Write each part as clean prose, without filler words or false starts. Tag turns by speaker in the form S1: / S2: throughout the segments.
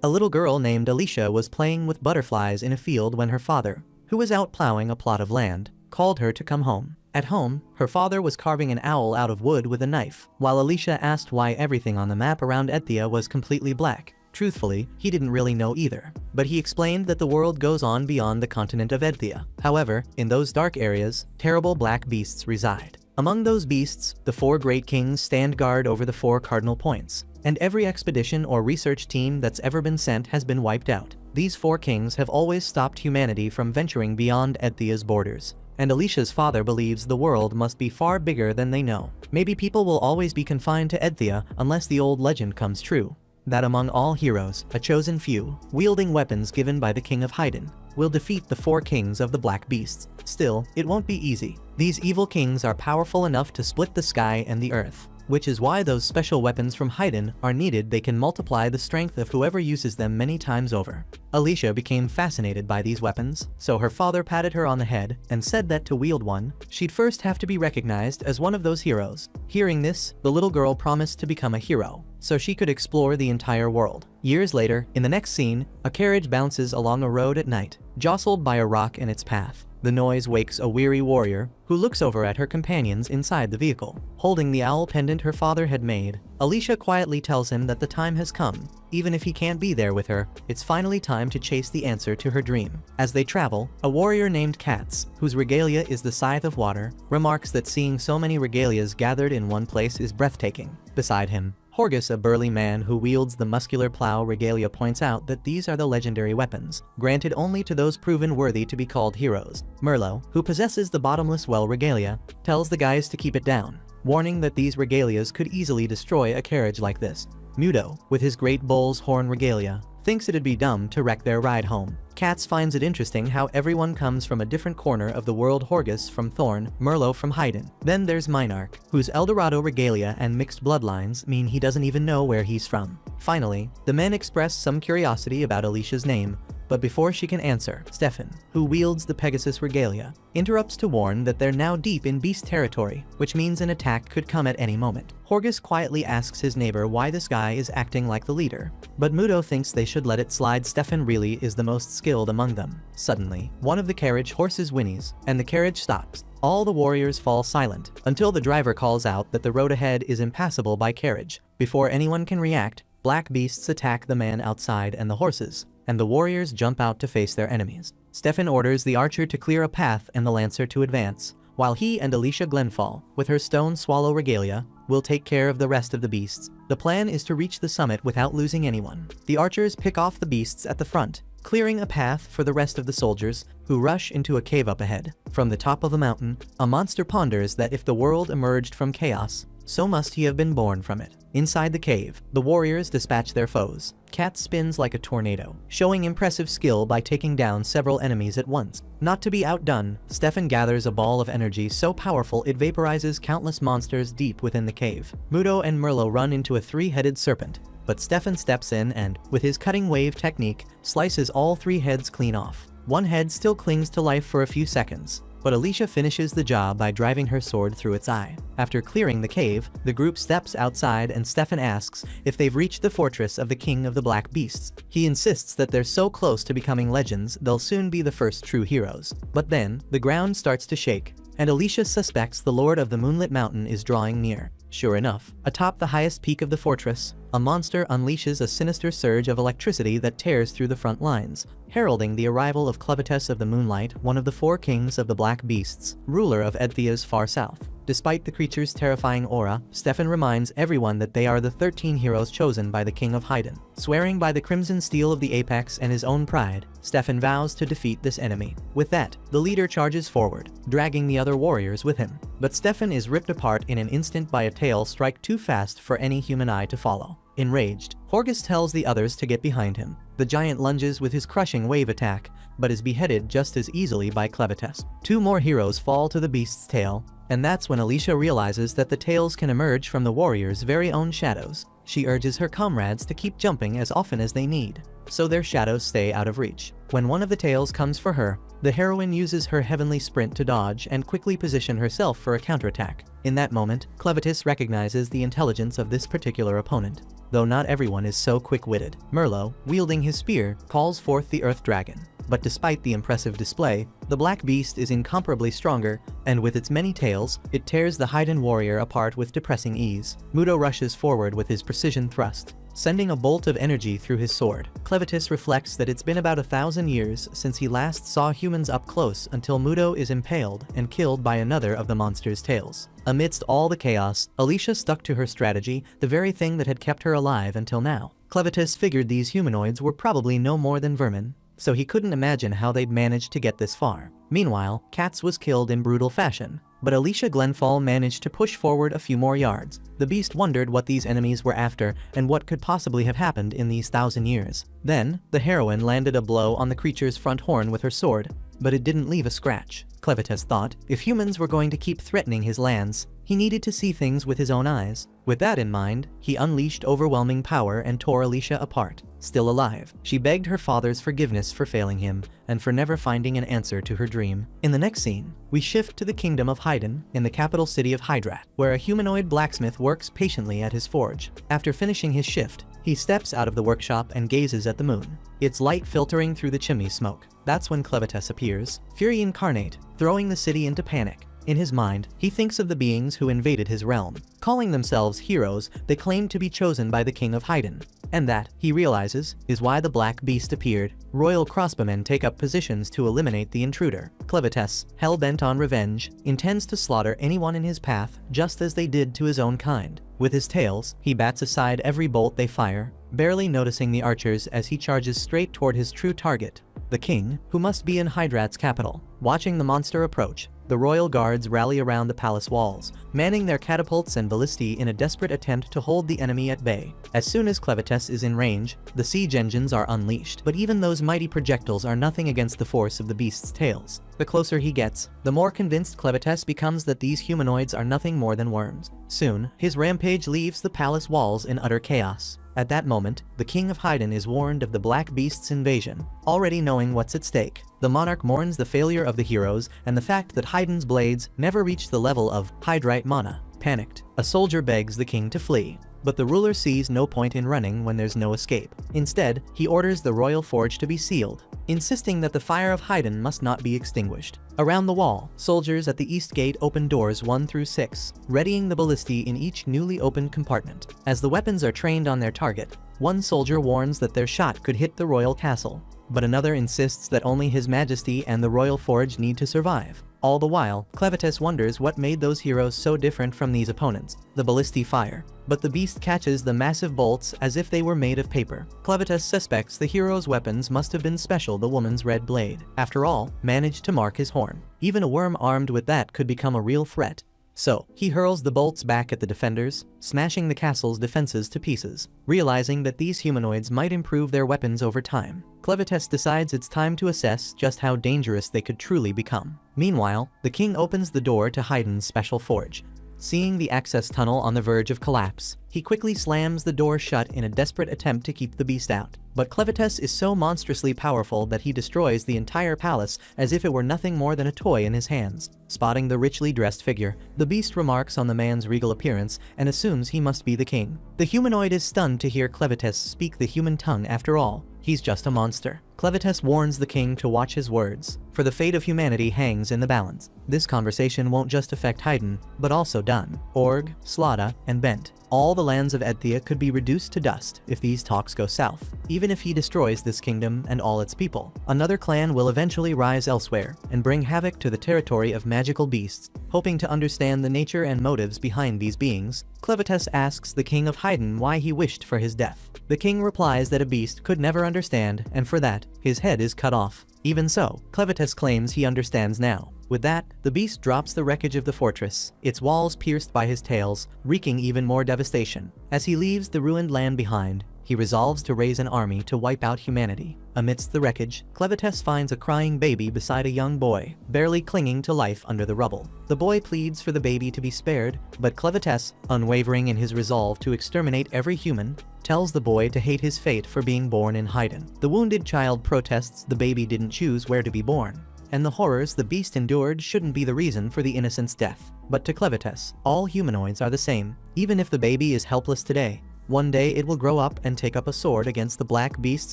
S1: A little girl named Alicia was playing with butterflies in a field when her father, who was out plowing a plot of land, called her to come home. At home, her father was carving an owl out of wood with a knife, while Alicia asked why everything on the map around Edthia was completely black. Truthfully, he didn't really know either, but he explained that the world goes on beyond the continent of Edthia. However, in those dark areas, terrible black beasts reside. Among those beasts, the 4 great kings stand guard over the 4 cardinal points, and every expedition or research team that's ever been sent has been wiped out. These 4 kings have always stopped humanity from venturing beyond Edthia's borders, and Alicia's father believes the world must be far bigger than they know. Maybe people will always be confined to Edthia unless the old legend comes true, that among all heroes, a chosen few, wielding weapons given by the King of Hyden, will defeat the 4 kings of the Black Beasts. Still, it won't be easy. These evil kings are powerful enough to split the sky and the earth, which is why those special weapons from Hyden are needed. They can multiply the strength of whoever uses them many times over. Alicia became fascinated by these weapons, so her father patted her on the head and said that to wield one, she'd first have to be recognized as one of those heroes. Hearing this, the little girl promised to become a hero, so she could explore the entire world. Years later, in the next scene, a carriage bounces along a road at night, jostled by a rock in its path. The noise wakes a weary warrior, who looks over at her companions inside the vehicle. Holding the owl pendant her father had made, Alicia quietly tells him that the time has come. Even if he can't be there with her, it's finally time to chase the answer to her dream. As they travel, a warrior named Katz, whose regalia is the Scythe of Water, remarks that seeing so many regalias gathered in one place is breathtaking. Beside him, Horgus, a burly man who wields the muscular plow regalia, points out that these are the legendary weapons, granted only to those proven worthy to be called heroes. Merlo, who possesses the bottomless well regalia, tells the guys to keep it down, warning that these regalias could easily destroy a carriage like this. Mudo, with his great bull's horn regalia, thinks it'd be dumb to wreck their ride home. Katz finds it interesting how everyone comes from a different corner of the world. Horgus from Thorn, Merlo from Hyden. Then there's Minark, whose Eldorado regalia and mixed bloodlines mean he doesn't even know where he's from. Finally, the men express some curiosity about Alicia's name, but before she can answer, Stefan, who wields the Pegasus regalia, interrupts to warn that they're now deep in beast territory, which means an attack could come at any moment. Horgus quietly asks his neighbor why this guy is acting like the leader, but Mudo thinks they should let it slide. Stefan really is the most skilled among them. Suddenly, one of the carriage horses whinnies, and the carriage stops. All the warriors fall silent, until the driver calls out that the road ahead is impassable by carriage. Before anyone can react, black beasts attack the man outside and the horses, and the warriors jump out to face their enemies. Stefan orders the archer to clear a path and the lancer to advance, while he and Alicia Glenfall, with her stone swallow regalia, will take care of the rest of the beasts. The plan is to reach the summit without losing anyone. The archers pick off the beasts at the front, clearing a path for the rest of the soldiers, who rush into a cave up ahead. From the top of the mountain, a monster ponders that if the world emerged from chaos, so must he have been born from it. Inside the cave, the warriors dispatch their foes. Katz spins like a tornado, showing impressive skill by taking down several enemies at once. Not to be outdone, Stefan gathers a ball of energy so powerful it vaporizes countless monsters deep within the cave. Mudo and Merlo run into a 3-headed serpent, but Stefan steps in and, with his cutting wave technique, slices all 3 heads clean off. One head still clings to life for a few seconds, but Alicia finishes the job by driving her sword through its eye. After clearing the cave, the group steps outside and Stefan asks if they've reached the fortress of the King of the Black Beasts. He insists that they're so close to becoming legends they'll soon be the first true heroes. But then, the ground starts to shake, and Alicia suspects the Lord of the Moonlit Mountain is drawing near. Sure enough, atop the highest peak of the fortress, a monster unleashes a sinister surge of electricity that tears through the front lines, heralding the arrival of Clevitus of the Moonlight, one of the 4 kings of the Black Beasts, ruler of Edthia's far south. Despite the creature's terrifying aura, Stefan reminds everyone that they are the 13 heroes chosen by the King of Hyden. Swearing by the crimson steel of the apex and his own pride, Stefan vows to defeat this enemy. With that, the leader charges forward, dragging the other warriors with him. But Stefan is ripped apart in an instant by a tail strike too fast for any human eye to follow. Enraged, Horgus tells the others to get behind him. The giant lunges with his crushing wave attack, but is beheaded just as easily by Clevitus. 2 more heroes fall to the beast's tail, and that's when Alicia realizes that the tails can emerge from the warriors' very own shadows. she urges her comrades to keep jumping as often as they need, so their shadows stay out of reach. When one of the tails comes for her, the heroine uses her heavenly sprint to dodge and quickly position herself for a counterattack. In that moment, Clevitis recognizes the intelligence of this particular opponent. Though not everyone is so quick-witted, Merlot, wielding his spear, calls forth the Earth Dragon. But despite the impressive display, the Black Beast is incomparably stronger, and with its many tails, it tears the Haiden warrior apart with depressing ease. Muto rushes forward with his precision thrust, sending a bolt of energy through his sword. Clevitis reflects that it's been about 1,000 years since he last saw humans up close until Muto is impaled and killed by another of the monster's tails. Amidst all the chaos, Alicia stuck to her strategy, the very thing that had kept her alive until now. Clevitis figured these humanoids were probably no more than vermin, so he couldn't imagine how they'd managed to get this far. Meanwhile, Katz was killed in brutal fashion, but Alicia Glenfall managed to push forward a few more yards. The beast wondered what these enemies were after and what could possibly have happened in these 1,000 years. Then, the heroine landed a blow on the creature's front horn with her sword, but it didn't leave a scratch. Clevitis thought, if humans were going to keep threatening his lands, he needed to see things with his own eyes. With that in mind, he unleashed overwhelming power and tore Alicia apart. Still alive, she begged her father's forgiveness for failing him and for never finding an answer to her dream. In the next scene, we shift to the kingdom of Haiden, in the capital city of Hydrat, where a humanoid blacksmith works patiently at his forge. After finishing his shift, he steps out of the workshop and gazes at the moon, its light filtering through the chimney smoke. That's when Clevitis appears, Fury incarnate, throwing the city into panic. In his mind, he thinks of the beings who invaded his realm. Calling themselves heroes, they claim to be chosen by the king of Haiden. And that, he realizes, is why the Black Beast appeared. Royal crossbowmen take up positions to eliminate the intruder. Clevitis, hell-bent on revenge, intends to slaughter anyone in his path, just as they did to his own kind. With his tails, he bats aside every bolt they fire, barely noticing the archers as he charges straight toward his true target, the king, who must be in Hydrat's capital. Watching the monster approach, the royal guards rally around the palace walls, manning their catapults and ballistae in a desperate attempt to hold the enemy at bay. As soon as Clevitis is in range, the siege engines are unleashed, but even those mighty projectiles are nothing against the force of the beast's tails. The closer he gets, the more convinced Clevitis becomes that these humanoids are nothing more than worms. Soon, his rampage leaves the palace walls in utter chaos. At that moment, the King of Haiden is warned of the Black Beast's invasion. Already knowing what's at stake, the monarch mourns the failure of the heroes and the fact that Haiden's blades never reached the level of Hydrite mana. Panicked, a soldier begs the king to flee, but the ruler sees no point in running when there's no escape. Instead, he orders the royal forge to be sealed, insisting that the fire of Haiden must not be extinguished. Around the wall, soldiers at the east gate open doors 1 through 6, readying the ballistae in each newly opened compartment. As the weapons are trained on their target, one soldier warns that their shot could hit the royal castle, but another insists that only His Majesty and the royal forge need to survive. All the while, Clevitis wonders what made those heroes so different from these opponents. The ballistae fire, but the beast catches the massive bolts as if they were made of paper. Clevitis suspects the hero's weapons must have been special. The woman's red blade, after all, managed to mark his horn. Even a worm armed with that could become a real threat. So, he hurls the bolts back at the defenders, smashing the castle's defenses to pieces. Realizing that these humanoids might improve their weapons over time, Clevitis decides it's time to assess just how dangerous they could truly become. Meanwhile, the king opens the door to Haiden's special forge. Seeing the access tunnel on the verge of collapse, he quickly slams the door shut in a desperate attempt to keep the beast out. But Clevitis is so monstrously powerful that he destroys the entire palace as if it were nothing more than a toy in his hands. Spotting the richly dressed figure, the beast remarks on the man's regal appearance and assumes he must be the king. The humanoid is stunned to hear Clevitis speak the human tongue. After all, he's just a monster. Clevitis warns the king to watch his words, for the fate of humanity hangs in the balance. This conversation won't just affect Haiden, but also Dun, Org, Slada, and Bent. All the lands of Edthia could be reduced to dust if these talks go south. Even if he destroys this kingdom and all its people, another clan will eventually rise elsewhere and bring havoc to the territory of magical beasts. Hoping to understand the nature and motives behind these beings, Clevitis asks the king of Haiden why he wished for his death. The king replies that a beast could never understand, and for that, his head is cut off. Even so, Clevitis claims he understands now. With that, the beast drops the wreckage of the fortress, its walls pierced by his tails, wreaking even more devastation. As he leaves the ruined land behind, he resolves to raise an army to wipe out humanity. Amidst the wreckage, Clevites finds a crying baby beside a young boy, barely clinging to life under the rubble. The boy pleads for the baby to be spared, but Clevites, unwavering in his resolve to exterminate every human, tells the boy to hate his fate for being born in Haydn. The wounded child protests the baby didn't choose where to be born, and the horrors the beast endured shouldn't be the reason for the innocent's death. But to Clevites, all humanoids are the same. Even if the baby is helpless today, one day it will grow up and take up a sword against the black beasts.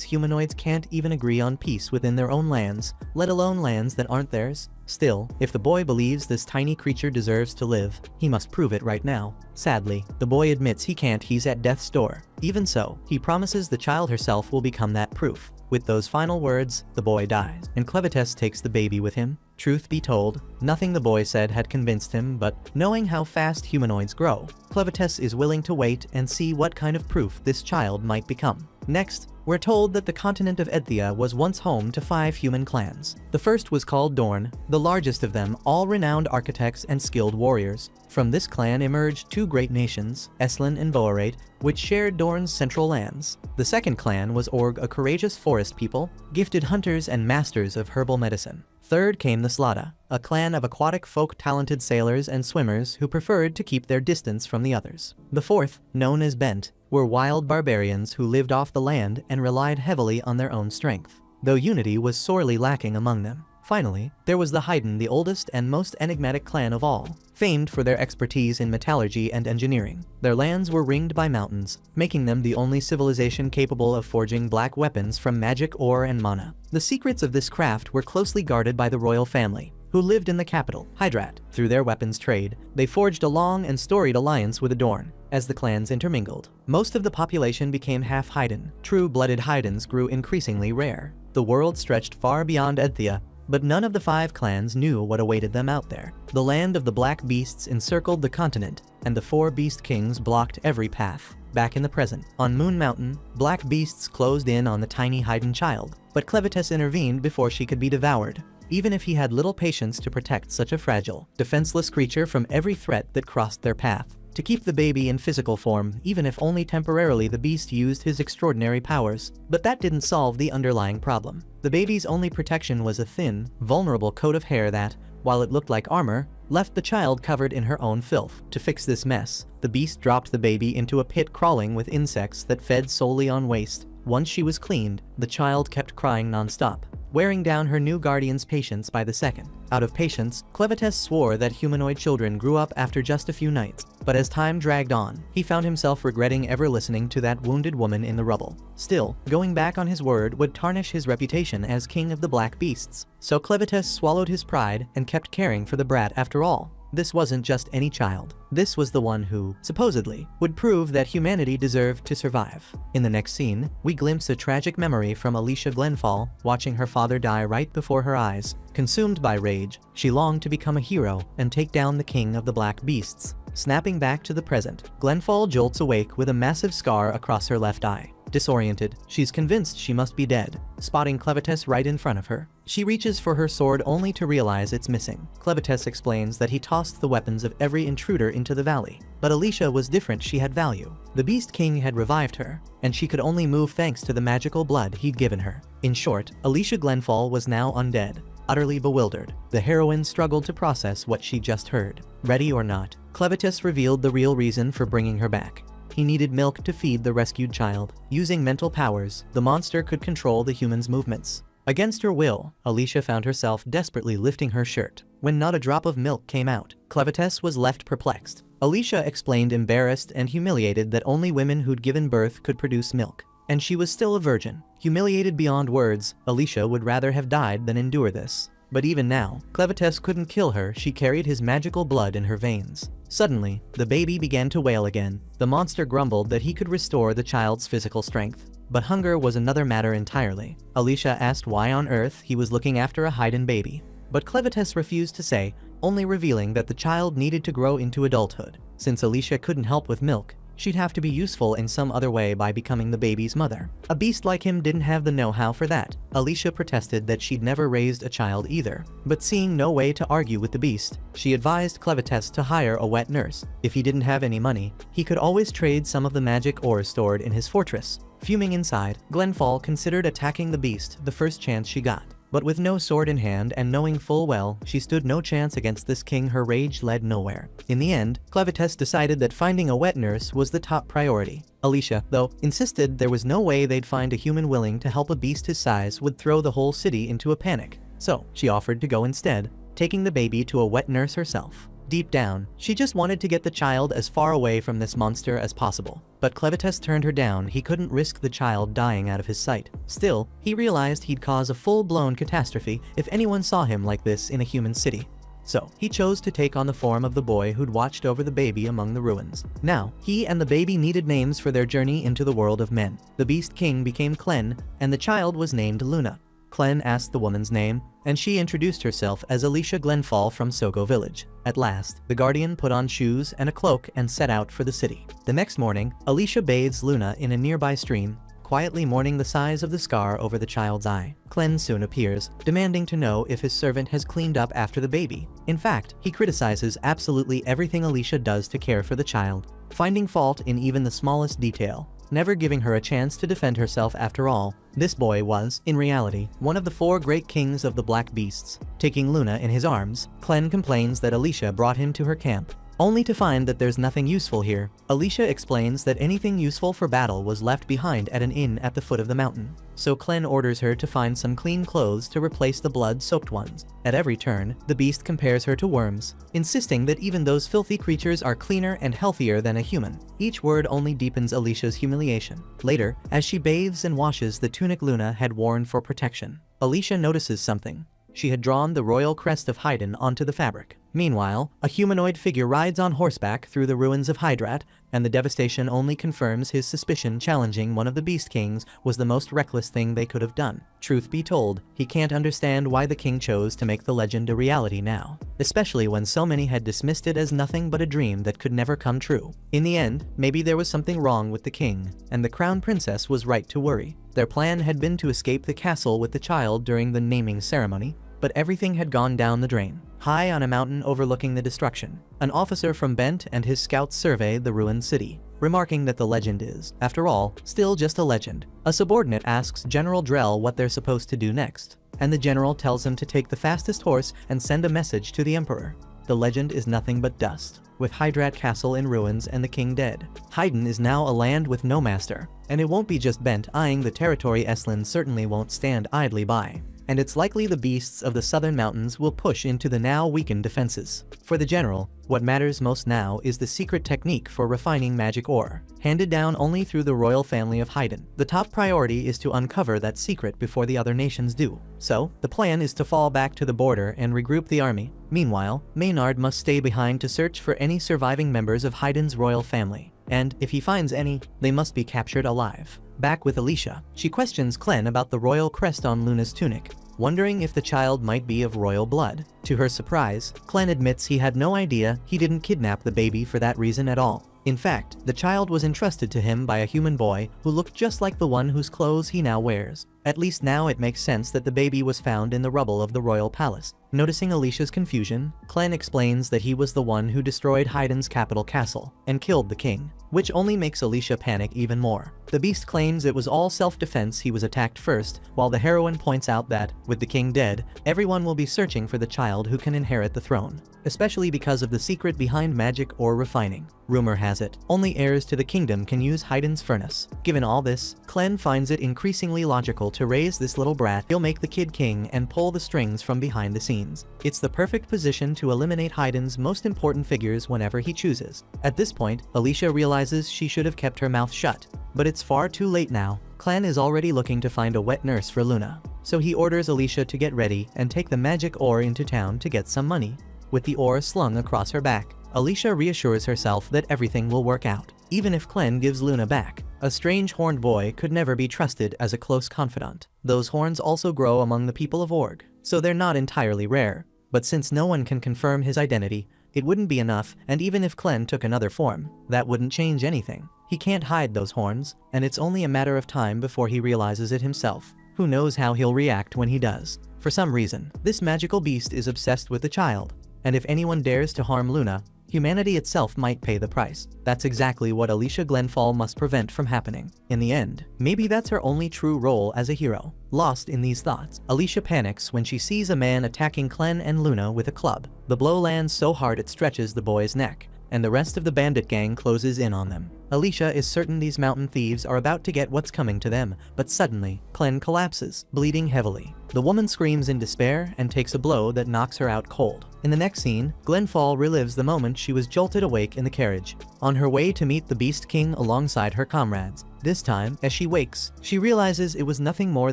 S1: Humanoids can't even agree on peace within their own lands, let alone lands that aren't theirs. Still, if the boy believes this tiny creature deserves to live, he must prove it right now. Sadly, the boy admits he can't. He's at death's door. Even so, he promises the child herself will become that proof. With those final words, the boy dies, and Clevites takes the baby with him. Truth be told, nothing the boy said had convinced him, but knowing how fast humanoids grow, Clevites is willing to wait and see what kind of proof this child might become. Next, we're told that the continent of Edthia was once home to 5 human clans. The first was called Dorn, the largest of them, all renowned architects and skilled warriors. From this clan emerged 2 great nations, Eslan and Boarate, which shared Dorn's central lands. The second clan was Org, a courageous forest people, gifted hunters and masters of herbal medicine. Third came the Slada, a clan of aquatic folk, talented sailors and swimmers who preferred to keep their distance from the others. The fourth, known as Bent, were wild barbarians who lived off the land and relied heavily on their own strength, though unity was sorely lacking among them. Finally, there was the Haydn, the oldest and most enigmatic clan of all, famed for their expertise in metallurgy and engineering. Their lands were ringed by mountains, making them the only civilization capable of forging black weapons from magic ore and mana. The secrets of this craft were closely guarded by the royal family, who lived in the capital, Hydrat. Through their weapons trade, they forged a long and storied alliance with Adorn. As the clans intermingled, most of the population became half Haydn. True-blooded Haydns grew increasingly rare. The world stretched far beyond Edthia, but none of the 5 clans knew what awaited them out there. The land of the black beasts encircled the continent, and the 4 beast kings blocked every path. Back in the present, on Moon Mountain, black beasts closed in on the tiny Haydn child, but Clevites intervened before she could be devoured, even if he had little patience to protect such a fragile, defenseless creature from every threat that crossed their path. To keep the baby in physical form, even if only temporarily, the beast used his extraordinary powers. But that didn't solve the underlying problem. The baby's only protection was a thin, vulnerable coat of hair that, while it looked like armor, left the child covered in her own filth. To fix this mess, the beast dropped the baby into a pit crawling with insects that fed solely on waste. Once she was cleaned, the child kept crying non-stop, wearing down her new guardian's patience by the second. Out of patience, Clevites swore that humanoid children grew up after just a few nights, but as time dragged on, he found himself regretting ever listening to that wounded woman in the rubble. Still, going back on his word would tarnish his reputation as king of the black beasts, so Clevites swallowed his pride and kept caring for the brat. After all, this wasn't just any child. This was the one who, supposedly, would prove that humanity deserved to survive. In the next scene, we glimpse a tragic memory from Alicia Glenfall, watching her father die right before her eyes. Consumed by rage, she longed to become a hero and take down the king of the black beasts. Snapping back to the present, Glenfall jolts awake with a massive scar across her left eye. Disoriented, she's convinced she must be dead, spotting Clevites right in front of her. She reaches for her sword only to realize it's missing. Clevites explains that he tossed the weapons of every intruder into the valley. But Alicia was different. She had value. The Beast King had revived her, and she could only move thanks to the magical blood he'd given her. In short, Alicia Glenfall was now undead. Utterly bewildered, the heroine struggled to process what she just heard. Ready or not, Clevites revealed the real reason for bringing her back. He needed milk to feed the rescued child. Using mental powers, the monster could control the human's movements. Against her will, Alicia found herself desperately lifting her shirt. When not a drop of milk came out, Clevites was left perplexed. Alicia explained, embarrassed and humiliated, that only women who'd given birth could produce milk, and she was still a virgin. Humiliated beyond words, Alicia would rather have died than endure this. But even now, Clevites couldn't kill her. She carried his magical blood in her veins. Suddenly, the baby began to wail again. The monster grumbled that he could restore the child's physical strength. But hunger was another matter entirely. Alicia asked why on earth he was looking after a Haydn baby. But Clevites refused to say, only revealing that the child needed to grow into adulthood. Since Alicia couldn't help with milk, she'd have to be useful in some other way by becoming the baby's mother. A beast like him didn't have the know-how for that. Alicia protested that she'd never raised a child either. But seeing no way to argue with the beast, she advised Clevites to hire a wet nurse. If he didn't have any money, he could always trade some of the magic ore stored in his fortress. Fuming inside, Glenfall considered attacking the beast the first chance she got. But with no sword in hand and knowing full well she stood no chance against this king, her rage led nowhere. In the end, Clevites decided that finding a wet nurse was the top priority. Alicia, though, insisted there was no way they'd find a human willing to help a beast his size would throw the whole city into a panic. So, she offered to go instead, taking the baby to a wet nurse herself. Deep down, she just wanted to get the child as far away from this monster as possible. But Clevites turned her down. He couldn't risk the child dying out of his sight. Still, he realized he'd cause a full-blown catastrophe if anyone saw him like this in a human city. So, he chose to take on the form of the boy who'd watched over the baby among the ruins. Now, he and the baby needed names for their journey into the world of men. The Beast King became Clen, and the child was named Luna. Clen asked the woman's name, and she introduced herself as Alicia Glenfall from Soko Village. At last, the guardian put on shoes and a cloak and set out for the city. The next morning, Alicia bathes Luna in a nearby stream, quietly mourning the size of the scar over the child's eye. Clen soon appears, demanding to know if his servant has cleaned up after the baby. In fact, he criticizes absolutely everything Alicia does to care for the child, finding fault in even the smallest detail, never giving her a chance to defend herself. After all, this boy was, in reality, one of the 4 great kings of the Black Beasts. Taking Luna in his arms, Clen complains that Alicia brought him to her camp, only to find that there's nothing useful here. Alicia explains that anything useful for battle was left behind at an inn at the foot of the mountain. So Clen orders her to find some clean clothes to replace the blood-soaked ones. At every turn, the beast compares her to worms, insisting that even those filthy creatures are cleaner and healthier than a human. Each word only deepens Alicia's humiliation. Later, as she bathes and washes the tunic Luna had worn for protection, Alicia notices something. She had drawn the royal crest of Haydn onto the fabric. Meanwhile, a humanoid figure rides on horseback through the ruins of Hydrat, and the devastation only confirms his suspicion. Challenging one of the Beast Kings was the most reckless thing they could have done. Truth be told, he can't understand why the king chose to make the legend a reality now, especially when so many had dismissed it as nothing but a dream that could never come true. In the end, maybe there was something wrong with the king, and the crown princess was right to worry. Their plan had been to escape the castle with the child during the naming ceremony, but everything had gone down the drain. High on a mountain overlooking the destruction, an officer from Bent and his scouts survey the ruined city, remarking that the legend is, after all, still just a legend. A subordinate asks General Drell what they're supposed to do next, and the general tells him to take the fastest horse and send a message to the emperor. The legend is nothing but dust, with Hydrat Castle in ruins and the king dead. Haydn is now a land with no master, and it won't be just Bent eyeing the territory. Estlin certainly won't stand idly by, and it's likely the beasts of the southern mountains will push into the now weakened defenses. For the general, what matters most now is the secret technique for refining magic ore, handed down only through the royal family of Haydn. The top priority is to uncover that secret before the other nations do. So, the plan is to fall back to the border and regroup the army. Meanwhile, Maynard must stay behind to search for any surviving members of Haydn's royal family, and if he finds any, they must be captured alive. Back with Alicia, she questions Clen about the royal crest on Luna's tunic, wondering if the child might be of royal blood. To her surprise, Clen admits he had no idea. He didn't kidnap the baby for that reason at all. In fact, the child was entrusted to him by a human boy who looked just like the one whose clothes he now wears. At least now it makes sense that the baby was found in the rubble of the royal palace. Noticing Alicia's confusion, Clen explains that he was the one who destroyed Haydn's capital castle and killed the king, which only makes Alicia panic even more. The beast claims it was all self-defense. He was attacked first, while the heroine points out that, with the king dead, everyone will be searching for the child who can inherit the throne, especially because of the secret behind magic or refining. Rumor has it, only heirs to the kingdom can use Haydn's furnace. Given all this, Clen finds it increasingly logical to raise this little brat. He'll make the kid king and pull the strings from behind the scenes. It's the perfect position to eliminate Haydn's most important figures whenever he chooses. At this point, Alicia realizes she should have kept her mouth shut, but it's far too late now. Clen is already looking to find a wet nurse for Luna, so he orders Alicia to get ready and take the magic ore into town to get some money. With the ore slung across her back, Alicia reassures herself that everything will work out. Even if Clen gives Luna back, a strange horned boy could never be trusted as a close confidant. Those horns also grow among the people of Org, so they're not entirely rare. But since no one can confirm his identity, it wouldn't be enough, and even if Clen took another form, that wouldn't change anything. He can't hide those horns, and it's only a matter of time before he realizes it himself. Who knows how he'll react when he does. For some reason, this magical beast is obsessed with the child, and if anyone dares to harm Luna, humanity itself might pay the price. That's exactly what Alicia Glenfall must prevent from happening. In the end, maybe that's her only true role as a hero. Lost in these thoughts, Alicia panics when she sees a man attacking Clem and Luna with a club. The blow lands so hard it stretches the boy's neck, and the rest of the bandit gang closes in on them. Alicia is certain these mountain thieves are about to get what's coming to them, but suddenly, Clem collapses, bleeding heavily. The woman screams in despair and takes a blow that knocks her out cold. In the next scene, Glenfall relives the moment she was jolted awake in the carriage, on her way to meet the Beast King alongside her comrades. This time, as she wakes, she realizes it was nothing more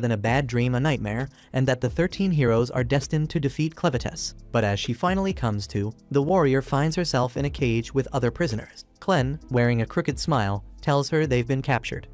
S1: than a bad dream, a nightmare, and that the 13 heroes are destined to defeat Clevites. But as she finally comes to, the warrior finds herself in a cage with other prisoners. Clem, wearing a crooked smile, tells her they've been captured.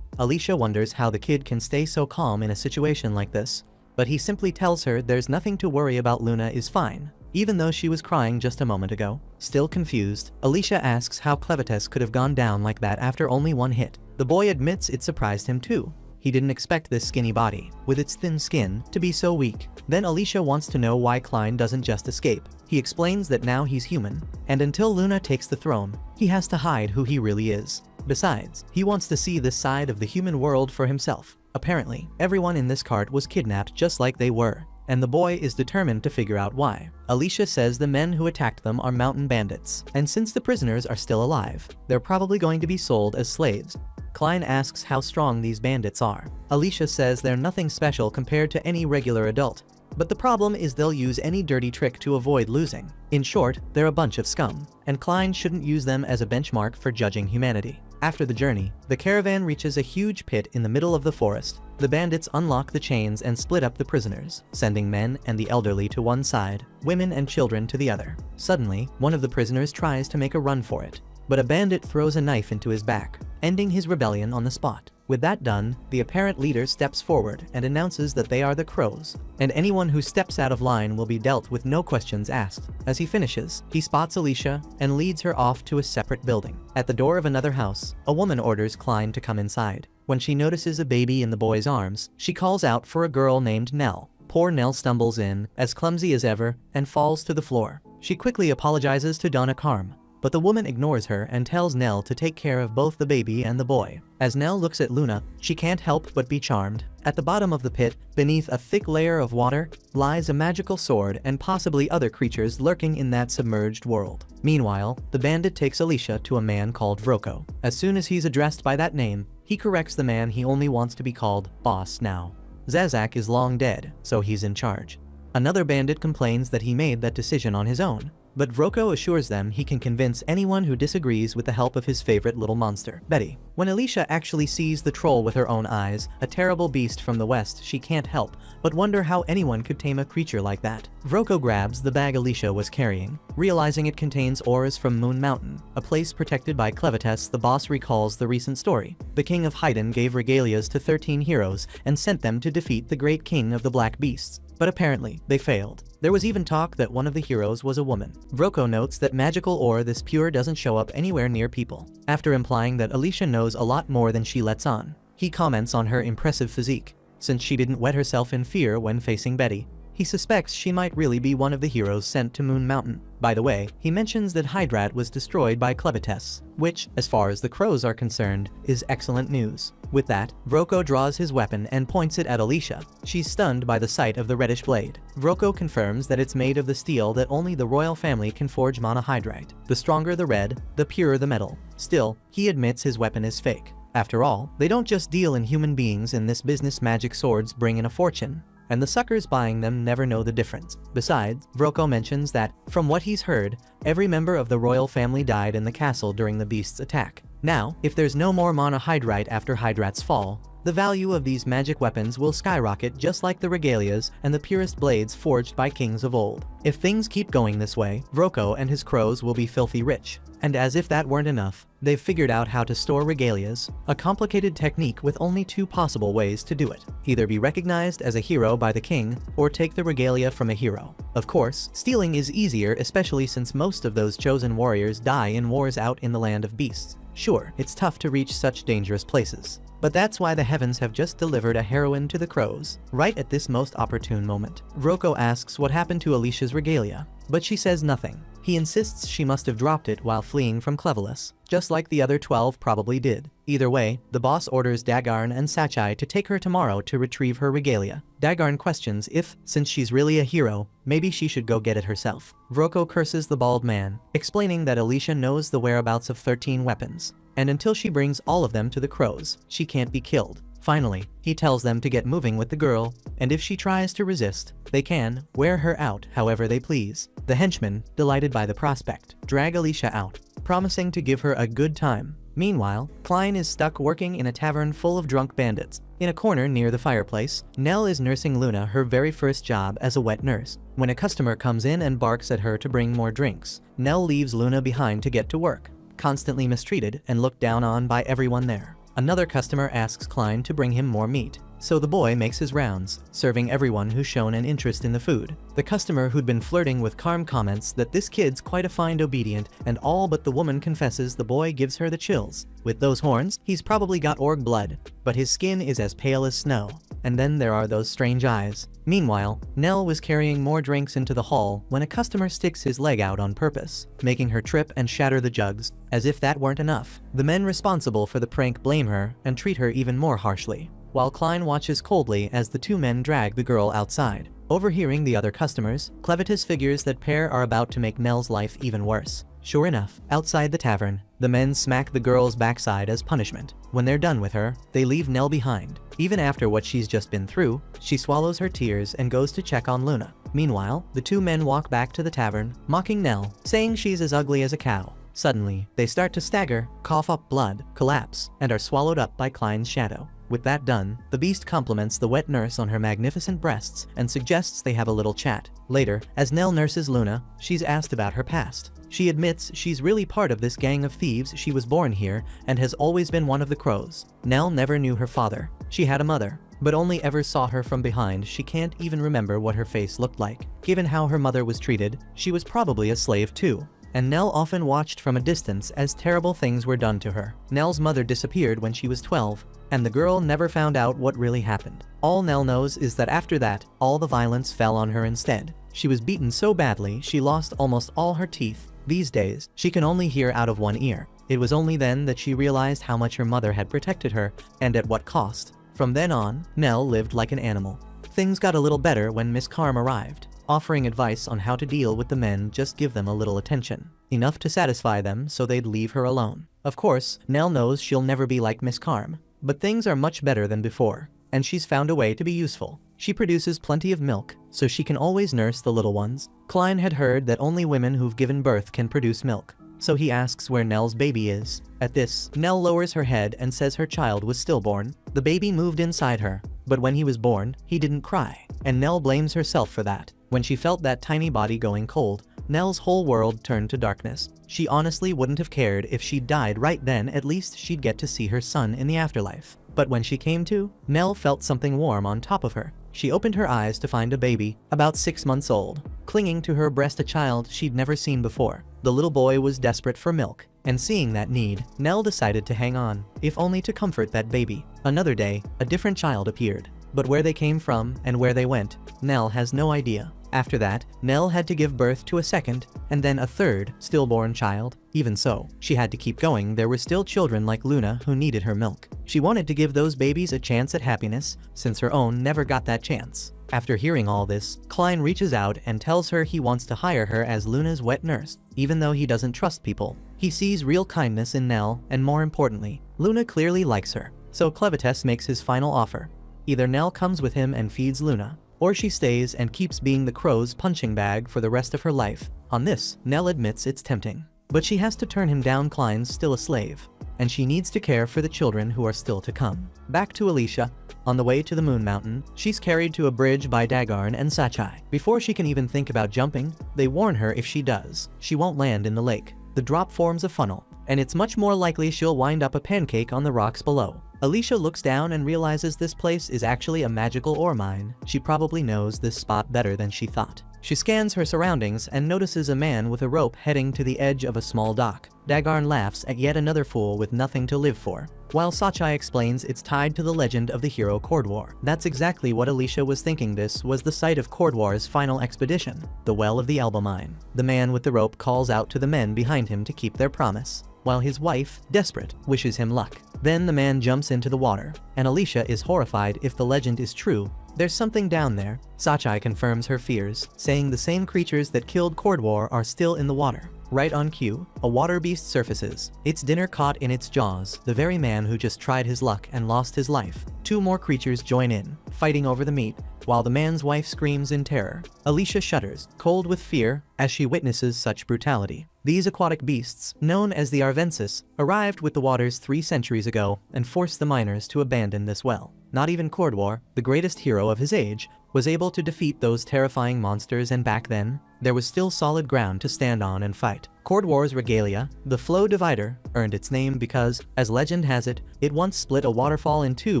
S1: Alicia wonders how the kid can stay so calm in a situation like this, but he simply tells her there's nothing to worry about, Luna is fine, even though she was crying just a moment ago. Still confused, Alicia asks how Clevites could have gone down like that after only one hit. The boy admits it surprised him too. He didn't expect this skinny body, with its thin skin, to be so weak. Then Alicia wants to know why Klein doesn't just escape. He explains that now he's human, and until Luna takes the throne, he has to hide who he really is. Besides, he wants to see this side of the human world for himself. Apparently, everyone in this cart was kidnapped just like they were, and the boy is determined to figure out why. Alicia says the men who attacked them are mountain bandits, and since the prisoners are still alive, they're probably going to be sold as slaves. Klein asks how strong these bandits are. Alicia says they're nothing special compared to any regular adult, but the problem is they'll use any dirty trick to avoid losing. In short, they're a bunch of scum, and Klein shouldn't use them as a benchmark for judging humanity. After the journey, the caravan reaches a huge pit in the middle of the forest. The bandits unlock the chains and split up the prisoners, sending men and the elderly to one side, women and children to the other. Suddenly, one of the prisoners tries to make a run for it, but a bandit throws a knife into his back, ending his rebellion on the spot. With that done, the apparent leader steps forward and announces that they are the Crows, and anyone who steps out of line will be dealt with, no questions asked. As he finishes, he spots Alicia and leads her off to a separate building. At the door of another house, a woman orders Klein to come inside. When she notices a baby in the boy's arms, she calls out for a girl named Nell. Poor Nell stumbles in, as clumsy as ever, and falls to the floor. She quickly apologizes to Donna Carm, but the woman ignores her and tells Nell to take care of both the baby and the boy. As Nell looks at Luna, she can't help but be charmed. At the bottom of the pit, beneath a thick layer of water, lies a magical sword and possibly other creatures lurking in that submerged world. Meanwhile, the bandit takes Alicia to a man called Vroko. As soon as he's addressed by that name, he corrects the man he only wants to be called boss now. Zazak is long dead, so he's in charge. Another bandit complains that he made that decision on his own, but Vroko assures them he can convince anyone who disagrees with the help of his favorite little monster, Betty. When Alicia actually sees the troll with her own eyes, a terrible beast from the west, she can't help but wonder how anyone could tame a creature like that. Vroko grabs the bag Alicia was carrying, realizing it contains ores from Moon Mountain, a place protected by Clevites. The boss recalls the recent story. The king of Haydn gave regalias to 13 heroes and sent them to defeat the great king of the black beasts. But apparently, they failed. There was even talk that one of the heroes was a woman. Vroko notes that magical ore this pure doesn't show up anywhere near people. After implying that Alicia knows a lot more than she lets on, he comments on her impressive physique. Since she didn't wet herself in fear when facing Betty, he suspects she might really be one of the heroes sent to Moon Mountain. By the way, he mentions that Hydrat was destroyed by Clevites, which, as far as the Crows are concerned, is excellent news. With that, Vroko draws his weapon and points it at Alicia. She's stunned by the sight of the reddish blade. Vroko confirms that it's made of the steel that only the royal family can forge, monohydrite. The stronger the red, the purer the metal. Still, he admits his weapon is fake. After all, they don't just deal in human beings in this business. Magic swords bring in a fortune, and the suckers buying them never know the difference. Besides, Vroko mentions that, from what he's heard, every member of the royal family died in the castle during the beast's attack. Now, if there's no more monohydrite after Hydrat's fall, the value of these magic weapons will skyrocket, just like the regalias and the purest blades forged by kings of old. If things keep going this way, Vroko and his crows will be filthy rich. And as if that weren't enough, they've figured out how to store regalias, a complicated technique with only two possible ways to do it. Either be recognized as a hero by the king, or take the regalia from a hero. Of course, stealing is easier, especially since most of those chosen warriors die in wars out in the land of beasts. Sure, it's tough to reach such dangerous places, But that's why the heavens have just delivered a heroine to the crows. Right at this most opportune moment, Vroko asks what happened to Alicia's regalia, but she says nothing. He insists she must have dropped it while fleeing from Clevelis, just like the other 12 probably did. Either way, the boss orders Dagarn and Sachai to take her tomorrow to retrieve her regalia. Dagarn questions if, since she's really a hero, maybe she should go get it herself. Vroko curses the bald man, explaining that Alicia knows the whereabouts of 13 weapons, and until she brings all of them to the crows, she can't be killed. Finally, he tells them to get moving with the girl, and if she tries to resist, they can wear her out however they please. The henchmen, delighted by the prospect, drag Alicia out, promising to give her a good time. Meanwhile, Klein is stuck working in a tavern full of drunk bandits. In a corner near the fireplace, Nell is nursing Luna her very first job as a wet nurse. When a customer comes in and barks at her to bring more drinks, Nell leaves Luna behind to get to work, constantly mistreated and looked down on by everyone there. Another customer asks Klein to bring him more meat, so the boy makes his rounds, serving everyone who's shown an interest in the food. The customer who'd been flirting with Carm comments that this kid's quite a fine obedient, and all but the woman confesses the boy gives her the chills. With those horns, he's probably got orc blood, but his skin is as pale as snow. And then there are those strange eyes. Meanwhile, Nell was carrying more drinks into the hall when a customer sticks his leg out on purpose, making her trip and shatter the jugs. As if that weren't enough, the men responsible for the prank blame her and treat her even more harshly, while Klein watches coldly as the two men drag the girl outside. Overhearing the other customers, Clevitus figures that pair are about to make Nell's life even worse. Sure enough, outside the tavern, the men smack the girl's backside as punishment. When they're done with her, they leave Nell behind. Even after what she's just been through, she swallows her tears and goes to check on Luna. Meanwhile, the two men walk back to the tavern, mocking Nell, saying she's as ugly as a cow. Suddenly, they start to stagger, cough up blood, collapse, and are swallowed up by Klein's shadow. With that done, the beast compliments the wet nurse on her magnificent breasts and suggests they have a little chat. Later, as Nell nurses Luna, she's asked about her past. She admits she's really part of this gang of thieves. She was born here and has always been one of the crows. Nell never knew her father. She had a mother, but only ever saw her from behind. She can't even remember what her face looked like. Given how her mother was treated, she was probably a slave too. And Nell often watched from a distance as terrible things were done to her. Nell's mother disappeared when she was 12, and the girl never found out what really happened. All Nell knows is that after that, all the violence fell on her instead. She was beaten so badly she lost almost all her teeth. These days, she can only hear out of one ear. It was only then that she realized how much her mother had protected her, and at what cost. From then on, Nell lived like an animal. Things got a little better when Miss Carm arrived, offering advice on how to deal with the men. Just give them a little attention, enough to satisfy them so they'd leave her alone. Of course, Nell knows she'll never be like Miss Carm, but things are much better than before, and she's found a way to be useful. She produces plenty of milk, so she can always nurse the little ones. Klein had heard that only women who've given birth can produce milk, so he asks where Nell's baby is. At this, Nell lowers her head and says her child was stillborn. The baby moved inside her, but when he was born, he didn't cry, and Nell blames herself for that. When she felt that tiny body going cold, Nell's whole world turned to darkness. She honestly wouldn't have cared if she died right then. At least she'd get to see her son in the afterlife. But when she came to, Nell felt something warm on top of her. She opened her eyes to find a baby, about 6 months old, clinging to her breast, a child she'd never seen before. The little boy was desperate for milk, and seeing that need, Nell decided to hang on, if only to comfort that baby. Another day, a different child appeared, but where they came from and where they went, Nell has no idea. After that, Nell had to give birth to a second, and then a third, stillborn child. Even so, she had to keep going. There were still children like Luna who needed her milk. She wanted to give those babies a chance at happiness, since her own never got that chance. After hearing all this, Klein reaches out and tells her he wants to hire her as Luna's wet nurse, even though he doesn't trust people. He sees real kindness in Nell, and more importantly, Luna clearly likes her. So Clevitus makes his final offer. Either Nell comes with him and feeds Luna, or she stays and keeps being the crow's punching bag for the rest of her life. On this, Nell admits it's tempting, but she has to turn him down. Klein's still a slave, and she needs to care for the children who are still to come. Back to Alicia. On the way to the Moon Mountain, she's carried to a bridge by Dagarn and Sachai. Before she can even think about jumping, they warn her if she does, she won't land in the lake. The drop forms a funnel, and it's much more likely she'll wind up a pancake on the rocks below. Alicia looks down and realizes this place is actually a magical ore mine. She probably knows this spot better than she thought. She scans her surroundings and notices a man with a rope heading to the edge of a small dock. Dagarn laughs at yet another fool with nothing to live for. while Sachai explains it's tied to the legend of the hero Cordwar. That's exactly what Alicia was thinking. This was the site of Cordwar's final expedition, the Well of the Albamine. The man with the rope calls out to the men behind him to keep their promise, while his wife, desperate, wishes him luck. Then the man jumps into the water, and Alicia is horrified. If the legend is true, there's something down there. Sachai confirms her fears, saying the same creatures that killed Cordwar are still in the water. Right on cue, a water beast surfaces, its dinner caught in its jaws, the very man who just tried his luck and lost his life. Two more creatures join in, fighting over the meat, while the man's wife screams in terror. Alicia shudders, cold with fear, as she witnesses such brutality. These aquatic beasts, known as the Arvensis, arrived with the waters 3 centuries ago and forced the miners to abandon this well. Not even Cordwar, the greatest hero of his age, was able to defeat those terrifying monsters, and back then, there was still solid ground to stand on and fight. Cordwar's regalia, the Flow Divider, earned its name because, as legend has it, it once split a waterfall in 2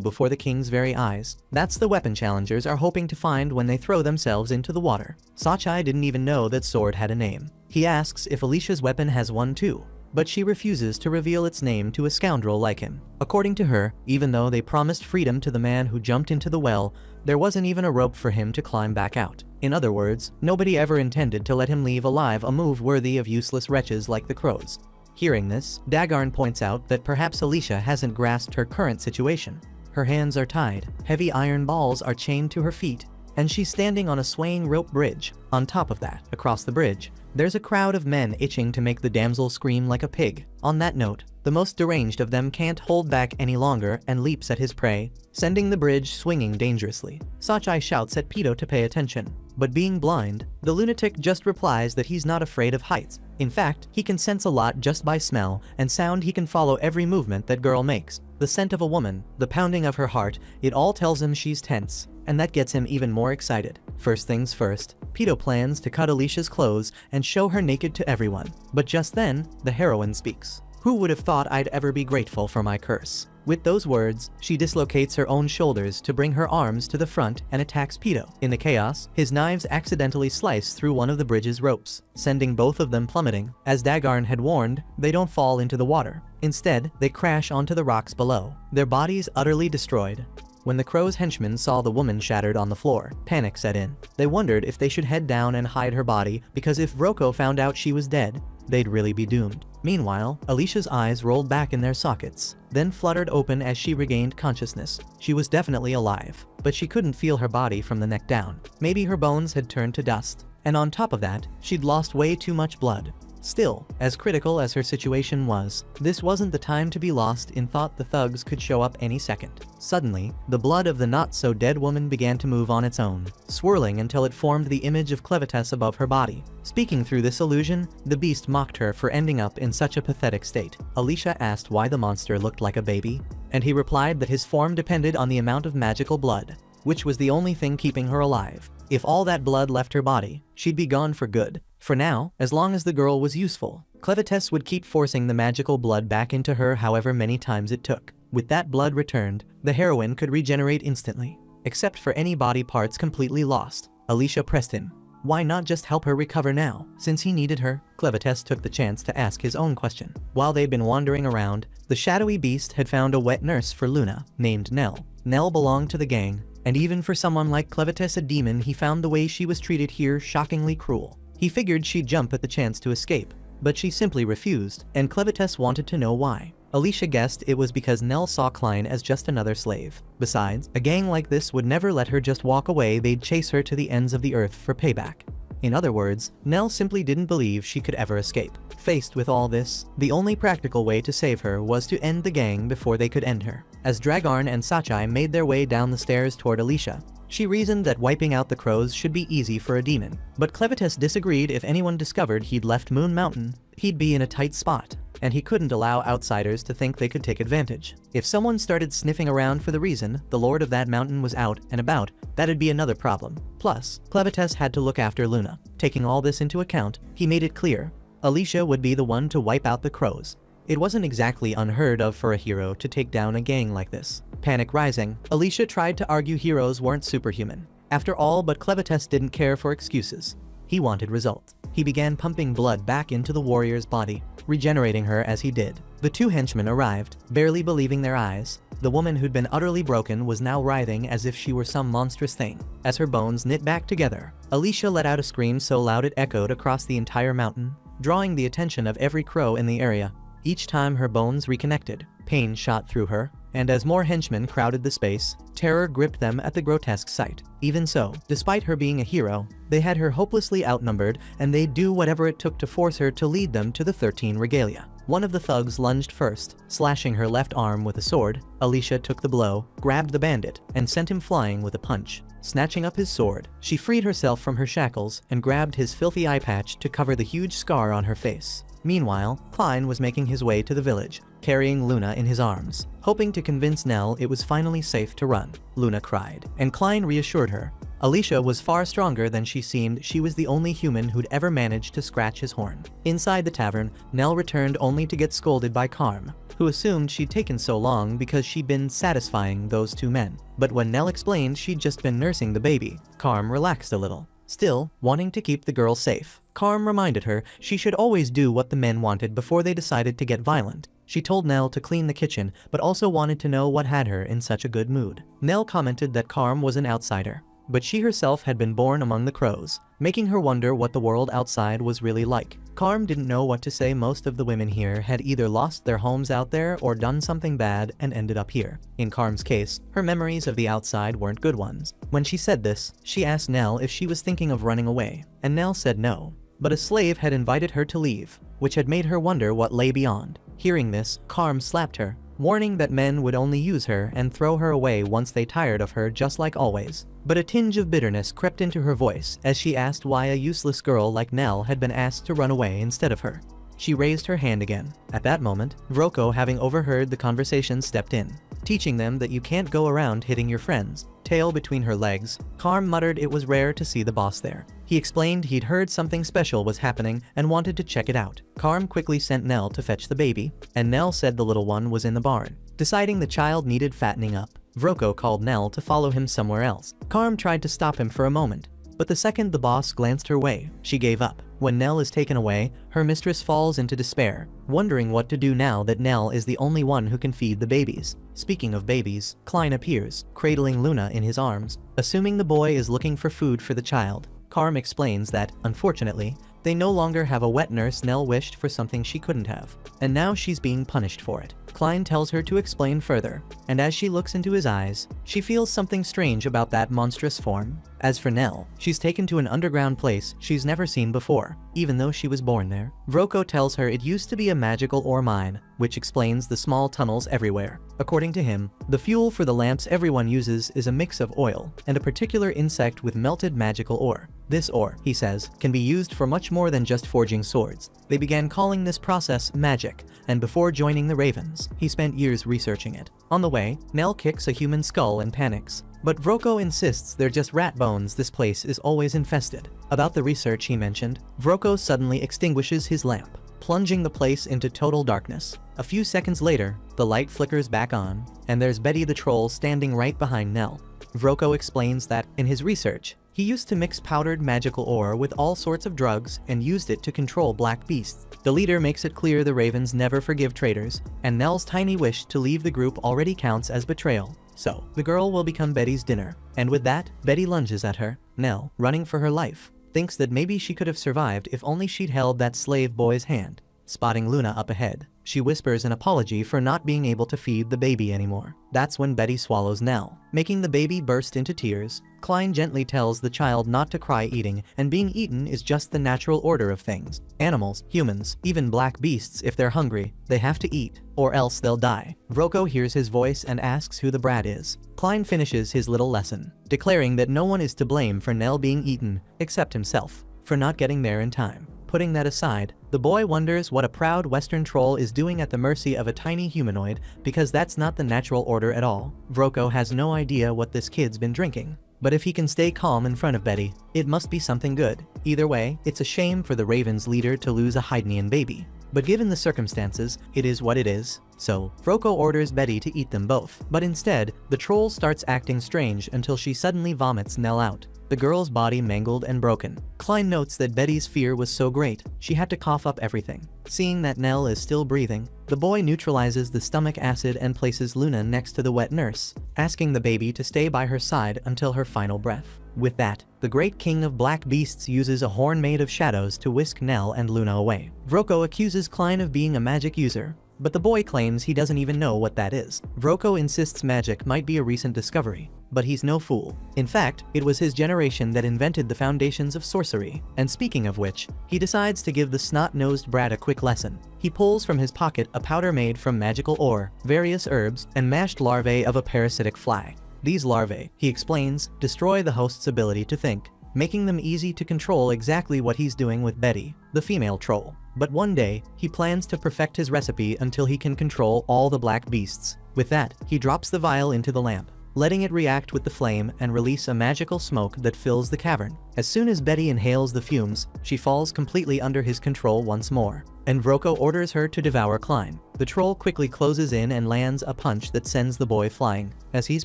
S1: before the king's very eyes. That's the weapon challengers are hoping to find when they throw themselves into the water. Sachai didn't even know that sword had a name. He asks if Alicia's weapon has one too, but she refuses to reveal its name to a scoundrel like him. According to her, even though they promised freedom to the man who jumped into the well, there wasn't even a rope for him to climb back out. In other words, nobody ever intended to let him leave alive, a move worthy of useless wretches like the crows. Hearing this, Dagorn points out that perhaps Alicia hasn't grasped her current situation. Her hands are tied, heavy iron balls are chained to her feet, and she's standing on a swaying rope bridge. On top of that, across the bridge, there's a crowd of men itching to make the damsel scream like a pig. On that note, the most deranged of them can't hold back any longer and leaps at his prey, sending the bridge swinging dangerously. Sachai shouts at Pito to pay attention, but being blind, the lunatic just replies that he's not afraid of heights. In fact, he can sense a lot just by smell and sound. He can follow every movement that girl makes. The scent of a woman, the pounding of her heart, it all tells him she's tense, and that gets him even more excited. First things first, Pito plans to cut Alicia's clothes and show her naked to everyone. But just then, the heroine speaks. "Who would have thought I'd ever be grateful for my curse?" With those words, she dislocates her own shoulders to bring her arms to the front and attacks Pito. In the chaos, his knives accidentally slice through one of the bridge's ropes, sending both of them plummeting. As Dagorn had warned, they don't fall into the water. Instead, they crash onto the rocks below, their bodies utterly destroyed. When the crow's henchmen saw the woman shattered on the floor, panic set in. They wondered if they should head down and hide her body, because if Vroko found out she was dead, they'd really be doomed. Meanwhile, Alicia's eyes rolled back in their sockets, then fluttered open as she regained consciousness. She was definitely alive, but she couldn't feel her body from the neck down. Maybe her bones had turned to dust, and on top of that, she'd lost way too much blood. Still, as critical as her situation was, this wasn't the time to be lost in thought. The thugs could show up any second. Suddenly, the blood of the not-so-dead woman began to move on its own, swirling until it formed the image of Clevites above her body. Speaking through this illusion, the beast mocked her for ending up in such a pathetic state. Alicia asked why the monster looked like a baby, and he replied that his form depended on the amount of magical blood, which was the only thing keeping her alive. If all that blood left her body, she'd be gone for good. For now, as long as the girl was useful, Clevites would keep forcing the magical blood back into her however many times it took. With that blood returned, the heroine could regenerate instantly, except for any body parts completely lost. Alicia pressed him. Why not just help her recover now, since he needed her? Clevites took the chance to ask his own question. While they'd been wandering around, the shadowy beast had found a wet nurse for Luna, named Nell. Nell belonged to the gang, and even for someone like Clevites, a demon, he found the way she was treated here shockingly cruel. He figured she'd jump at the chance to escape, but she simply refused, and Clevites wanted to know why. Alicia guessed it was because Nell saw Klein as just another slave. Besides, a gang like this would never let her just walk away. They'd chase her to the ends of the earth for payback. In other words, Nell simply didn't believe she could ever escape. Faced with all this, the only practical way to save her was to end the gang before they could end her. As Dagorn and Sachai made their way down the stairs toward Alicia, she reasoned that wiping out the crows should be easy for a demon. But Clevites disagreed. If anyone discovered he'd left Moon Mountain, he'd be in a tight spot, and he couldn't allow outsiders to think they could take advantage. If someone started sniffing around for the reason the lord of that mountain was out and about, that'd be another problem. Plus, Clevites had to look after Luna. Taking all this into account, he made it clear Alicia would be the one to wipe out the crows. It wasn't exactly unheard of for a hero to take down a gang like this. Panic rising, Alicia tried to argue heroes weren't superhuman. After all, but Clevites didn't care for excuses. He wanted results. He began pumping blood back into the warrior's body, regenerating her as he did. The two henchmen arrived, barely believing their eyes. The woman who'd been utterly broken was now writhing as if she were some monstrous thing. As her bones knit back together, Alicia let out a scream so loud it echoed across the entire mountain, drawing the attention of every crow in the area. Each time her bones reconnected, pain shot through her, and as more henchmen crowded the space, terror gripped them at the grotesque sight. Even so, despite her being a hero, they had her hopelessly outnumbered, and they'd do whatever it took to force her to lead them to the 13 regalia. One of the thugs lunged first, slashing her left arm with a sword. Alicia took the blow, grabbed the bandit, and sent him flying with a punch. Snatching up his sword, she freed herself from her shackles and grabbed his filthy eye patch to cover the huge scar on her face. Meanwhile, Klein was making his way to the village, carrying Luna in his arms, hoping to convince Nell it was finally safe to run. Luna cried, and Klein reassured her. Alicia was far stronger than she seemed. She was the only human who'd ever managed to scratch his horn. Inside the tavern, Nell returned only to get scolded by Carm, who assumed she'd taken so long because she'd been satisfying those two men. But when Nell explained she'd just been nursing the baby, Carm relaxed a little. Still, wanting to keep the girl safe, Carm reminded her she should always do what the men wanted before they decided to get violent. She told Nell to clean the kitchen, but also wanted to know what had her in such a good mood. Nell commented that Carm was an outsider, but she herself had been born among the crows, making her wonder what the world outside was really like. Carm didn't know what to say. Most of the women here had either lost their homes out there or done something bad and ended up here. In Carm's case, her memories of the outside weren't good ones. When she said this, she asked Nell if she was thinking of running away, and Nell said no. But a slave had invited her to leave, which had made her wonder what lay beyond. Hearing this, Carm slapped her, warning that men would only use her and throw her away once they tired of her, just like always. But a tinge of bitterness crept into her voice as she asked why a useless girl like Nell had been asked to run away instead of her. She raised her hand again. At that moment, Vroko, having overheard the conversation, stepped in, teaching them that you can't go around hitting your friends. Tail between her legs, Carm muttered it was rare to see the boss there. He explained he'd heard something special was happening and wanted to check it out. Carm quickly sent Nell to fetch the baby, and Nell said the little one was in the barn. Deciding the child needed fattening up, Vroko called Nell to follow him somewhere else. Carm tried to stop him for a moment, but the second the boss glanced her way, she gave up. When Nell is taken away, her mistress falls into despair, wondering what to do now that Nell is the only one who can feed the babies. Speaking of babies, Klein appears, cradling Luna in his arms. Assuming the boy is looking for food for the child, Carm explains that, unfortunately, they no longer have a wet nurse. Nell wished for something she couldn't have, and now she's being punished for it. Klein tells her to explain further, and as she looks into his eyes, she feels something strange about that monstrous form. As for Nell, she's taken to an underground place she's never seen before, even though she was born there. Vroko tells her it used to be a magical ore mine, which explains the small tunnels everywhere. According to him, the fuel for the lamps everyone uses is a mix of oil and a particular insect with melted magical ore. This ore, he says, can be used for much more than just forging swords. They began calling this process magic, and before joining the Ravens, he spent years researching it. On the way, Nell kicks a human skull and panics, but Vroko insists they're just rat bones. This place is always infested. About the research he mentioned, Vroko suddenly extinguishes his lamp, plunging the place into total darkness. A few seconds later, the light flickers back on, and there's Betty the troll standing right behind Nell. Vroko explains that, in his research, he used to mix powdered magical ore with all sorts of drugs and used it to control black beasts. The leader makes it clear the Ravens never forgive traitors, and Nell's tiny wish to leave the group already counts as betrayal. So, the girl will become Betty's dinner. And with that, Betty lunges at her. Nell, running for her life, thinks that maybe she could have survived if only she'd held that slave boy's hand. Spotting Luna up ahead, she whispers an apology for not being able to feed the baby anymore. That's when Betty swallows Nell, making the baby burst into tears. Klein gently tells the child not to cry. Eating and being eaten is just the natural order of things. Animals, humans, even black beasts, if they're hungry, they have to eat, or else they'll die. Vroko hears his voice and asks who the brat is. Klein finishes his little lesson, declaring that no one is to blame for Nell being eaten, except himself, for not getting there in time. Putting that aside, the boy wonders what a proud Western troll is doing at the mercy of a tiny humanoid, because that's not the natural order at all. Vroko has no idea what this kid's been drinking, but if he can stay calm in front of Betty, it must be something good. Either way, it's a shame for the Ravens leader to lose a Hydnian baby, but given the circumstances, it is what it is. So, Vroko orders Betty to eat them both, but instead, the troll starts acting strange until she suddenly vomits Nell out. the girl's body mangled and broken. Klein notes that Betty's fear was so great, she had to cough up everything. Seeing that Nell is still breathing, the boy neutralizes the stomach acid and places Luna next to the wet nurse, asking the baby to stay by her side until her final breath. With that, the great king of black beasts uses a horn made of shadows to whisk Nell and Luna away. Vroko accuses Klein of being a magic user, but the boy claims he doesn't even know what that is. Vroko insists magic might be a recent discovery, but he's no fool. In fact, it was his generation that invented the foundations of sorcery, and speaking of which, he decides to give the snot-nosed brat a quick lesson. He pulls from his pocket a powder made from magical ore, various herbs, and mashed larvae of a parasitic fly. These larvae, he explains, destroy the host's ability to think, making them easy to control, exactly what he's doing with Betty, the female troll. But one day, he plans to perfect his recipe until he can control all the black beasts. With that, he drops the vial into the lamp, letting it react with the flame and release a magical smoke that fills the cavern. As soon as Betty inhales the fumes, she falls completely under his control once more, and Vroko orders her to devour Klein. The troll quickly closes in and lands a punch that sends the boy flying. As he's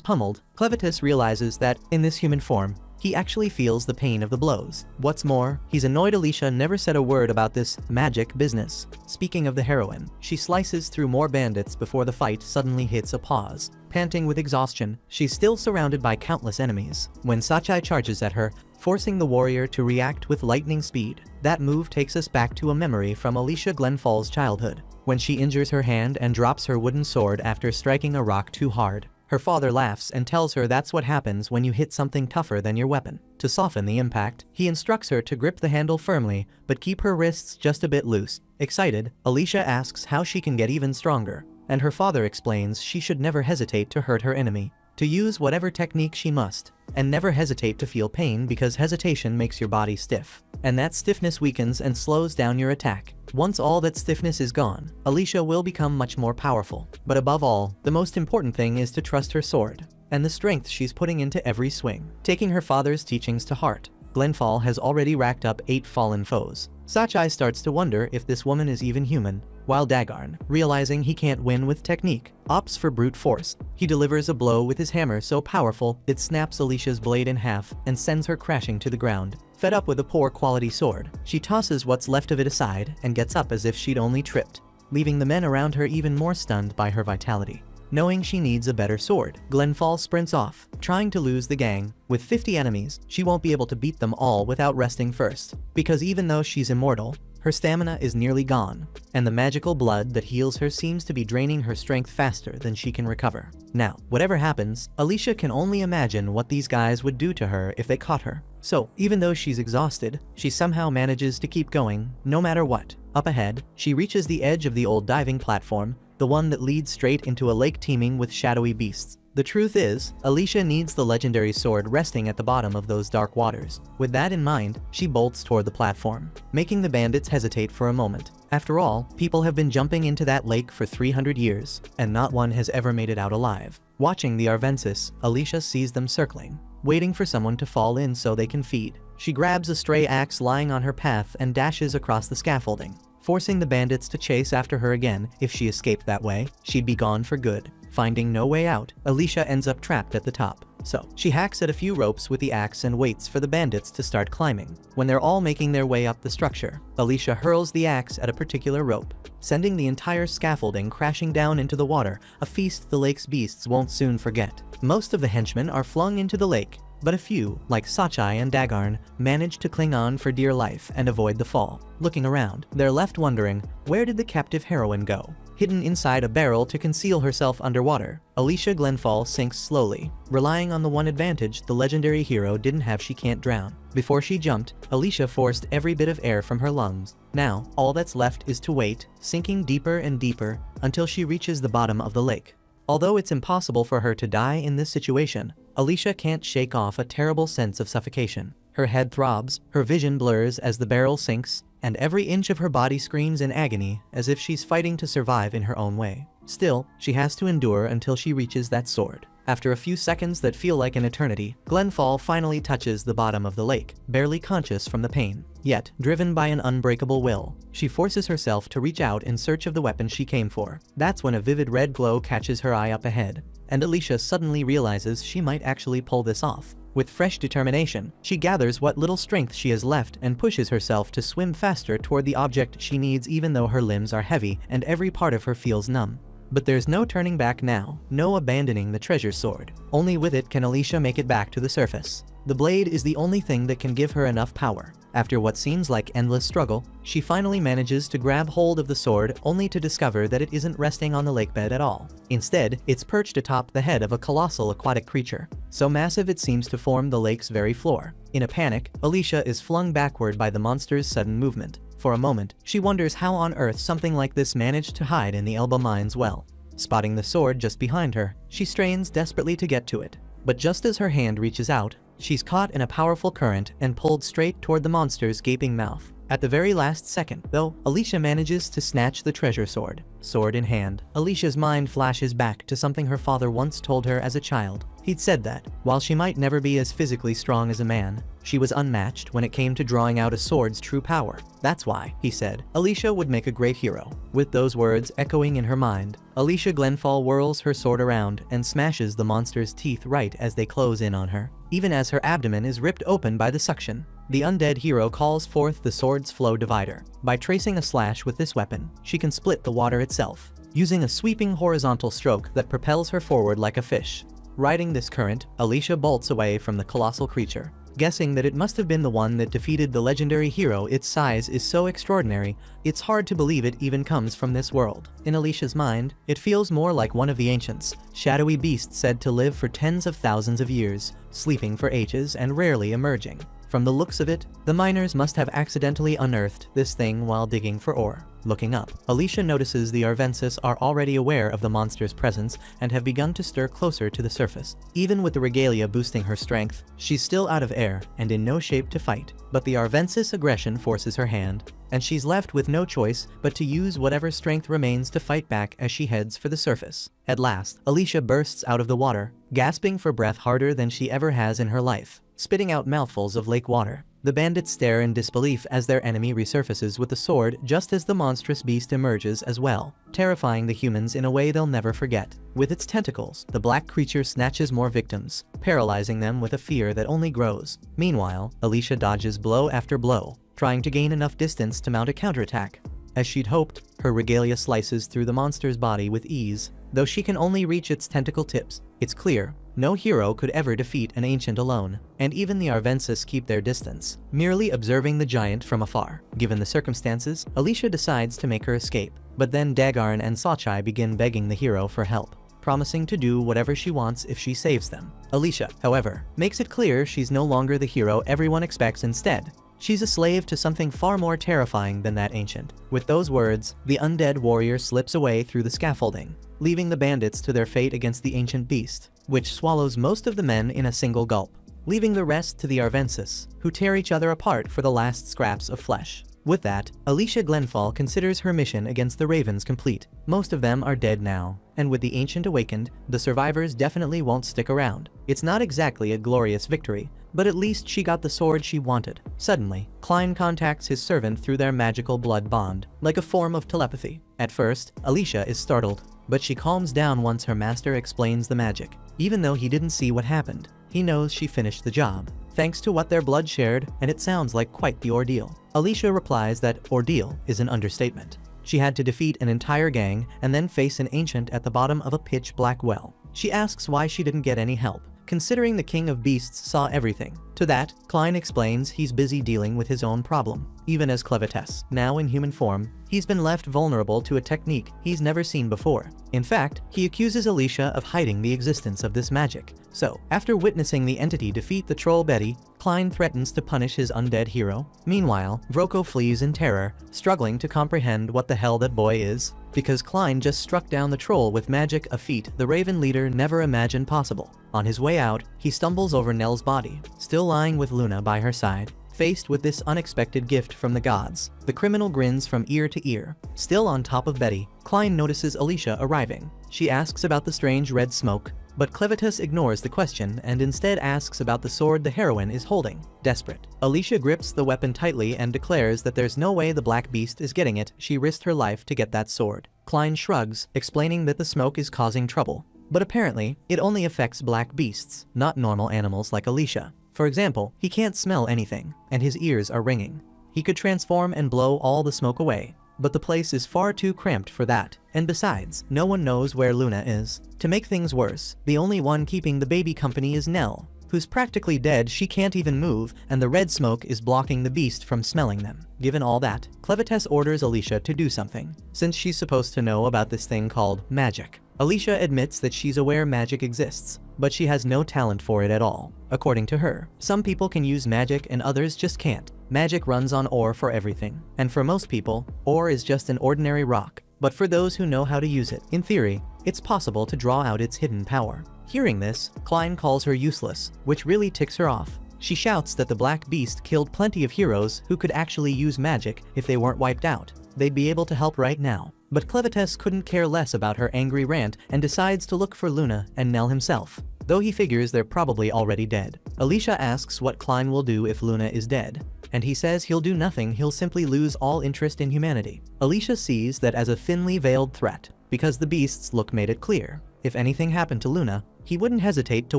S1: pummeled, Clevitus realizes that, in this human form, he actually feels the pain of the blows. What's more, he's annoyed Alicia never said a word about this magic business. Speaking of the heroine, she slices through more bandits before the fight suddenly hits a pause. Panting with exhaustion, she's still surrounded by countless enemies when Sachai charges at her, forcing the warrior to react with lightning speed. That move takes us back to a memory from Alicia Glenfall's childhood, when she injures her hand and drops her wooden sword after striking a rock too hard. Her father laughs and tells her that's what happens when you hit something tougher than your weapon. To soften the impact, he instructs her to grip the handle firmly, but keep her wrists just a bit loose. Excited, Alicia asks how she can get even stronger, and her father explains she should never hesitate to hurt her enemy, to use whatever technique she must, and never hesitate to feel pain because hesitation makes your body stiff, and that stiffness weakens and slows down your attack. Once all that stiffness is gone, Alicia will become much more powerful. But above all, the most important thing is to trust her sword, and the strength she's putting into every swing. Taking her father's teachings to heart, Glenfall has already racked up 8 fallen foes. Sachai starts to wonder if this woman is even human, while Dagarn, realizing he can't win with technique, opts for brute force. He delivers a blow with his hammer so powerful it snaps Alicia's blade in half and sends her crashing to the ground. Fed up with a poor quality sword, she tosses what's left of it aside and gets up as if she'd only tripped, leaving the men around her even more stunned by her vitality. Knowing she needs a better sword, Glenfall sprints off, trying to lose the gang. With 50 enemies, she won't be able to beat them all without resting first, because even though she's immortal, her stamina is nearly gone, and the magical blood that heals her seems to be draining her strength faster than she can recover. Now, whatever happens, Alicia can only imagine what these guys would do to her if they caught her. So, even though she's exhausted, she somehow manages to keep going, no matter what. Up ahead, she reaches the edge of the old diving platform, the one that leads straight into a lake teeming with shadowy beasts. The truth is, Alicia needs the legendary sword resting at the bottom of those dark waters. With that in mind, she bolts toward the platform, making the bandits hesitate for a moment. After all, people have been jumping into that lake for 300 years, and not one has ever made it out alive. Watching the Arvensis, Alicia sees them circling, waiting for someone to fall in so they can feed. She grabs a stray axe lying on her path and dashes across the scaffolding, forcing the bandits to chase after her again. If she escaped that way, she'd be gone for good. Finding no way out, Alicia ends up trapped at the top. So, she hacks at a few ropes with the axe and waits for the bandits to start climbing. When they're all making their way up the structure, Alicia hurls the axe at a particular rope, sending the entire scaffolding crashing down into the water, a feast the lake's beasts won't soon forget. Most of the henchmen are flung into the lake, but a few, like Sachai and Dagarn, manage to cling on for dear life and avoid the fall. Looking around, they're left wondering, where did the captive heroine go? Hidden inside a barrel to conceal herself underwater, Alicia Glenfall sinks slowly, relying on the one advantage the legendary hero didn't have: she can't drown. Before she jumped, Alicia forced every bit of air from her lungs. Now, all that's left is to wait, sinking deeper and deeper, until she reaches the bottom of the lake. Although it's impossible for her to die in this situation, Alicia can't shake off a terrible sense of suffocation. Her head throbs, her vision blurs as the barrel sinks, and every inch of her body screams in agony as if she's fighting to survive in her own way. Still, she has to endure until she reaches that sword. After a few seconds that feel like an eternity, Glenfall finally touches the bottom of the lake, barely conscious from the pain. Yet, driven by an unbreakable will, she forces herself to reach out in search of the weapon she came for. That's when a vivid red glow catches her eye up ahead, and Alicia suddenly realizes she might actually pull this off. With fresh determination, she gathers what little strength she has left and pushes herself to swim faster toward the object she needs, even though her limbs are heavy and every part of her feels numb. But there's no turning back now, no abandoning the treasure sword. Only with it can Alicia make it back to the surface. The blade is the only thing that can give her enough power. After what seems like endless struggle, she finally manages to grab hold of the sword, only to discover that it isn't resting on the lakebed at all. Instead, it's perched atop the head of a colossal aquatic creature, so massive it seems to form the lake's very floor. In a panic, Alicia is flung backward by the monster's sudden movement. For a moment, she wonders how on earth something like this managed to hide in the Elba mine's well. Spotting the sword just behind her, she strains desperately to get to it. But just as her hand reaches out, she's caught in a powerful current and pulled straight toward the monster's gaping mouth. At the very last second, though, Alicia manages to snatch the treasure sword. Sword in hand, Alicia's mind flashes back to something her father once told her as a child. He'd said that, while she might never be as physically strong as a man, she was unmatched when it came to drawing out a sword's true power. That's why, he said, Alicia would make a great hero. With those words echoing in her mind, Alicia Glenfall whirls her sword around and smashes the monster's teeth right as they close in on her, even as her abdomen is ripped open by the suction. The undead hero calls forth the sword's flow divider. By tracing a slash with this weapon, she can split the water itself, using a sweeping horizontal stroke that propels her forward like a fish. Riding this current, Alicia bolts away from the colossal creature, guessing that it must have been the one that defeated the legendary hero. Its size is so extraordinary, it's hard to believe it even comes from this world. In Alicia's mind, it feels more like one of the ancients, shadowy beasts said to live for tens of thousands of years, sleeping for ages and rarely emerging. From the looks of it, the miners must have accidentally unearthed this thing while digging for ore. Looking up, Alicia notices the Arvensis are already aware of the monster's presence and have begun to stir closer to the surface. Even with the regalia boosting her strength, she's still out of air and in no shape to fight. But the Arvensis aggression forces her hand, and she's left with no choice but to use whatever strength remains to fight back as she heads for the surface. At last, Alicia bursts out of the water, gasping for breath harder than she ever has in her life, spitting out mouthfuls of lake water. The bandits stare in disbelief as their enemy resurfaces with the sword just as the monstrous beast emerges as well, terrifying the humans in a way they'll never forget. With its tentacles, the black creature snatches more victims, paralyzing them with a fear that only grows. Meanwhile, Alicia dodges blow after blow, trying to gain enough distance to mount a counterattack. As she'd hoped, her regalia slices through the monster's body with ease, though she can only reach its tentacle tips. It's clear, no hero could ever defeat an ancient alone, and even the Arvensis keep their distance, merely observing the giant from afar. Given the circumstances, Alicia decides to make her escape, but then Dagarn and Sachai begin begging the hero for help, promising to do whatever she wants if she saves them. Alicia, however, makes it clear she's no longer the hero everyone expects. Instead, she's a slave to something far more terrifying than that ancient. With those words, the undead warrior slips away through the scaffolding, leaving the bandits to their fate against the ancient beast, which swallows most of the men in a single gulp, leaving the rest to the Arvensis, who tear each other apart for the last scraps of flesh. With that, Alicia Glenfall considers her mission against the Ravens complete. Most of them are dead now, and with the ancient awakened, the survivors definitely won't stick around. It's not exactly a glorious victory, but at least she got the sword she wanted. Suddenly, Klein contacts his servant through their magical blood bond, like a form of telepathy. At first, Alicia is startled, but she calms down once her master explains the magic. Even though he didn't see what happened, he knows she finished the job, thanks to what their blood shared, and it sounds like quite the ordeal. Alicia replies that ordeal is an understatement. She had to defeat an entire gang and then face an ancient at the bottom of a pitch-black well. She asks why she didn't get any help, considering the King of Beasts saw everything. To that, Klein explains he's busy dealing with his own problem. Even as Clevites, now in human form, he's been left vulnerable to a technique he's never seen before. In fact, he accuses Alicia of hiding the existence of this magic. So, after witnessing the entity defeat the troll Betty, Klein threatens to punish his undead hero. Meanwhile, Vroko flees in terror, struggling to comprehend what the hell that boy is, because Klein just struck down the troll with magic, a feat the Raven leader never imagined possible. On his way out, he stumbles over Nell's body, still lying with Luna by her side. Faced with this unexpected gift from the gods, the criminal grins from ear to ear. Still on top of Betty, Klein notices Alicia arriving. She asks about the strange red smoke, but Clevitus ignores the question and instead asks about the sword the heroine is holding. Desperate, Alicia grips the weapon tightly and declares that there's no way the Black Beast is getting it. She risked her life to get that sword. Klein shrugs, explaining that the smoke is causing trouble, But apparently, it only affects black beasts, not normal animals like Alicia. For example, he can't smell anything, and his ears are ringing. He could transform and blow all the smoke away, but the place is far too cramped for that. And besides, no one knows where Luna is. To make things worse, the only one keeping the baby company is Nell, who's practically dead. She can't even move, and the red smoke is blocking the beast from smelling them. Given all that, Clevites orders Alicia to do something, since she's supposed to know about this thing called magic. Alicia admits that she's aware magic exists, but she has no talent for it at all. According to her, some people can use magic and others just can't. Magic runs on ore for everything, and for most people, ore is just an ordinary rock. But for those who know how to use it, in theory, it's possible to draw out its hidden power. Hearing this, Klein calls her useless, which really ticks her off. She shouts that the Black Beast killed plenty of heroes who could actually use magic if they weren't wiped out. They'd be able to help right now. But Clevites couldn't care less about her angry rant and decides to look for Luna and Nell himself, though he figures they're probably already dead. Alicia asks what Klein will do if Luna is dead, and he says he'll do nothing, he'll simply lose all interest in humanity. Alicia sees that as a thinly veiled threat, because the beast's look made it clear. If anything happened to Luna, he wouldn't hesitate to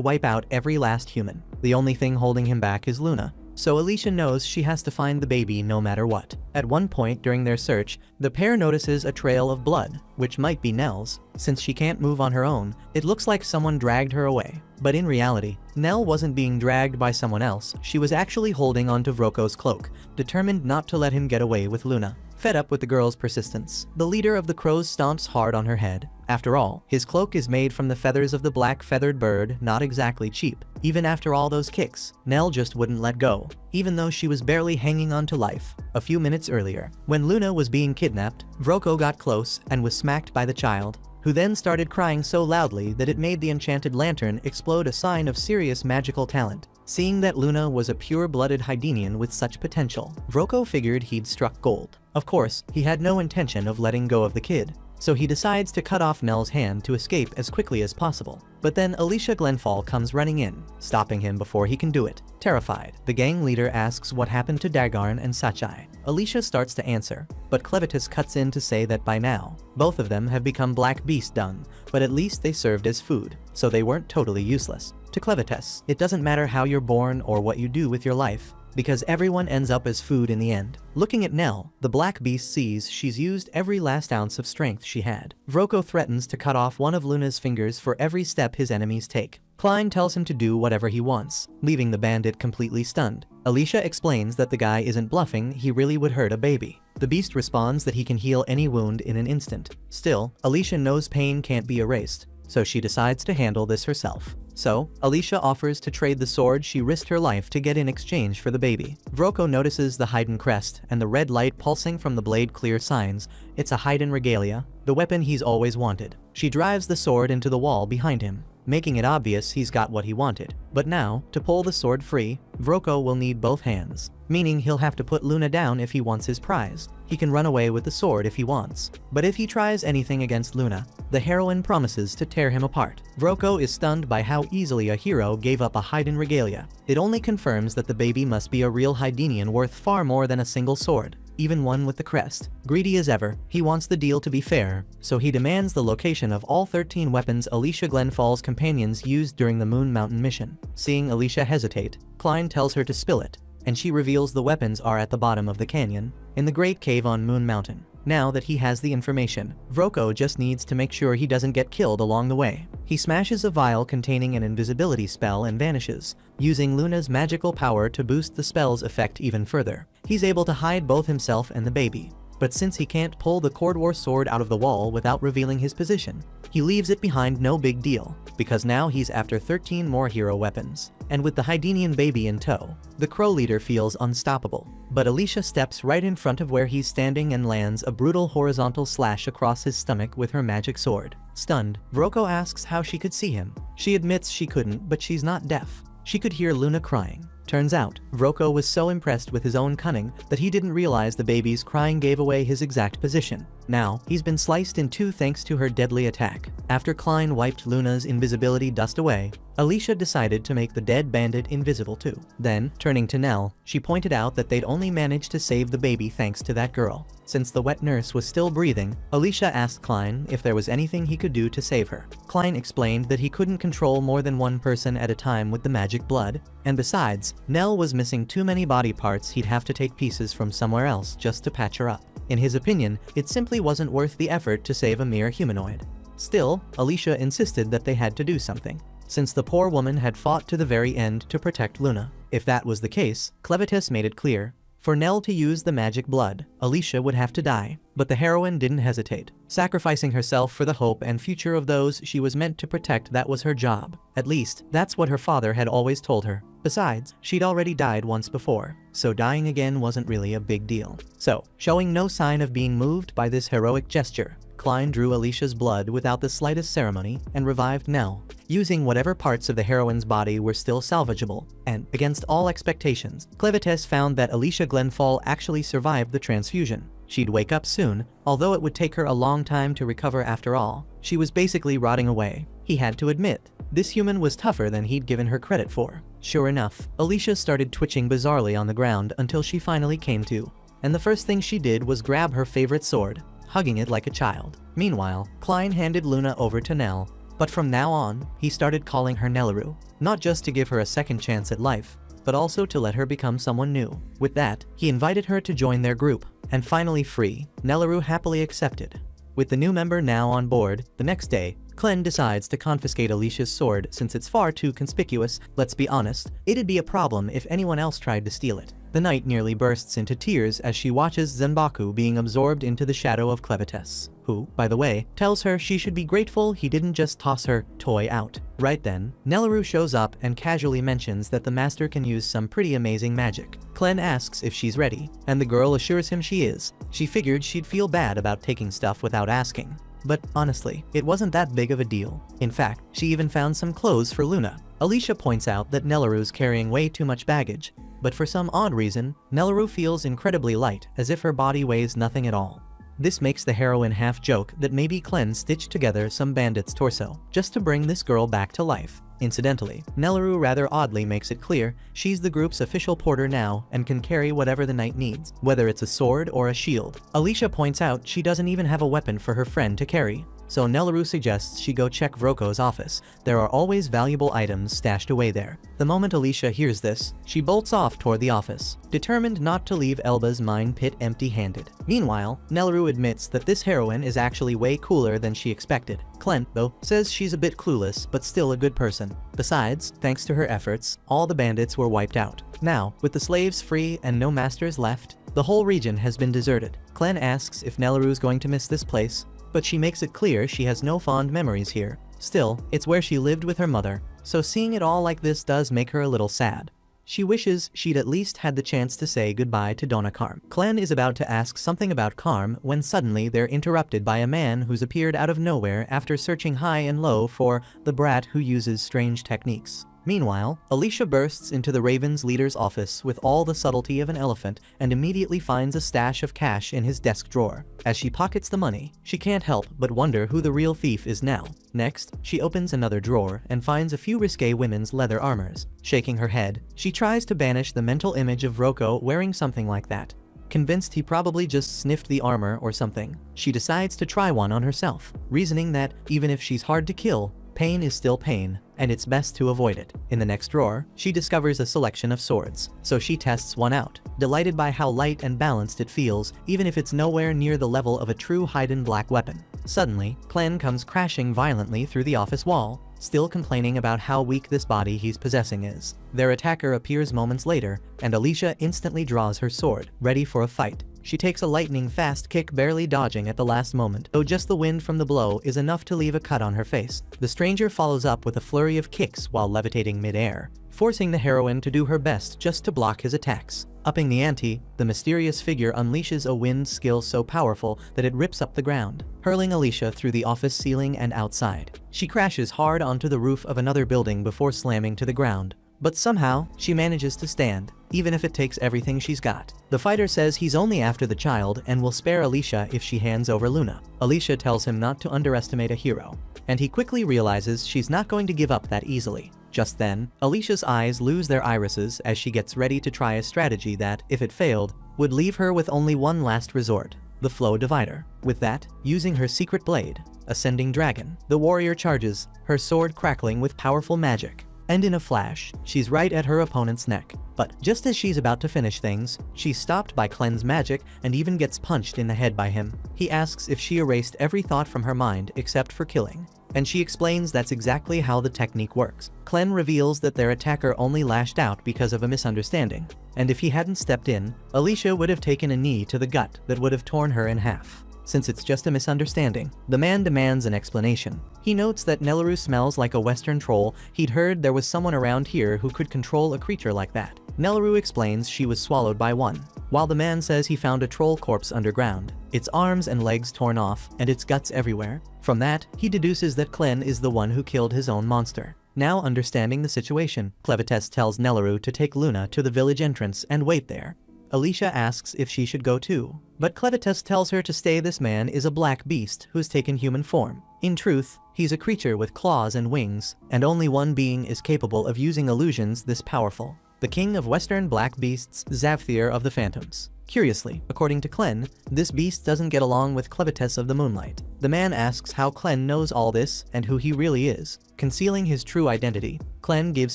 S1: wipe out every last human. The only thing holding him back is Luna, so Alicia knows she has to find the baby no matter what. At one point during their search, the pair notices a trail of blood, which might be Nell's. Since she can't move on her own, it looks like someone dragged her away. But in reality, Nell wasn't being dragged by someone else, she was actually holding onto Vroko's cloak, determined not to let him get away with Luna. Fed up with the girl's persistence, the leader of the crows stomps hard on her head. After all, his cloak is made from the feathers of the black feathered bird, not exactly cheap. Even after all those kicks, Nell just wouldn't let go, even though she was barely hanging on to life. A few minutes earlier, when Luna was being kidnapped, Vroko got close and was smacked by the child, who then started crying so loudly that it made the enchanted lantern explode, a sign of serious magical talent. Seeing that Luna was a pure-blooded Hydenian with such potential, Vroko figured he'd struck gold. Of course, he had no intention of letting go of the kid, so he decides to cut off Nell's hand to escape as quickly as possible. But then Alicia Glenfall comes running in, stopping him before he can do it. Terrified, the gang leader asks what happened to Dagarn and Sachai. Alicia starts to answer, but Clevitis cuts in to say that by now, both of them have become black beast dung, but at least they served as food, so they weren't totally useless. To Clevitis, it doesn't matter how you're born or what you do with your life, because everyone ends up as food in the end. Looking at Nell, the black beast sees she's used every last ounce of strength she had. Vroko threatens to cut off one of Luna's fingers for every step his enemies take. Klein tells him to do whatever he wants, leaving the bandit completely stunned. Alicia explains that the guy isn't bluffing, he really would hurt a baby. The beast responds that he can heal any wound in an instant. Still, Alicia knows pain can't be erased, so she decides to handle this herself. So, Alicia offers to trade the sword she risked her life to get in exchange for the baby. Vroko notices the Haiden crest and the red light pulsing from the blade clear signs it's a Haiden regalia, the weapon he's always wanted. She drives the sword into the wall behind him, making it obvious he's got what he wanted. But now, to pull the sword free, Vroko will need both hands, meaning he'll have to put Luna down if he wants his prize. He can run away with the sword if he wants, but if he tries anything against Luna, the heroine promises to tear him apart. Vroko is stunned by how easily a hero gave up a Haiden regalia. It only confirms that the baby must be a real Hydenian worth far more than a single sword, even one with the crest. Greedy as ever, he wants the deal to be fair, so he demands the location of all 13 weapons Alicia Glenfall's companions used during the Moon Mountain mission. Seeing Alicia hesitate, Klein tells her to spill it, and she reveals the weapons are at the bottom of the canyon, in the Great Cave on Moon Mountain. Now that he has the information, Vroko just needs to make sure he doesn't get killed along the way. He smashes a vial containing an invisibility spell and vanishes, using Luna's magical power to boost the spell's effect even further. He's able to hide both himself and the baby, but since he can't pull the Cordwar sword out of the wall without revealing his position, he leaves it behind. No big deal, because now he's after 13 more hero weapons. And with the Hydenian baby in tow, the crow leader feels unstoppable. But Alicia steps right in front of where he's standing and lands a brutal horizontal slash across his stomach with her magic sword. Stunned, Vroko asks how she could see him. She admits she couldn't, but she's not deaf. She could hear Luna crying. Turns out, Vroko was so impressed with his own cunning that he didn't realize the baby's crying gave away his exact position. Now, he's been sliced in two thanks to her deadly attack. After Klein wiped Luna's invisibility dust away, Alicia decided to make the dead bandit invisible too. Then, turning to Nell, she pointed out that they'd only managed to save the baby thanks to that girl. Since the wet nurse was still breathing, Alicia asked Klein if there was anything he could do to save her. Klein explained that he couldn't control more than one person at a time with the magic blood, and besides, Nell was missing too many body parts, he'd have to take pieces from somewhere else just to patch her up. In his opinion, it simply wasn't worth the effort to save a mere humanoid. Still, Alicia insisted that they had to do something, since the poor woman had fought to the very end to protect Luna. If that was the case, Clevitis made it clear. For Nell to use the magic blood, Alicia would have to die. But the heroine didn't hesitate. Sacrificing herself for the hope and future of those she was meant to protect, that was her job. At least, that's what her father had always told her. Besides, she'd already died once before, so dying again wasn't really a big deal. So, showing no sign of being moved by this heroic gesture, Klein drew Alicia's blood without the slightest ceremony and revived Nell, using whatever parts of the heroine's body were still salvageable. And, against all expectations, Clevitis found that Alicia Glenfall actually survived the transfusion. She'd wake up soon, although it would take her a long time to recover after all. She was basically rotting away. He had to admit, this human was tougher than he'd given her credit for. Sure enough, Alicia started twitching bizarrely on the ground until she finally came to. And the first thing she did was grab her favorite sword, hugging it like a child. Meanwhile, Klein handed Luna over to Nell, but from now on, he started calling her Nelleru, not just to give her a second chance at life, but also to let her become someone new. With that, he invited her to join their group, and finally free, Nelleru happily accepted. With the new member now on board, the next day, Klein decides to confiscate Alicia's sword since it's far too conspicuous. Let's be honest, it'd be a problem if anyone else tried to steal it. The knight nearly bursts into tears as she watches Zenbaku being absorbed into the shadow of Clevitis, who, by the way, tells her she should be grateful he didn't just toss her toy out. Right then, Nelleru shows up and casually mentions that the master can use some pretty amazing magic. Klein asks if she's ready, and the girl assures him she is. She figured she'd feel bad about taking stuff without asking. But honestly, it wasn't that big of a deal. In fact, she even found some clothes for Luna. Alicia points out that Nelleru's carrying way too much baggage, but for some odd reason, Nelleru feels incredibly light, as if her body weighs nothing at all. This makes the heroine half joke that maybe Klein stitched together some bandit's torso, just to bring this girl back to life. Incidentally, Nelleru rather oddly makes it clear she's the group's official porter now and can carry whatever the knight needs, whether it's a sword or a shield. Alicia points out she doesn't even have a weapon for her friend to carry, so Nelleru suggests she go check Vroko's office. There are always valuable items stashed away there. The moment Alicia hears this, she bolts off toward the office, determined not to leave Elba's mine pit empty-handed. Meanwhile, Nelleru admits that this heroine is actually way cooler than she expected. Klein, though, says she's a bit clueless, but still a good person. Besides, thanks to her efforts, all the bandits were wiped out. Now, with the slaves free and no masters left, the whole region has been deserted. Klein asks if Nelleru's going to miss this place, but she makes it clear she has no fond memories here. Still, it's where she lived with her mother, so seeing it all like this does make her a little sad. She wishes she'd at least had the chance to say goodbye to Donna Carm. Klein is about to ask something about Carm when suddenly they're interrupted by a man who's appeared out of nowhere after searching high and low for the brat who uses strange techniques. Meanwhile, Alicia bursts into the Raven's leader's office with all the subtlety of an elephant and immediately finds a stash of cash in his desk drawer. As she pockets the money, she can't help but wonder who the real thief is now. Next, she opens another drawer and finds a few risque women's leather armors. Shaking her head, she tries to banish the mental image of Vroko wearing something like that. Convinced he probably just sniffed the armor or something, she decides to try one on herself, reasoning that even if she's hard to kill, pain is still pain, and it's best to avoid it. In the next drawer, she discovers a selection of swords, so she tests one out, delighted by how light and balanced it feels, even if it's nowhere near the level of a true hidden black weapon. Suddenly, Klein comes crashing violently through the office wall, still complaining about how weak this body he's possessing is. Their attacker appears moments later, and Alicia instantly draws her sword, ready for a fight. She takes a lightning-fast kick, barely dodging at the last moment, though just the wind from the blow is enough to leave a cut on her face. The stranger follows up with a flurry of kicks while levitating mid-air, forcing the heroine to do her best just to block his attacks. Upping the ante, the mysterious figure unleashes a wind skill so powerful that it rips up the ground, hurling Alicia through the office ceiling and outside. She crashes hard onto the roof of another building before slamming to the ground, but somehow, she manages to stand, even if it takes everything she's got. The fighter says he's only after the child and will spare Alicia if she hands over Luna. Alicia tells him not to underestimate a hero, and he quickly realizes she's not going to give up that easily. Just then, Alicia's eyes lose their irises as she gets ready to try a strategy that, if it failed, would leave her with only one last resort: the Flow Divider. With that, using her secret blade, Ascending Dragon, the warrior charges, her sword crackling with powerful magic. And in a flash, she's right at her opponent's neck. But just as she's about to finish things, she's stopped by Clen's magic and even gets punched in the head by him. He asks if she erased every thought from her mind except for killing, and she explains that's exactly how the technique works. Clen reveals that their attacker only lashed out because of a misunderstanding, and if he hadn't stepped in, Alicia would have taken a knee to the gut that would have torn her in half. Since it's just a misunderstanding, the man demands an explanation. He notes that Nelleru smells like a Western troll. He'd heard there was someone around here who could control a creature like that. Nelleru explains she was swallowed by one, while the man says he found a troll corpse underground, its arms and legs torn off, and its guts everywhere. From that, he deduces that Clen is the one who killed his own monster. Now understanding the situation, Clevites tells Nelleru to take Luna to the village entrance and wait there. Alicia asks if she should go too, but Clevites tells her to stay. This man is a black beast who's taken human form. In truth, he's a creature with claws and wings, and only one being is capable of using illusions this powerful: the king of Western black beasts, Zavthir of the Phantoms. Curiously, according to Clen, this beast doesn't get along with Clevites of the Moonlight. The man asks how Clen knows all this and who he really is. Concealing his true identity, Clen gives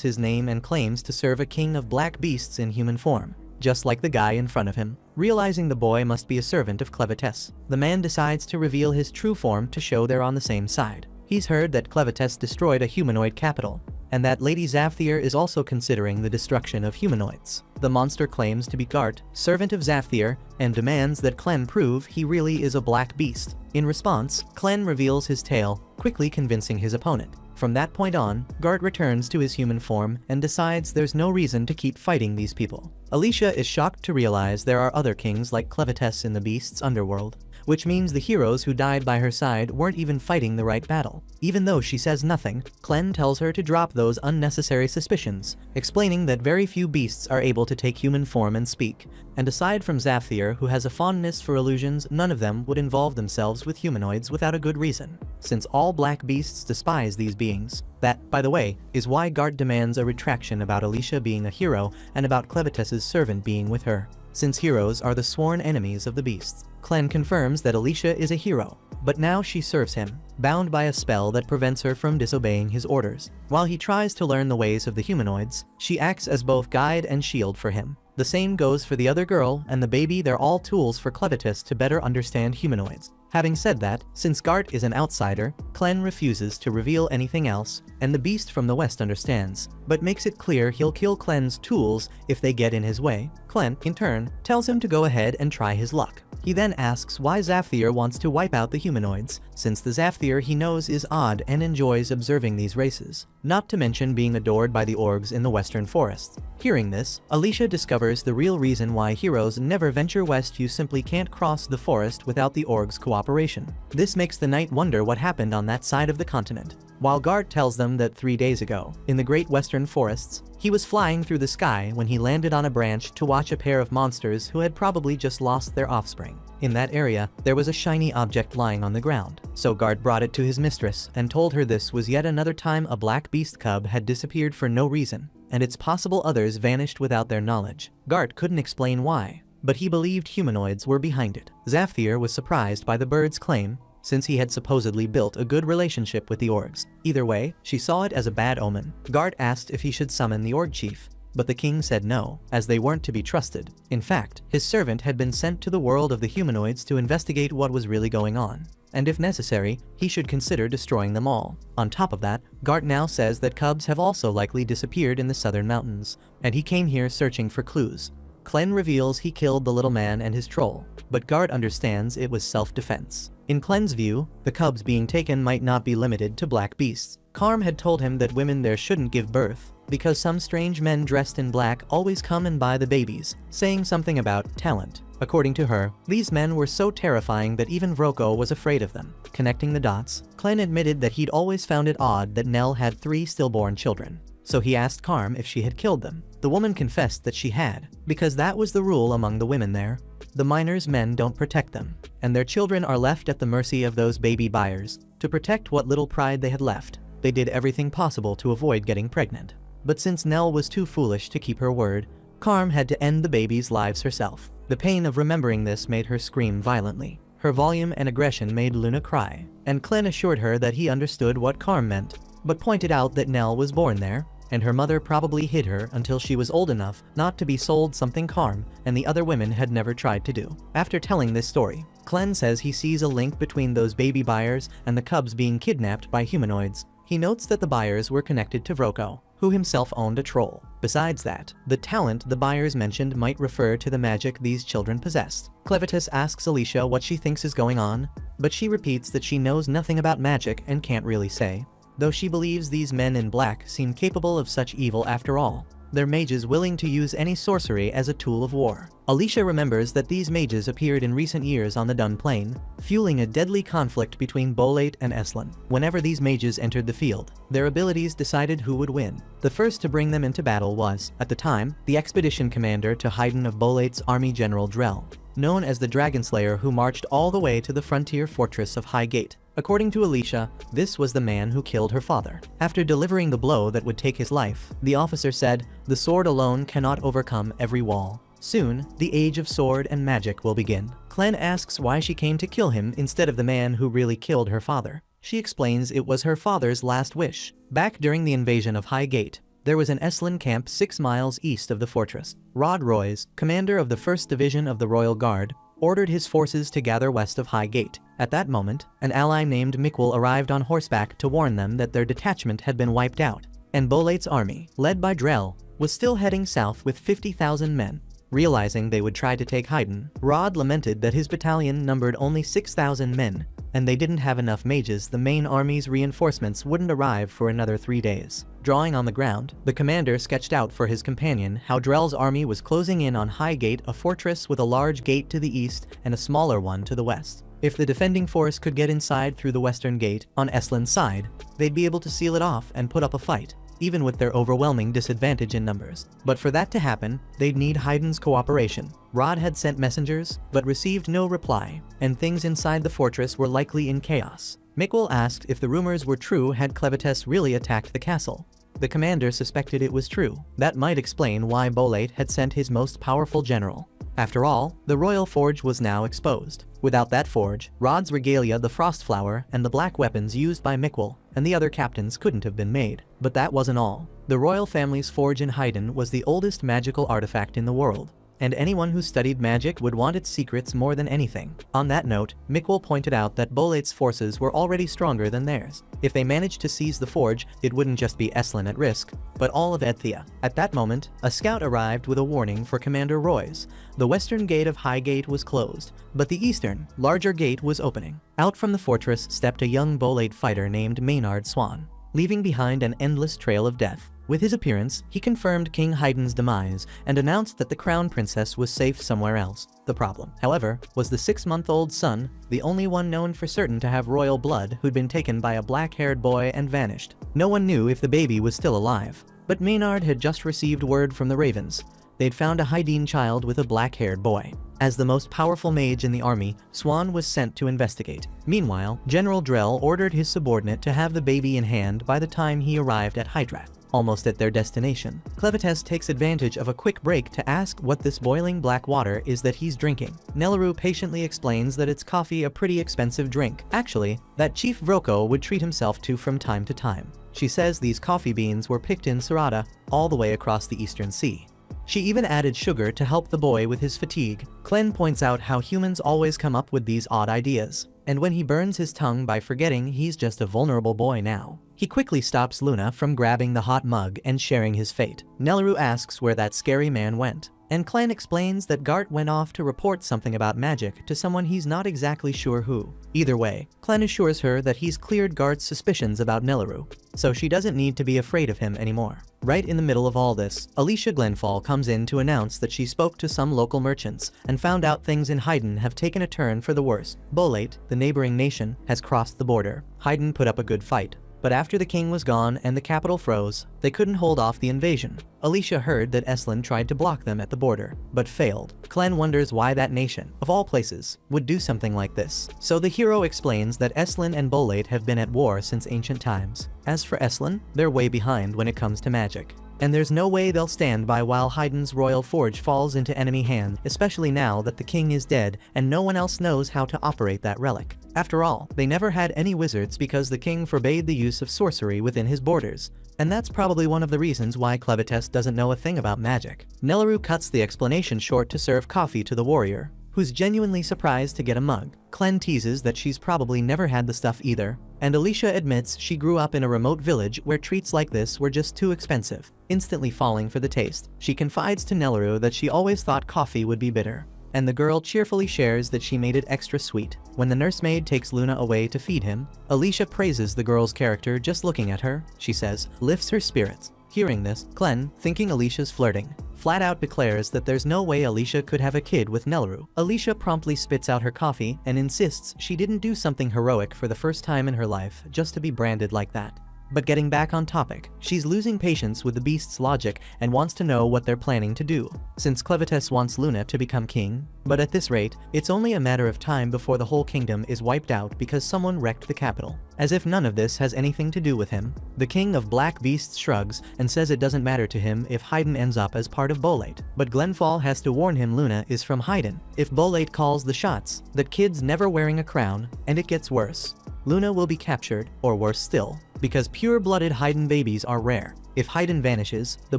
S1: his name and claims to serve a king of black beasts in human form, just like the guy in front of him. Realizing the boy must be a servant of Clevites, the man decides to reveal his true form to show they're on the same side. He's heard that Clevites destroyed a humanoid capital, and that Lady Zavthir is also considering the destruction of humanoids. The monster claims to be Gart, servant of Zavthir, and demands that Clen prove he really is a black beast. In response, Clen reveals his tale, quickly convincing his opponent. From that point on, Gart returns to his human form and decides there's no reason to keep fighting these people. Alicia is shocked to realize there are other kings like Clevites in the beast's underworld, which means the heroes who died by her side weren't even fighting the right battle. Even though she says nothing, Clen tells her to drop those unnecessary suspicions, explaining that very few beasts are able to take human form and speak, and aside from Zavthir, who has a fondness for illusions, none of them would involve themselves with humanoids without a good reason, since all black beasts despise these beings. That, by the way, is why Gart demands a retraction about Alicia being a hero and about Clevites' servant being with her, since heroes are the sworn enemies of the beasts. Clen confirms that Alicia is a hero, but now she serves him, bound by a spell that prevents her from disobeying his orders. While he tries to learn the ways of the humanoids, she acts as both guide and shield for him. The same goes for the other girl and the baby. They're all tools for Clevites to better understand humanoids. Having said that, since Gart is an outsider, Clen refuses to reveal anything else, and the beast from the west understands, but makes it clear he'll kill Clen's tools if they get in his way. Clen, in turn, tells him to go ahead and try his luck. He then asks why Zavthir wants to wipe out the humanoids, since the Zavthir he knows is odd and enjoys observing these races, not to mention being adored by the orgs in the western forests. Hearing this, Alicia discovers the real reason why heroes never venture west. You simply can't cross the forest without the orgs' cooperation. This makes the knight wonder what happened on that side of the continent, while Gart tells them that 3 days ago, in the great western forests, he was flying through the sky when he landed on a branch to watch a pair of monsters who had probably just lost their offspring. In that area, there was a shiny object lying on the ground, so Gart brought it to his mistress and told her this was yet another time a black beast cub had disappeared for no reason, and it's possible others vanished without their knowledge. Gart couldn't explain why, but he believed humanoids were behind it. Zavthir was surprised by the bird's claim, since he had supposedly built a good relationship with the orgs. Either way, she saw it as a bad omen. Gart asked if he should summon the org chief, but the king said no, as they weren't to be trusted. In fact, his servant had been sent to the world of the humanoids to investigate what was really going on, and if necessary, he should consider destroying them all. On top of that, Gart now says that cubs have also likely disappeared in the southern mountains, and he came here searching for clues. Clen reveals he killed the little man and his troll, but Gart understands it was self-defense. In Clen's view, the cubs being taken might not be limited to black beasts. Karm had told him that women there shouldn't give birth, because some strange men dressed in black always come and buy the babies, saying something about talent. According to her, these men were so terrifying that even Vroko was afraid of them. Connecting the dots, Clen admitted that he'd always found it odd that Nell had 3 stillborn children. so he asked Carm if she had killed them. The woman confessed that she had, because that was the rule among the women there. The minors' men don't protect them, and their children are left at the mercy of those baby buyers. To protect what little pride they had left, they did everything possible to avoid getting pregnant. But since Nell was too foolish to keep her word, Carm had to end the babies' lives herself. The pain of remembering this made her scream violently. Her volume and aggression made Luna cry, and Clem assured her that he understood what Carm meant, but pointed out that Nell was born there, and her mother probably hid her until she was old enough not to be sold, something Carm and the other women had never tried to do. After telling this story, Clem says he sees a link between those baby buyers and the cubs being kidnapped by humanoids. He notes that the buyers were connected to Vroko, who himself owned a troll. Besides that, the talent the buyers mentioned might refer to the magic these children possessed. Clevitus asks Alicia what she thinks is going on, but she repeats that she knows nothing about magic and can't really say, though she believes these men in black seem capable of such evil after all. They're mages willing to use any sorcery as a tool of war. Alicia remembers that these mages appeared in recent years on the Dun Plain, fueling a deadly conflict between Bolate and Eslin. Whenever these mages entered the field, their abilities decided who would win. The first to bring them into battle was, at the time, the expedition commander to Haydn of Bolate's army, General Drell, known as the Dragonslayer, who marched all the way to the frontier fortress of Highgate. According to Alicia, this was the man who killed her father. After delivering the blow that would take his life, the officer said, "The sword alone cannot overcome every wall. Soon, the age of sword and magic will begin." Clem asks why she came to kill him instead of the man who really killed her father. She explains it was her father's last wish. Back during the invasion of Highgate, there was an Eslin camp 6 miles east of the fortress. Rod Royce, commander of the 1st Division of the Royal Guard, ordered his forces to gather west of Highgate. At that moment, an ally named Miquel arrived on horseback to warn them that their detachment had been wiped out, and Bolate's army, led by Drell, was still heading south with 50,000 men. Realizing they would try to take Haydn, Rod lamented that his battalion numbered only 6,000 men, and they didn't have enough mages. The main army's reinforcements wouldn't arrive for another 3 days. Drawing on the ground, the commander sketched out for his companion how Drell's army was closing in on Highgate, a fortress with a large gate to the east and a smaller one to the west. If the defending force could get inside through the western gate, on Eslin's side, they'd be able to seal it off and put up a fight, even with their overwhelming disadvantage in numbers. But for that to happen, they'd need Haydn's cooperation. Rod had sent messengers, but received no reply, and things inside the fortress were likely in chaos. Miquel asked if the rumors were true. Had Clevites really attacked the castle? The commander suspected it was true. That might explain why Bolate had sent his most powerful general. After all, the royal forge was now exposed. Without that forge, Rod's regalia, the Frostflower, and the black weapons used by Miquel and the other captains couldn't have been made. But that wasn't all. The royal family's forge in Haydn was the oldest magical artifact in the world, and anyone who studied magic would want its secrets more than anything. On that note, Miquel pointed out that Bolate's forces were already stronger than theirs. If they managed to seize the forge, it wouldn't just be Eslin at risk, but all of Edthea. At that moment, a scout arrived with a warning for Commander Royce. The western gate of Highgate was closed, but the eastern, larger gate was opening. Out from the fortress stepped a young Bolate fighter named Maynard Swan, leaving behind an endless trail of death. With his appearance, he confirmed King Haydn's demise and announced that the crown princess was safe somewhere else. The problem, however, was the 6-month-old son, the only one known for certain to have royal blood, who'd been taken by a black-haired boy and vanished. No one knew if the baby was still alive, but Maynard had just received word from the Ravens. They'd found a Haydn child with a black-haired boy. As the most powerful mage in the army, Swan was sent to investigate. Meanwhile, General Drell ordered his subordinate to have the baby in hand by the time he arrived at Hydra. Almost at their destination, Clevites takes advantage of a quick break to ask what this boiling black water is that he's drinking. Nelaru patiently explains that it's coffee, a pretty expensive drink. Actually, that Chief Vroko would treat himself to from time to time. She says these coffee beans were picked in Sarada, all the way across the Eastern Sea. She even added sugar to help the boy with his fatigue. Clem points out how humans always come up with these odd ideas, and when he burns his tongue by forgetting he's just a vulnerable boy now. He quickly stops Luna from grabbing the hot mug and sharing his fate. Nelaru asks where that scary man went, and Clan explains that Gart went off to report something about magic to someone he's not exactly sure who. Either way, Clan assures her that he's cleared Gart's suspicions about Nelaru, so she doesn't need to be afraid of him anymore. Right in the middle of all this, Alicia Glenfall comes in to announce that she spoke to some local merchants and found out things in Haydn have taken a turn for the worse. Bolate, the neighboring nation, has crossed the border. Haydn put up a good fight, But after the king was gone and the capital froze, they couldn't hold off the invasion. Alicia heard that Eslan tried to block them at the border, but failed. Clem wonders why that nation, of all places, would do something like this. So the hero explains that Eslan and Bolate have been at war since ancient times. As for Eslan, they're way behind when it comes to magic. And there's no way they'll stand by while Haydn's royal forge falls into enemy hands, especially now that the king is dead and no one else knows how to operate that relic. After all, they never had any wizards because the king forbade the use of sorcery within his borders. And that's probably one of the reasons why Clevites doesn't know a thing about magic. Nelleru cuts the explanation short to serve coffee to the warrior, who's genuinely surprised to get a mug. Clem teases that she's probably never had the stuff either, and Alicia admits she grew up in a remote village where treats like this were just too expensive, instantly falling for the taste. She confides to Nelleru that she always thought coffee would be bitter, and the girl cheerfully shares that she made it extra sweet. When the nursemaid takes Luna away to feed him, Alicia praises the girl's character just looking at her, she says, lifts her spirits. Hearing this, Clem, thinking Alicia's flirting, flat out declares that there's no way Alicia could have a kid with Nelleru. Alicia promptly spits out her coffee and insists she didn't do something heroic for the first time in her life just to be branded like that. But getting back on topic, she's losing patience with the beast's logic and wants to know what they're planning to do, since Clevites wants Luna to become king. But at this rate, it's only a matter of time before the whole kingdom is wiped out because someone wrecked the capital. As if none of this has anything to do with him, the king of Black Beasts shrugs and says it doesn't matter to him if Haydn ends up as part of Bolate. But Glenfall has to warn him Luna is from Haydn. If Bolate calls the shots, that kid's never wearing a crown, and it gets worse. Luna will be captured, or worse still, because pure-blooded Haydn babies are rare. If Haydn vanishes, the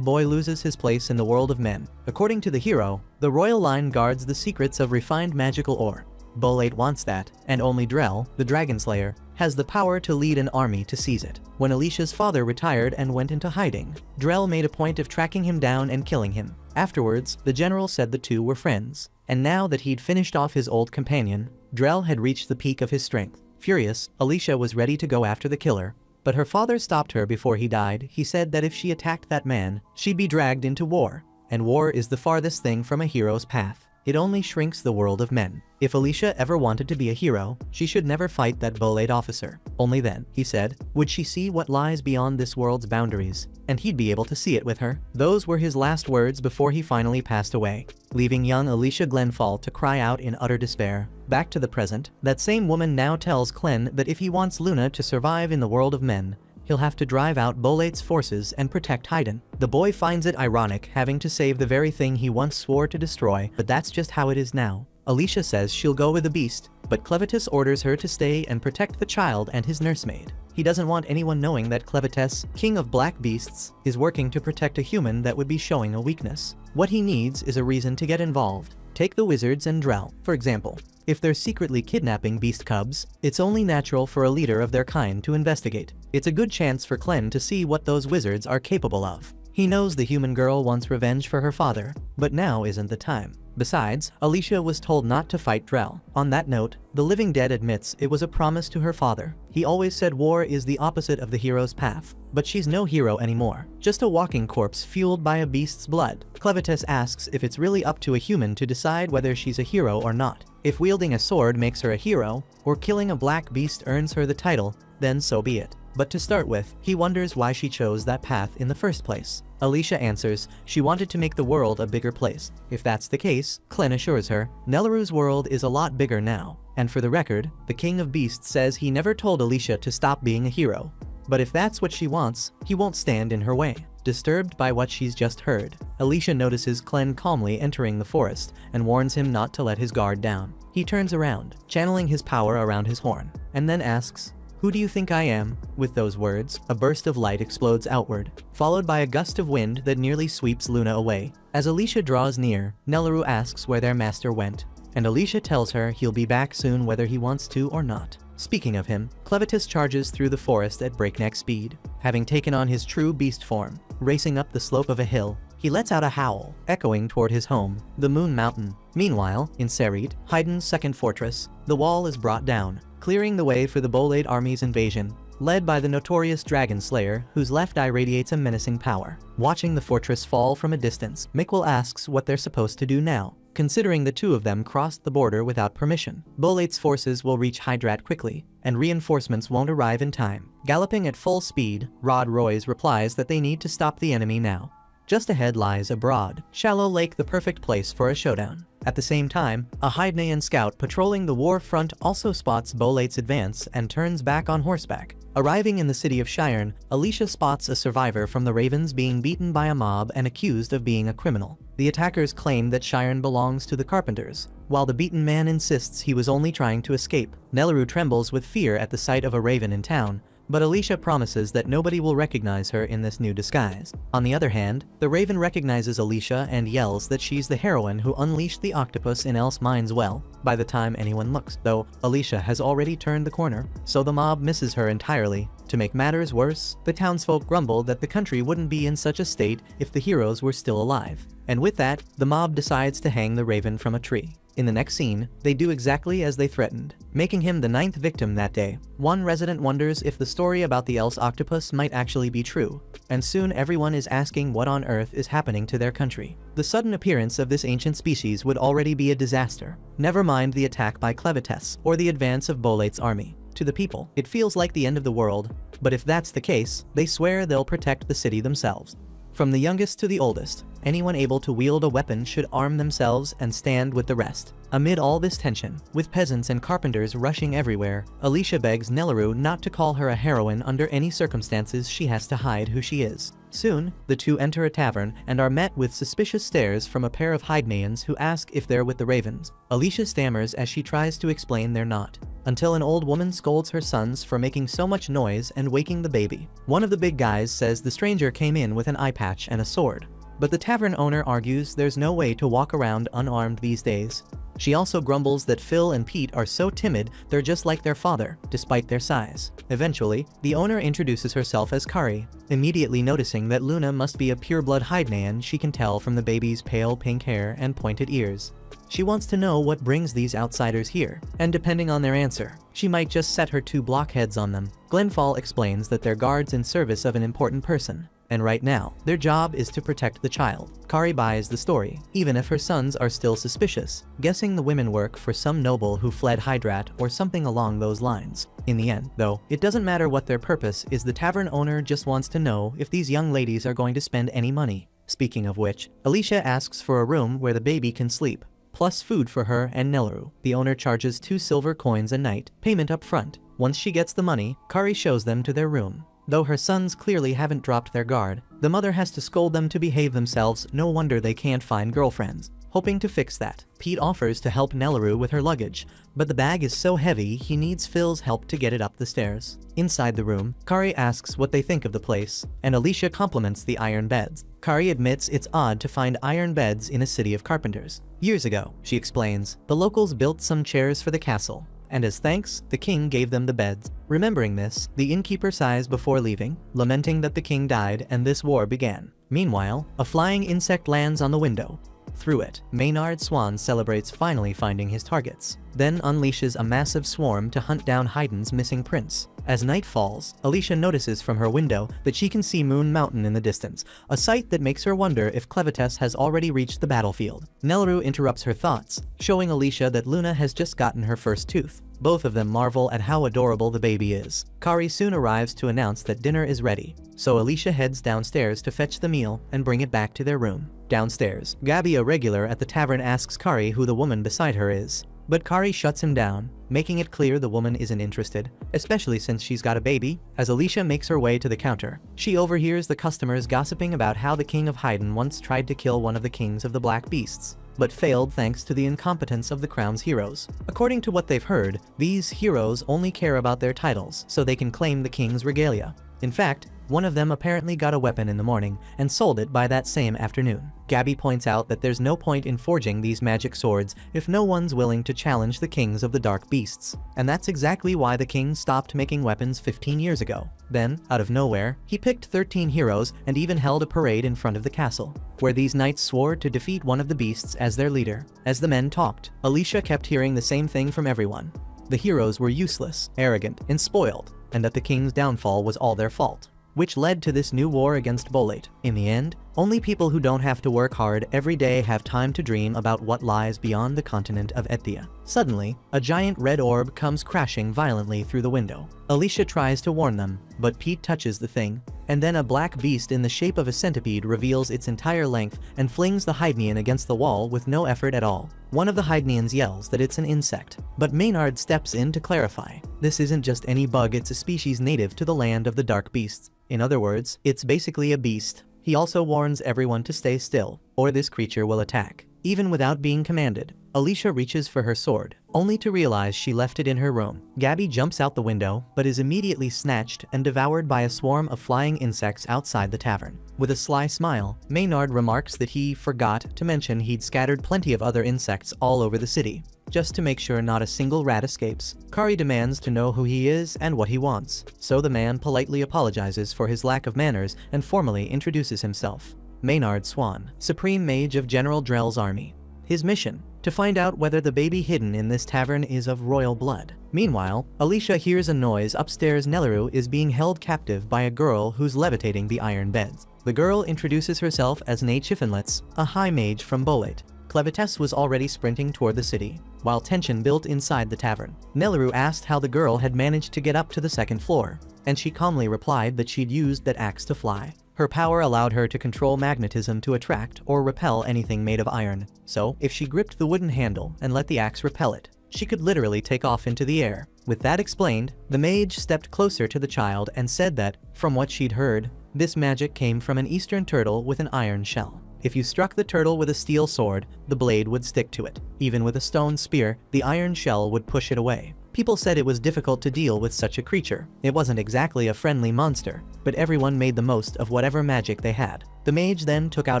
S1: boy loses his place in the world of men. According to the hero, the royal line guards the secrets of refined magical ore. Bolate wants that, and only Drell, the Dragon Slayer, has the power to lead an army to seize it. When Alicia's father retired and went into hiding, Drell made a point of tracking him down and killing him. Afterwards, the general said the two were friends, and now that he'd finished off his old companion, Drell had reached the peak of his strength. Furious, Alicia was ready to go after the killer, but her father stopped her before he died. He said that if she attacked that man, she'd be dragged into war, and war is the farthest thing from a hero's path. It only shrinks the world of men. If Alicia ever wanted to be a hero, she should never fight that Bolate officer. Only then, he said, would she see what lies beyond this world's boundaries, and he'd be able to see it with her. Those were his last words before he finally passed away, leaving young Alicia Glenfall to cry out in utter despair. Back to the present, that same woman now tells Clem that if he wants Luna to survive in the world of men, he'll have to drive out Bolate's forces and protect Haydn. The boy finds it ironic having to save the very thing he once swore to destroy, but that's just how it is now. Alicia says she'll go with the beast, but Clevites orders her to stay and protect the child and his nursemaid. He doesn't want anyone knowing that Clevites, king of black beasts, is working to protect a human that would be showing a weakness. What he needs is a reason to get involved. Take the wizards and Drell, for example. If they're secretly kidnapping beast cubs, it's only natural for a leader of their kind to investigate. It's a good chance for Clem to see what those wizards are capable of. He knows the human girl wants revenge for her father, but now isn't the time. Besides, Alicia was told not to fight Drell. On that note, the living dead admits it was a promise to her father. He always said war is the opposite of the hero's path. But she's no hero anymore, just a walking corpse fueled by a beast's blood. Clevites asks if it's really up to a human to decide whether she's a hero or not. If wielding a sword makes her a hero, or killing a black beast earns her the title, then so be it. But to start with, he wonders why she chose that path in the first place. Alicia answers she wanted to make the world a bigger place. If that's the case, Clem assures her, Nelleru's world is a lot bigger now. And for the record, the King of Beasts says he never told Alicia to stop being a hero. But if that's what she wants, he won't stand in her way. Disturbed by what she's just heard, Alicia notices Clem calmly entering the forest and warns him not to let his guard down. He turns around, channeling his power around his horn, and then asks, "Who do you think I am?" With those words, a burst of light explodes outward, followed by a gust of wind that nearly sweeps Luna away. As Alicia draws near, Nelleru asks where their master went, and Alicia tells her he'll be back soon whether he wants to or not. Speaking of him, Clevites charges through the forest at breakneck speed. Having taken on his true beast form, racing up the slope of a hill, he lets out a howl, echoing toward his home, the Moon Mountain. Meanwhile, in Serit, Haydn's second fortress, the wall is brought down, clearing the way for the Bolate army's invasion. led by the notorious Dragon Slayer, whose left eye radiates a menacing power. Watching the fortress fall from a distance, Mikkel asks what they're supposed to do now, considering the two of them crossed the border without permission. Bolate's forces will reach Hydrat quickly, and reinforcements won't arrive in time. Galloping at full speed, Rod Royce replies that they need to stop the enemy now. Just ahead lies a broad, shallow lake, the perfect place for a showdown. At the same time, a Hydnaean scout patrolling the war front also spots Bolate's advance and turns back on horseback. Arriving in the city of Shirn, Alicia spots a survivor from the Ravens being beaten by a mob and accused of being a criminal. The attackers claim that Shirn belongs to the Carpenters, while the beaten man insists he was only trying to escape. Nelaru trembles with fear at the sight of a Raven in town, but Alicia promises that nobody will recognize her in this new disguise. On the other hand, the Raven recognizes Alicia and yells that she's the heroine who unleashed the octopus in Else Mind's well, by the time anyone looks, though Alicia has already turned the corner, so the mob misses her entirely. To make matters worse, the townsfolk grumble that the country wouldn't be in such a state if the heroes were still alive. And with that, the mob decides to hang the Raven from a tree. In the next scene, they do exactly as they threatened, making him the 9th victim that day. One resident wonders if the story about the Else octopus might actually be true, and soon everyone is asking what on earth is happening to their country. The sudden appearance of this ancient species would already be a disaster, never mind the attack by Clevites or the advance of Bolate's army. To the people, it feels like the end of the world, but if that's the case, they swear they'll protect the city themselves. From the youngest to the oldest, anyone able to wield a weapon should arm themselves and stand with the rest. Amid all this tension, with peasants and carpenters rushing everywhere, Alicia begs Nelaru not to call her a heroine under any circumstances. She has to hide who she is. Soon, the two enter a tavern and are met with suspicious stares from a pair of Hydnaeans who ask if they're with the Ravens. Alicia stammers as she tries to explain they're not, until an old woman scolds her sons for making so much noise and waking the baby. One of the big guys says the stranger came in with an eye patch and a sword, but the tavern owner argues there's no way to walk around unarmed these days. She also grumbles that Phil and Pete are so timid they're just like their father, despite their size. Eventually, the owner introduces herself as Kari. Immediately noticing that Luna must be a pureblood Hydnaean, she can tell from the baby's pale pink hair and pointed ears. She wants to know what brings these outsiders here, and depending on their answer, she might just set her 2 blockheads on them. Glenfall explains that they're guards in service of an important person, and right now, their job is to protect the child. Kari buys the story, even if her sons are still suspicious, guessing the women work for some noble who fled Hydrat or something along those lines. In the end, though, it doesn't matter what their purpose is. The tavern owner just wants to know if these young ladies are going to spend any money. Speaking of which, Alicia asks for a room where the baby can sleep, plus food for her and Nelaru. The owner charges 2 silver coins a night, payment up front. Once she gets the money, Kari shows them to their room. Though her sons clearly haven't dropped their guard, the mother has to scold them to behave themselves. No wonder they can't find girlfriends. Hoping to fix that, Pete offers to help Nelaru with her luggage, but the bag is so heavy he needs Phil's help to get it up the stairs. Inside the room, Kari asks what they think of the place, and Alicia compliments the iron beds. Kari admits it's odd to find iron beds in a city of carpenters. Years ago, she explains, the locals built some chairs for the castle, and as thanks, the king gave them the beds. Remembering this, the innkeeper sighs before leaving, lamenting that the king died and this war began. Meanwhile, a flying insect lands on the window. Through it, Maynard Swan celebrates finally finding his targets, then unleashes a massive swarm to hunt down Haydn's missing prince. As night falls, Alicia notices from her window that she can see Moon Mountain in the distance, a sight that makes her wonder if Clevites has already reached the battlefield. Nelaru interrupts her thoughts, showing Alicia that Luna has just gotten her first tooth. Both of them marvel at how adorable the baby is. Kari soon arrives to announce that dinner is ready, so Alicia heads downstairs to fetch the meal and bring it back to their room. Downstairs, Gabby, a regular at the tavern, asks Kari who the woman beside her is, but Kari shuts him down, making it clear the woman isn't interested, especially since she's got a baby. As Alicia makes her way to the counter, she overhears the customers gossiping about how the king of Haydn once tried to kill one of the kings of the Black Beasts, but failed thanks to the incompetence of the crown's heroes. According to what they've heard, these heroes only care about their titles so they can claim the king's regalia. In fact, one of them apparently got a weapon in the morning and sold it by that same afternoon. Gabby points out that there's no point in forging these magic swords if no one's willing to challenge the kings of the dark beasts. And that's exactly why the king stopped making weapons 15 years ago. Then, out of nowhere, he picked 13 heroes and even held a parade in front of the castle, where these knights swore to defeat one of the beasts as their leader. As the men talked, Alicia kept hearing the same thing from everyone. The heroes were useless, arrogant, and spoiled. and that the king's downfall was all their fault, which led to this new war against Bolate. In the end, only people who don't have to work hard every day have time to dream about what lies beyond the continent of Ethia. Suddenly, a giant red orb comes crashing violently through the window. Alicia tries to warn them, but Pete touches the thing, and then a black beast in the shape of a centipede reveals its entire length and flings the Hydnian against the wall with no effort at all. One of the Hydnians yells that it's an insect, but Maynard steps in to clarify. This isn't just any bug, it's a species native to the land of the dark beasts. In other words, it's basically a beast. He also warns everyone to stay still, or this creature will attack. Even without being commanded, Alicia reaches for her sword, only to realize she left it in her room. Gabby jumps out the window, but is immediately snatched and devoured by a swarm of flying insects outside the tavern. With a sly smile, Maynard remarks that he forgot to mention he'd scattered plenty of other insects all over the city, just to make sure not a single rat escapes. Kari demands to know who he is and what he wants, so the man politely apologizes for his lack of manners and formally introduces himself. Maynard Swan, Supreme Mage of General Drell's army. His mission: to find out whether the baby hidden in this tavern is of royal blood. Meanwhile, Alicia hears a noise upstairs. Nelaru is being held captive by a girl who's levitating the iron beds. The girl introduces herself as Nay Chiffinlitz, a high mage from Bolate. Clevites was already sprinting toward the city, while tension built inside the tavern. Nelaru asked how the girl had managed to get up to the second floor, and she calmly replied that she'd used that axe to fly. Her power allowed her to control magnetism to attract or repel anything made of iron, so if she gripped the wooden handle and let the axe repel it, she could literally take off into the air. With that explained, the mage stepped closer to the child and said that, from what she'd heard, this magic came from an eastern turtle with an iron shell. If you struck the turtle with a steel sword, the blade would stick to it. Even with a stone spear, the iron shell would push it away. People said it was difficult to deal with such a creature. It wasn't exactly a friendly monster, but everyone made the most of whatever magic they had. The mage then took out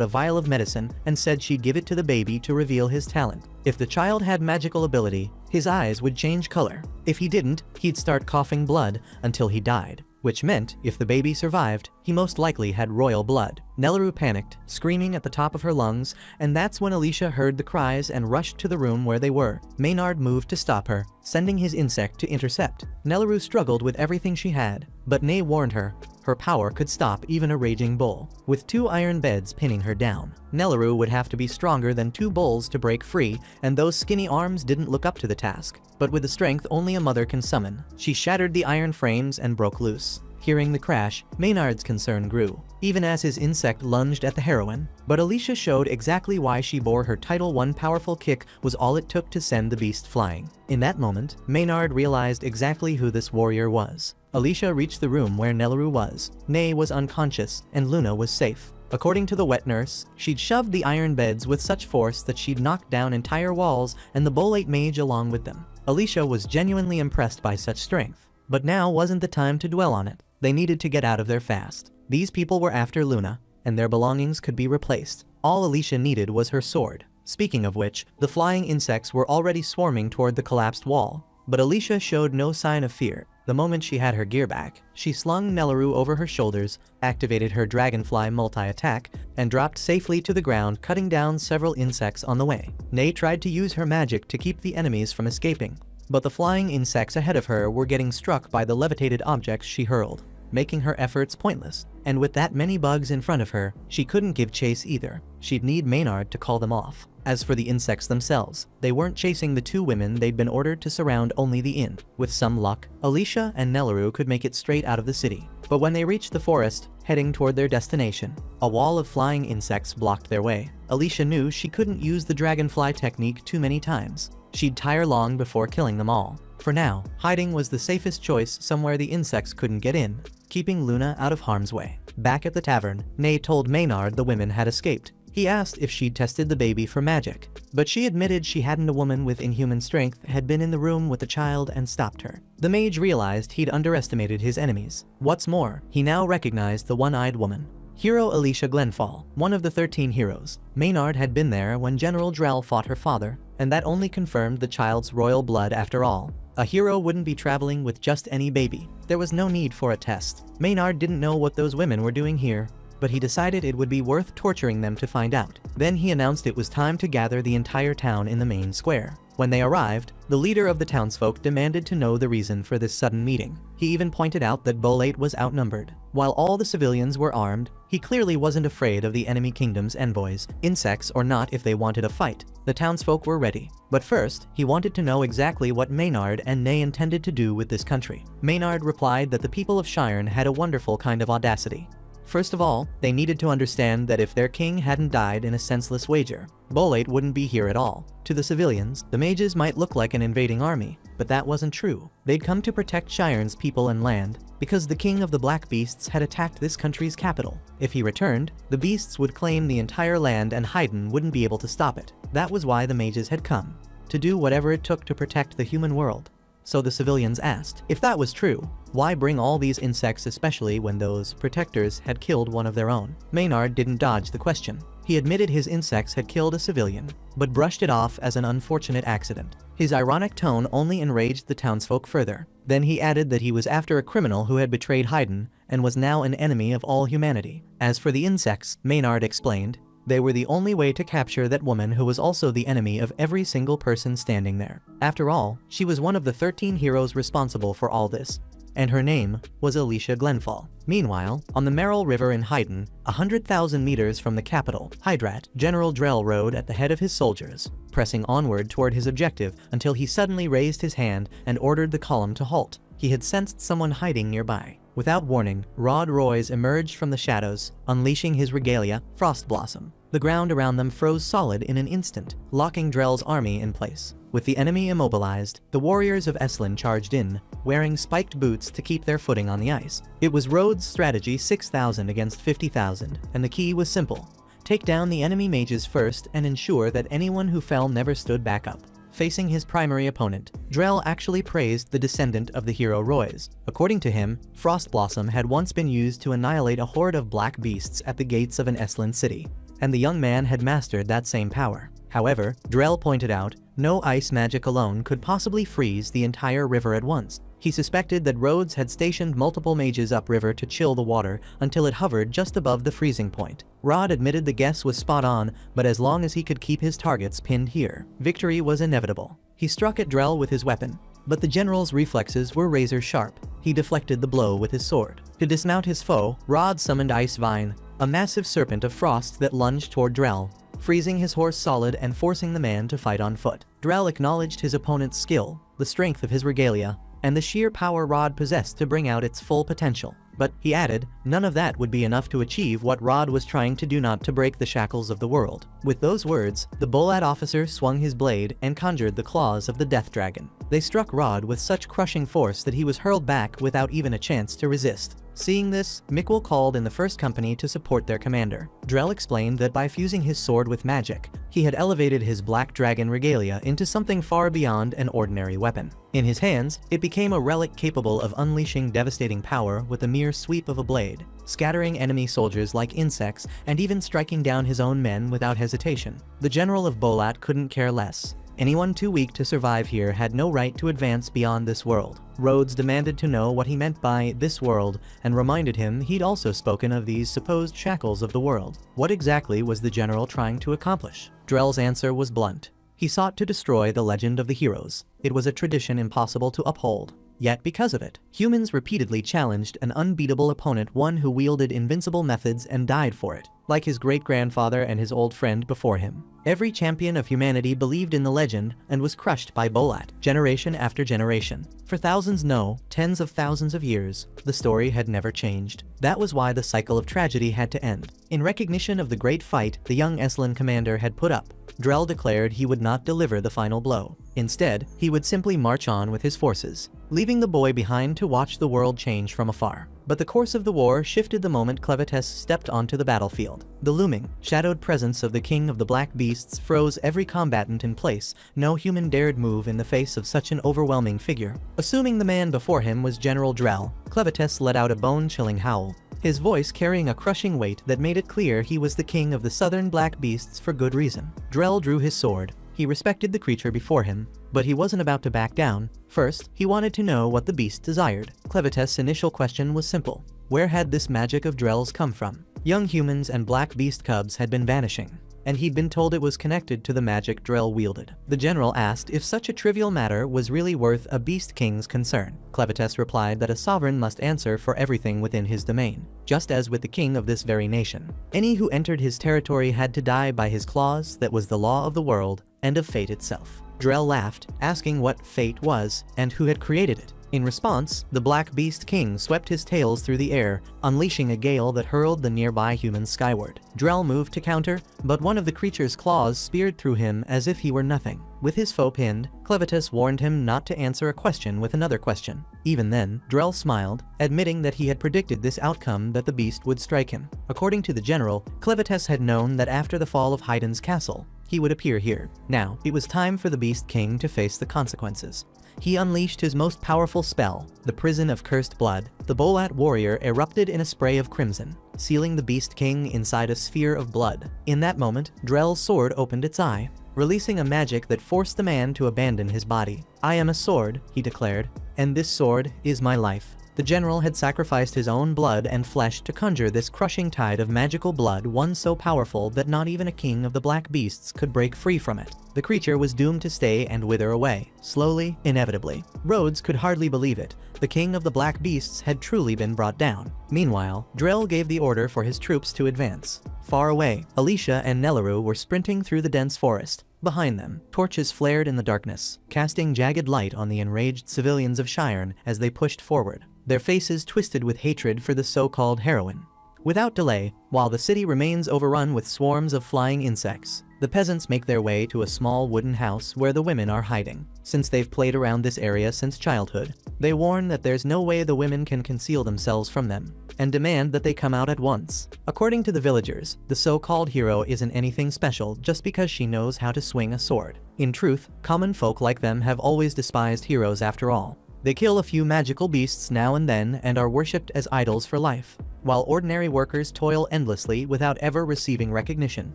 S1: a vial of medicine and said she'd give it to the baby to reveal his talent. If the child had magical ability, his eyes would change color. If he didn't, he'd start coughing blood until he died, which meant if the baby survived, he most likely had royal blood. Nelaru panicked, screaming at the top of her lungs, and that's when Alicia heard the cries and rushed to the room where they were. Maynard moved to stop her, sending his insect to intercept. Nelaru struggled with everything she had, but Nay warned her. Her power could stop even a raging bull. With 2 iron beds pinning her down, Nelaru would have to be stronger than 2 bulls to break free, and those skinny arms didn't look up to the task. But with the strength only a mother can summon, she shattered the iron frames and broke loose. Hearing the crash, Maynard's concern grew, even as his insect lunged at the heroine. But Alicia showed exactly why she bore her title. One powerful kick was all it took to send the beast flying. In that moment, Maynard realized exactly who this warrior was. Alicia reached the room where Nelaru was. Nay was unconscious, and Luna was safe. According to the wet nurse, she'd shoved the iron beds with such force that she'd knocked down entire walls and the Bolate mage along with them. Alicia was genuinely impressed by such strength. But now wasn't the time to dwell on it. They needed to get out of there fast. These people were after Luna, and their belongings could be replaced. All Alicia needed was her sword. Speaking of which, the flying insects were already swarming toward the collapsed wall. But Alicia showed no sign of fear. The moment she had her gear back, she slung Nelaru over her shoulders, activated her dragonfly multi-attack, and dropped safely to the ground, cutting down several insects on the way. Nay tried to use her magic to keep the enemies from escaping, but the flying insects ahead of her were getting struck by the levitated objects she hurled, making her efforts pointless. And with that many bugs in front of her, she couldn't give chase either. She'd need Maynard to call them off. As for the insects themselves, they weren't chasing the 2 women they'd been ordered to surround only the inn. With some luck, Alicia and Nelaru could make it straight out of the city. But when they reached the forest, heading toward their destination, a wall of flying insects blocked their way. Alicia knew she couldn't use the dragonfly technique too many times. She'd tire long before killing them all. For now, hiding was the safest choice somewhere the insects couldn't get in, keeping Luna out of harm's way. Back at the tavern, Nay told Maynard the women had escaped. He asked if she'd tested the baby for magic, but she admitted she hadn't. A woman with inhuman strength had been in the room with the child and stopped her. The mage realized he'd underestimated his enemies. What's more, he now recognized the one-eyed woman. Hero Alicia Glenfall, one of the 13 heroes. Maynard had been there when General Drell fought her father, and that only confirmed the child's royal blood after all. A hero wouldn't be traveling with just any baby. There was no need for a test. Maynard didn't know what those women were doing here, but he decided it would be worth torturing them to find out. Then he announced it was time to gather the entire town in the main square. When they arrived, The leader of the townsfolk demanded to know the reason for this sudden meeting. He even pointed out that Bolate was outnumbered. While all the civilians were armed, he clearly wasn't afraid of the enemy kingdom's envoys, insects or not. If they wanted a fight, the townsfolk were ready. But first, he wanted to know exactly what Maynard and Ney intended to do with this country. Maynard replied that the people of Shirn had a wonderful kind of audacity. First of all, they needed to understand that if their king hadn't died in a senseless wager, Bolate wouldn't be here at all. To the civilians, the mages might look like an invading army, but that wasn't true. They'd come to protect Shirn's people and land, because the king of the Black Beasts had attacked this country's capital. If he returned, the beasts would claim the entire land and Haydn wouldn't be able to stop it. That was why the mages had come, to do whatever it took to protect the human world. So the civilians asked, if that was true, why bring all these insects, especially when those protectors had killed one of their own? Maynard didn't dodge the question. He admitted his insects had killed a civilian, but brushed it off as an unfortunate accident. His ironic tone only enraged the townsfolk further. Then he added that he was after a criminal who had betrayed Haydn and was now an enemy of all humanity. As for the insects, Maynard explained, they were the only way to capture that woman who was also the enemy of every single person standing there. After all, she was one of the 13 heroes responsible for all this, and her name was Alicia Glenfall. Meanwhile, on the Merrill River in Haydn, 100,000 meters from the capital, Hydrat, General Drell rode at the head of his soldiers, pressing onward toward his objective until he suddenly raised his hand and ordered the column to halt. He had sensed someone hiding nearby. Without warning, Rod Royce emerged from the shadows, unleashing his regalia, Frost Blossom. The ground around them froze solid in an instant, locking Drell's army in place. With the enemy immobilized, the warriors of Eslan charged in, wearing spiked boots to keep their footing on the ice. It was Rhodes' strategy, 6,000 against 50,000, and the key was simple. Take down the enemy mages first and ensure that anyone who fell never stood back up. Facing his primary opponent, Drell actually praised the descendant of the hero Royce. According to him, Frost Blossom had once been used to annihilate a horde of black beasts at the gates of an Eslan city, and the young man had mastered that same power. However, Drell pointed out, no ice magic alone could possibly freeze the entire river at once. He suspected that Rhodes had stationed multiple mages upriver to chill the water until it hovered just above the freezing point. Rod admitted the guess was spot on, but as long as he could keep his targets pinned here, victory was inevitable. He struck at Drell with his weapon, but the general's reflexes were razor sharp. He deflected the blow with his sword. To dismount his foe, Rod summoned Ice Vine, a massive serpent of frost that lunged toward Drell, freezing his horse solid and forcing the man to fight on foot. Drell acknowledged his opponent's skill, the strength of his regalia, and the sheer power Rod possessed to bring out its full potential. But, he added, none of that would be enough to achieve what Rod was trying to do, not to break the shackles of the world. With those words, the Bolat officer swung his blade and conjured the claws of the Death Dragon. They struck Rod with such crushing force that he was hurled back without even a chance to resist. Seeing this, Mikkel called in the first company to support their commander. Drell explained that by fusing his sword with magic, he had elevated his Black Dragon regalia into something far beyond an ordinary weapon. In his hands, it became a relic capable of unleashing devastating power with a mere sweep of a blade, scattering enemy soldiers like insects and even striking down his own men without hesitation. The general of Bolat couldn't care less. Anyone too weak to survive here had no right to advance beyond this world. Rhodes demanded to know what he meant by this world and reminded him he'd also spoken of these supposed shackles of the world. What exactly was the general trying to accomplish? Drell's answer was blunt. He sought to destroy the legend of the heroes. It was a tradition impossible to uphold. Yet because of it, humans repeatedly challenged an unbeatable opponent, one who wielded invincible methods and died for it, like his great-grandfather and his old friend before him. Every champion of humanity believed in the legend and was crushed by Bolat, generation after generation. For thousands, no, tens of thousands of years, the story had never changed. That was why the cycle of tragedy had to end. In recognition of the great fight the young Eslan commander had put up, Drell declared he would not deliver the final blow. Instead, he would simply march on with his forces, leaving the boy behind to watch the world change from afar. But the course of the war shifted the moment Clevites stepped onto the battlefield. The looming, shadowed presence of the king of the black beasts froze every combatant in place. No human dared move in the face of such an overwhelming figure. Assuming the man before him was General Drell, Clevites let out a bone-chilling howl, his voice carrying a crushing weight that made it clear he was the king of the southern black beasts for good reason. Drell drew his sword. He respected the creature before him, but he wasn't about to back down. First, he wanted to know what the beast desired. Clevites' initial question was simple. Where had this magic of Drell's come from? Young humans and black beast cubs had been vanishing. and he'd been told it was connected to the magic Drell wielded. The general asked if such a trivial matter was really worth a beast king's concern. Clevitus replied that a sovereign must answer for everything within his domain, just as with the king of this very nation. Any who entered his territory had to die by his claws. That was the law of the world and of fate itself. Drell laughed, asking what fate was and who had created it. In response, the Black Beast King swept his tails through the air, unleashing a gale that hurled the nearby humans skyward. Drell moved to counter, but one of the creature's claws speared through him as if he were nothing. With his foe pinned, Clevitus warned him not to answer a question with another question. Even then, Drell smiled, admitting that he had predicted this outcome, that the beast would strike him. According to the general, Clevitus had known that after the fall of Haydn's castle, he would appear here. Now, it was time for the Beast King to face the consequences. He unleashed his most powerful spell, the Prison of Cursed Blood. The Bolat warrior erupted in a spray of crimson, sealing the Beast King inside a sphere of blood. In that moment, Drell's sword opened its eye, releasing a magic that forced the man to abandon his body. "I am a sword," he declared, "and this sword is my life." The general had sacrificed his own blood and flesh to conjure this crushing tide of magical blood, one so powerful that not even a king of the black beasts could break free from it. The creature was doomed to stay and wither away, slowly, inevitably. Rhodes could hardly believe it. The king of the black beasts had truly been brought down. Meanwhile, Drell gave the order for his troops to advance. Far away, Alicia and Nelaru were sprinting through the dense forest. Behind them, torches flared in the darkness, casting jagged light on the enraged civilians of Shirn as they pushed forward, their faces twisted with hatred for the so-called heroine. Without delay, while the city remains overrun with swarms of flying insects, the peasants make their way to a small wooden house where the women are hiding. Since they've played around this area since childhood, they warn that there's no way the women can conceal themselves from them, and demand that they come out at once. According to the villagers, the so-called hero isn't anything special just because she knows how to swing a sword. In truth, common folk like them have always despised heroes after all. They kill a few magical beasts now and then and are worshipped as idols for life, while ordinary workers toil endlessly without ever receiving recognition.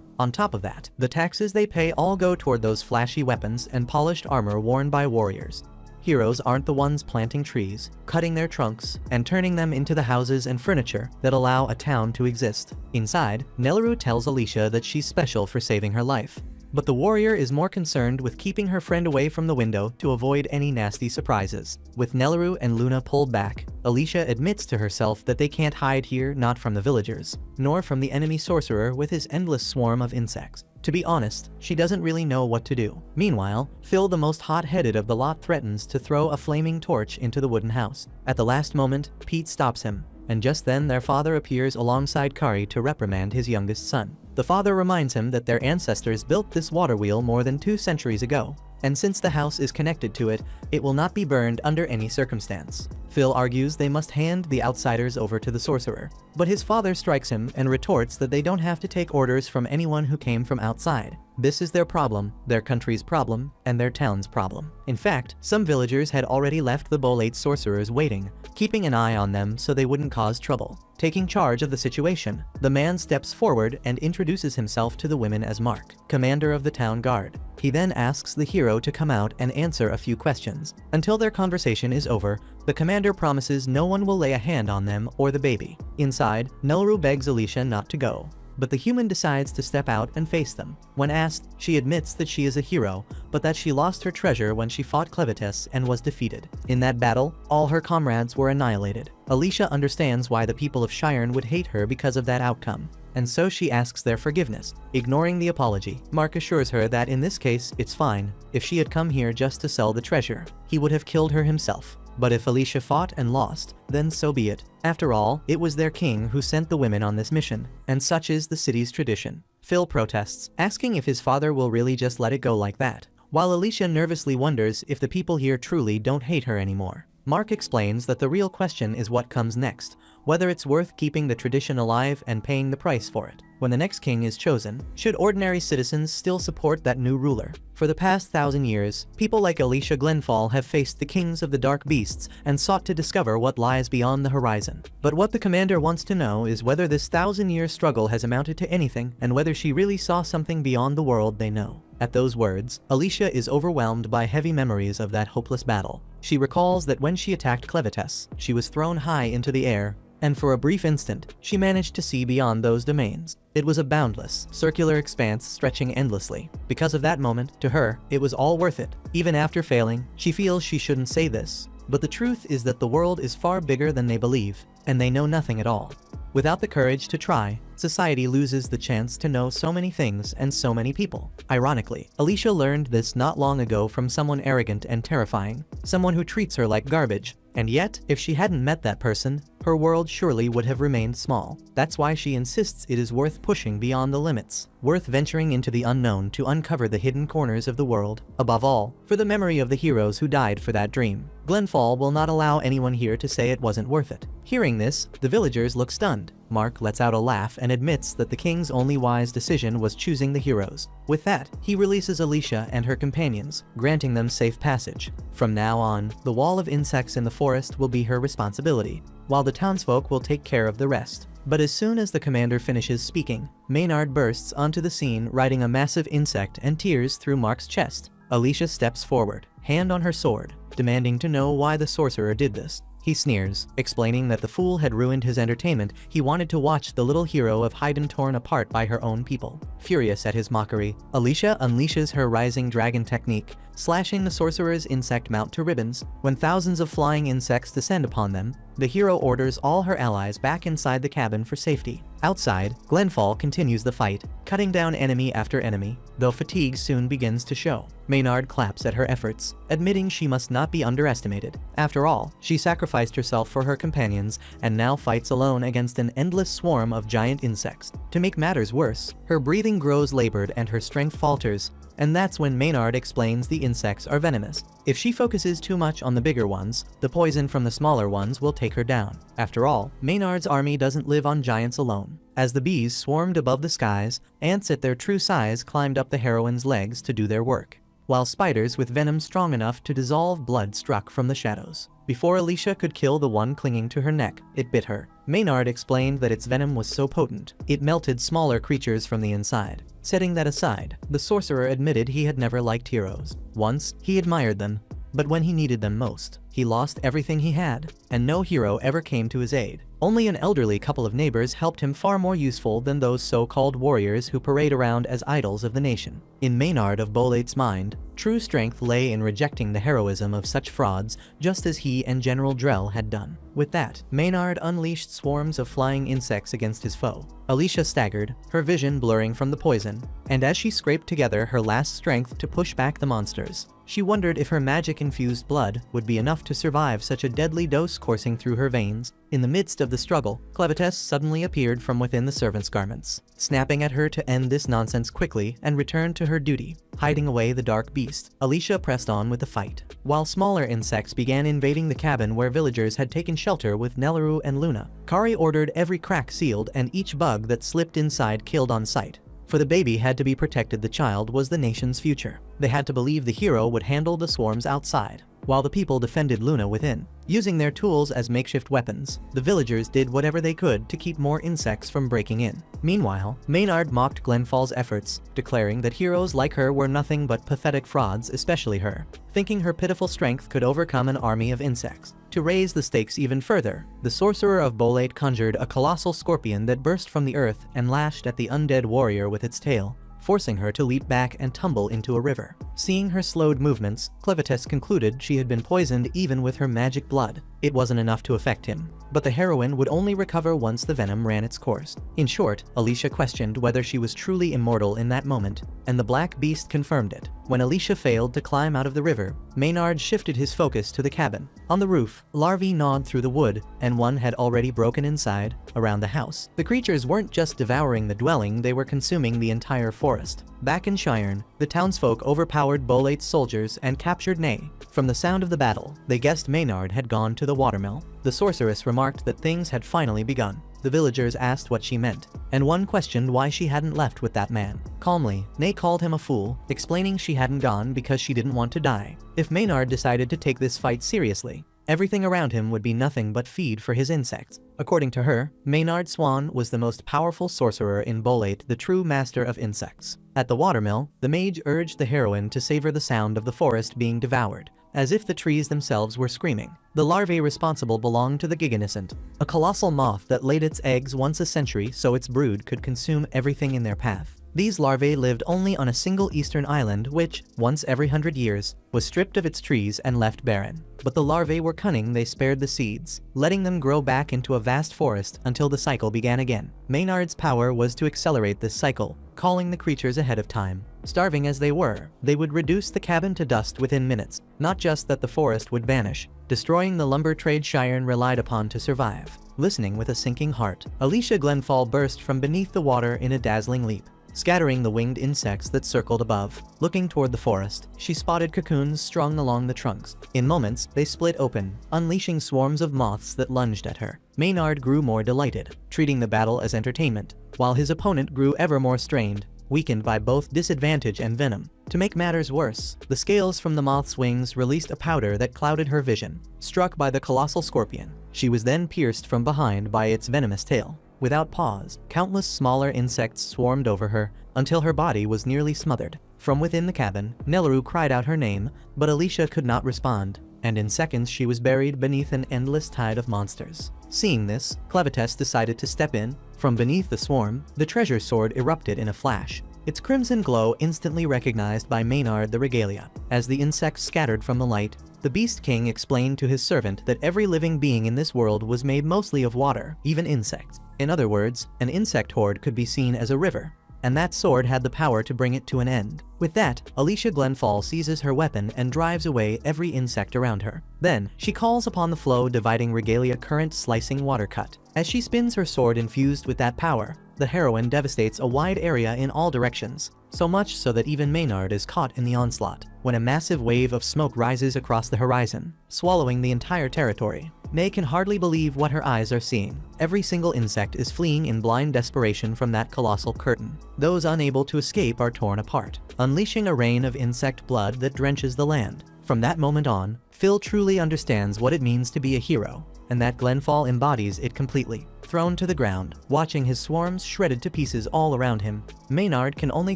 S1: On top of that, the taxes they pay all go toward those flashy weapons and polished armor worn by warriors. Heroes aren't the ones planting trees, cutting their trunks, and turning them into the houses and furniture that allow a town to exist. Inside, Nelaru tells Alicia that she's special for saving her life. But the warrior is more concerned with keeping her friend away from the window to avoid any nasty surprises. With Nelaru and Luna pulled back, Alicia admits to herself that they can't hide here, not from the villagers, nor from the enemy sorcerer with his endless swarm of insects. To be honest, she doesn't really know what to do. Meanwhile, Phil, the most hot-headed of the lot, threatens to throw a flaming torch into the wooden house. At the last moment, Pete stops him, and just then their father appears alongside Kari to reprimand his youngest son. The father reminds him that their ancestors built this water wheel more than 2 centuries ago, and since the house is connected to it, it will not be burned under any circumstance. Phil argues they must hand the outsiders over to the sorcerer, but his father strikes him and retorts that they don't have to take orders from anyone who came from outside. This is their problem, their country's problem, and their town's problem. In fact, some villagers had already left the Bolate sorcerers waiting, keeping an eye on them so they wouldn't cause trouble. Taking charge of the situation, the man steps forward and introduces himself to the women as Mark, commander of the town guard. He then asks the hero to come out and answer a few questions. Until their conversation is over, the commander promises no one will lay a hand on them or the baby. Inside, Nelaru begs Alicia not to go, but the human decides to step out and face them. When asked, she admits that she is a hero, but that she lost her treasure when she fought Clevitus and was defeated. In that battle, all her comrades were annihilated. Alicia understands why the people of Shirn would hate her because of that outcome, and so she asks their forgiveness. Ignoring the apology, Mark assures her that in this case, it's fine. If she had come here just to sell the treasure, he would have killed her himself. But if Alicia fought and lost, then so be it. After all, it was their king who sent the women on this mission, and such is the city's tradition. Phil protests, asking if his father will really just let it go like that, while Alicia nervously wonders if the people here truly don't hate her anymore. Mark explains that the real question is what comes next, whether it's worth keeping the tradition alive and paying the price for it. When the next king is chosen, should ordinary citizens still support that new ruler? For the past 1,000 years, people like Alicia Glenfall have faced the kings of the dark beasts and sought to discover what lies beyond the horizon. But what the commander wants to know is whether this 1,000-year struggle has amounted to anything and whether she really saw something beyond the world they know. At those words, Alicia is overwhelmed by heavy memories of that hopeless battle. She recalls that when she attacked Clevitus, she was thrown high into the air, and for a brief instant, she managed to see beyond those domains. It was a boundless, circular expanse stretching endlessly. Because of that moment, to her, it was all worth it. Even after failing, she feels she shouldn't say this, but the truth is that the world is far bigger than they believe, and they know nothing at all. Without the courage to try, society loses the chance to know so many things and so many people. Ironically, Alicia learned this not long ago from someone arrogant and terrifying, someone who treats her like garbage. And yet, if she hadn't met that person, her world surely would have remained small. That's why she insists it is worth pushing beyond the limits, worth venturing into the unknown to uncover the hidden corners of the world. Above all, for the memory of the heroes who died for that dream. Glenfall will not allow anyone here to say it wasn't worth it. Hearing this, the villagers look stunned. Mark lets out a laugh and admits that the king's only wise decision was choosing the heroes. With that, he releases Alicia and her companions, granting them safe passage. From now on, the wall of insects in the forest will be her responsibility, while the townsfolk will take care of the rest. But as soon as the commander finishes speaking, Maynard bursts onto the scene riding a massive insect and tears through Mark's chest. Alicia steps forward, hand on her sword, demanding to know why the sorcerer did this. He sneers, explaining that the fool had ruined his entertainment. He wanted to watch the little hero of Haydn torn apart by her own people. Furious at his mockery, Alicia unleashes her rising dragon technique, slashing the sorcerer's insect mount to ribbons. When thousands of flying insects descend upon them, the hero orders all her allies back inside the cabin for safety. Outside, Glenfall continues the fight, cutting down enemy after enemy, though fatigue soon begins to show. Maynard claps at her efforts, admitting she must not be underestimated. After all, she sacrificed herself for her companions and now fights alone against an endless swarm of giant insects. To make matters worse, her breathing grows labored and her strength falters, and that's when Maynard explains the insects are venomous. If she focuses too much on the bigger ones, the poison from the smaller ones will take her down. After all, Maynard's army doesn't live on giants alone. As the bees swarmed above the skies, ants at their true size climbed up the heroine's legs to do their work, while spiders with venom strong enough to dissolve blood struck from the shadows. Before Alicia could kill the one clinging to her neck, it bit her. Maynard explained that its venom was so potent, it melted smaller creatures from the inside. Setting that aside, the sorcerer admitted he had never liked heroes. Once, he admired them, but when he needed them most, he lost everything he had, and no hero ever came to his aid. Only an elderly couple of neighbors helped him, far more useful than those so-called warriors who parade around as idols of the nation. In Maynard of Bolate's mind, true strength lay in rejecting the heroism of such frauds, just as he and General Drell had done. With that, Maynard unleashed swarms of flying insects against his foe. Alicia staggered, her vision blurring from the poison, and as she scraped together her last strength to push back the monsters, she wondered if her magic-infused blood would be enough to survive such a deadly dose coursing through her veins. In the midst of the struggle, Clevites suddenly appeared from within the servant's garments, snapping at her to end this nonsense quickly and return to her duty. Hiding away the dark beast, Alicia pressed on with the fight, while smaller insects began invading the cabin where villagers had taken shelter with Nelleru and Luna. Kari ordered every crack sealed and each bug that slipped inside killed on sight. For the baby had to be protected. The child was the nation's future. They had to believe the hero would handle the swarms outside, while the people defended Luna within. Using their tools as makeshift weapons, the villagers did whatever they could to keep more insects from breaking in. Meanwhile, Maynard mocked Glenfall's efforts, declaring that heroes like her were nothing but pathetic frauds, especially her, thinking her pitiful strength could overcome an army of insects. To raise the stakes even further, the sorcerer of Bolate conjured a colossal scorpion that burst from the earth and lashed at the undead warrior with its tail, forcing her to leap back and tumble into a river. Seeing her slowed movements, Clevites concluded she had been poisoned even with her magic blood. It wasn't enough to affect him, but the heroine would only recover once the venom ran its course. In short, Alicia questioned whether she was truly immortal in that moment, and the black beast confirmed it. When Alicia failed to climb out of the river, Maynard shifted his focus to the cabin. On the roof, larvae gnawed through the wood, and one had already broken inside, around the house. The creatures weren't just devouring the dwelling, they were consuming the entire forest. Back in Cheyenne, the townsfolk overpowered Bolate's soldiers and captured Ney. From the sound of the battle, they guessed Maynard had gone to the watermill. The sorceress remarked that things had finally begun. The villagers asked what she meant, and one questioned why she hadn't left with that man. Calmly, Ney called him a fool, explaining she hadn't gone because she didn't want to die. If Maynard decided to take this fight seriously, everything around him would be nothing but feed for his insects. According to her, Maynard Swan was the most powerful sorcerer in Bolate, the true master of insects. At the watermill, the mage urged the heroine to savor the sound of the forest being devoured, as if the trees themselves were screaming. The larvae responsible belonged to the Giganissant, a colossal moth that laid its eggs once a century so its brood could consume everything in their path. These larvae lived only on a single eastern island which, once every 100 years, was stripped of its trees and left barren. But the larvae were cunning. They spared the seeds, letting them grow back into a vast forest until the cycle began again. Maynard's power was to accelerate this cycle, calling the creatures ahead of time. Starving as they were, they would reduce the cabin to dust within minutes. Not just that, the forest would vanish, destroying the lumber trade Cheyenne relied upon to survive. Listening with a sinking heart, Alicia Glenfall burst from beneath the water in a dazzling leap, scattering the winged insects that circled above. Looking toward the forest, she spotted cocoons strung along the trunks. In moments, they split open, unleashing swarms of moths that lunged at her. Maynard grew more delighted, treating the battle as entertainment, while his opponent grew ever more strained, weakened by both disadvantage and venom. To make matters worse, the scales from the moth's wings released a powder that clouded her vision. Struck by the colossal scorpion, she was then pierced from behind by its venomous tail. Without pause, countless smaller insects swarmed over her until her body was nearly smothered. From within the cabin, Nelleru cried out her name, but Alicia could not respond, and in seconds she was buried beneath an endless tide of monsters. Seeing this, Clevites decided to step in. From beneath the swarm, the treasure sword erupted in a flash, its crimson glow instantly recognized by Maynard the Regalia. As the insects scattered from the light, the Beast King explained to his servant that every living being in this world was made mostly of water, even insects. In other words, an insect horde could be seen as a river, and that sword had the power to bring it to an end. With that, Alicia Glenfall seizes her weapon and drives away every insect around her. Then, she calls upon the flow dividing regalia current slicing water cut. As she spins her sword infused with that power, the heroine devastates a wide area in all directions, so much so that even Maynard is caught in the onslaught. When a massive wave of smoke rises across the horizon, swallowing the entire territory, May can hardly believe what her eyes are seeing. Every single insect is fleeing in blind desperation from that colossal curtain. Those unable to escape are torn apart, unleashing a rain of insect blood that drenches the land. From that moment on, Phil truly understands what it means to be a hero, and that Glenfall embodies it completely. Thrown to the ground, watching his swarms shredded to pieces all around him, Maynard can only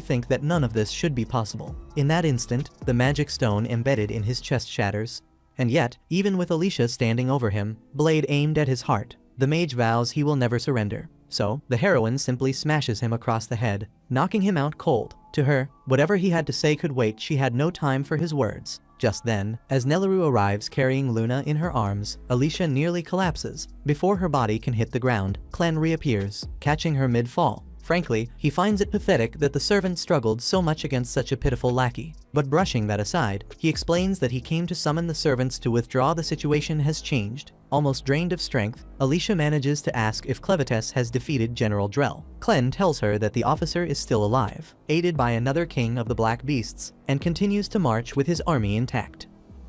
S1: think that none of this should be possible. In that instant, the magic stone embedded in his chest shatters. And yet, even with Alicia standing over him, blade aimed at his heart, the mage vows he will never surrender. So, the heroine simply smashes him across the head, knocking him out cold. To her, whatever he had to say could wait. She had no time for his words. Just then, as Nelleru arrives carrying Luna in her arms, Alicia nearly collapses. Before her body can hit the ground, Clem reappears, catching her mid-fall. Frankly, he finds it pathetic that the servant struggled so much against such a pitiful lackey. But brushing that aside, he explains that he came to summon the servants to withdraw. The situation has changed. Almost drained of strength, Alicia manages to ask if Clevites has defeated General Drell. Clem tells her that the officer is still alive, aided by another king of the Black Beasts, and continues to march with his army intact.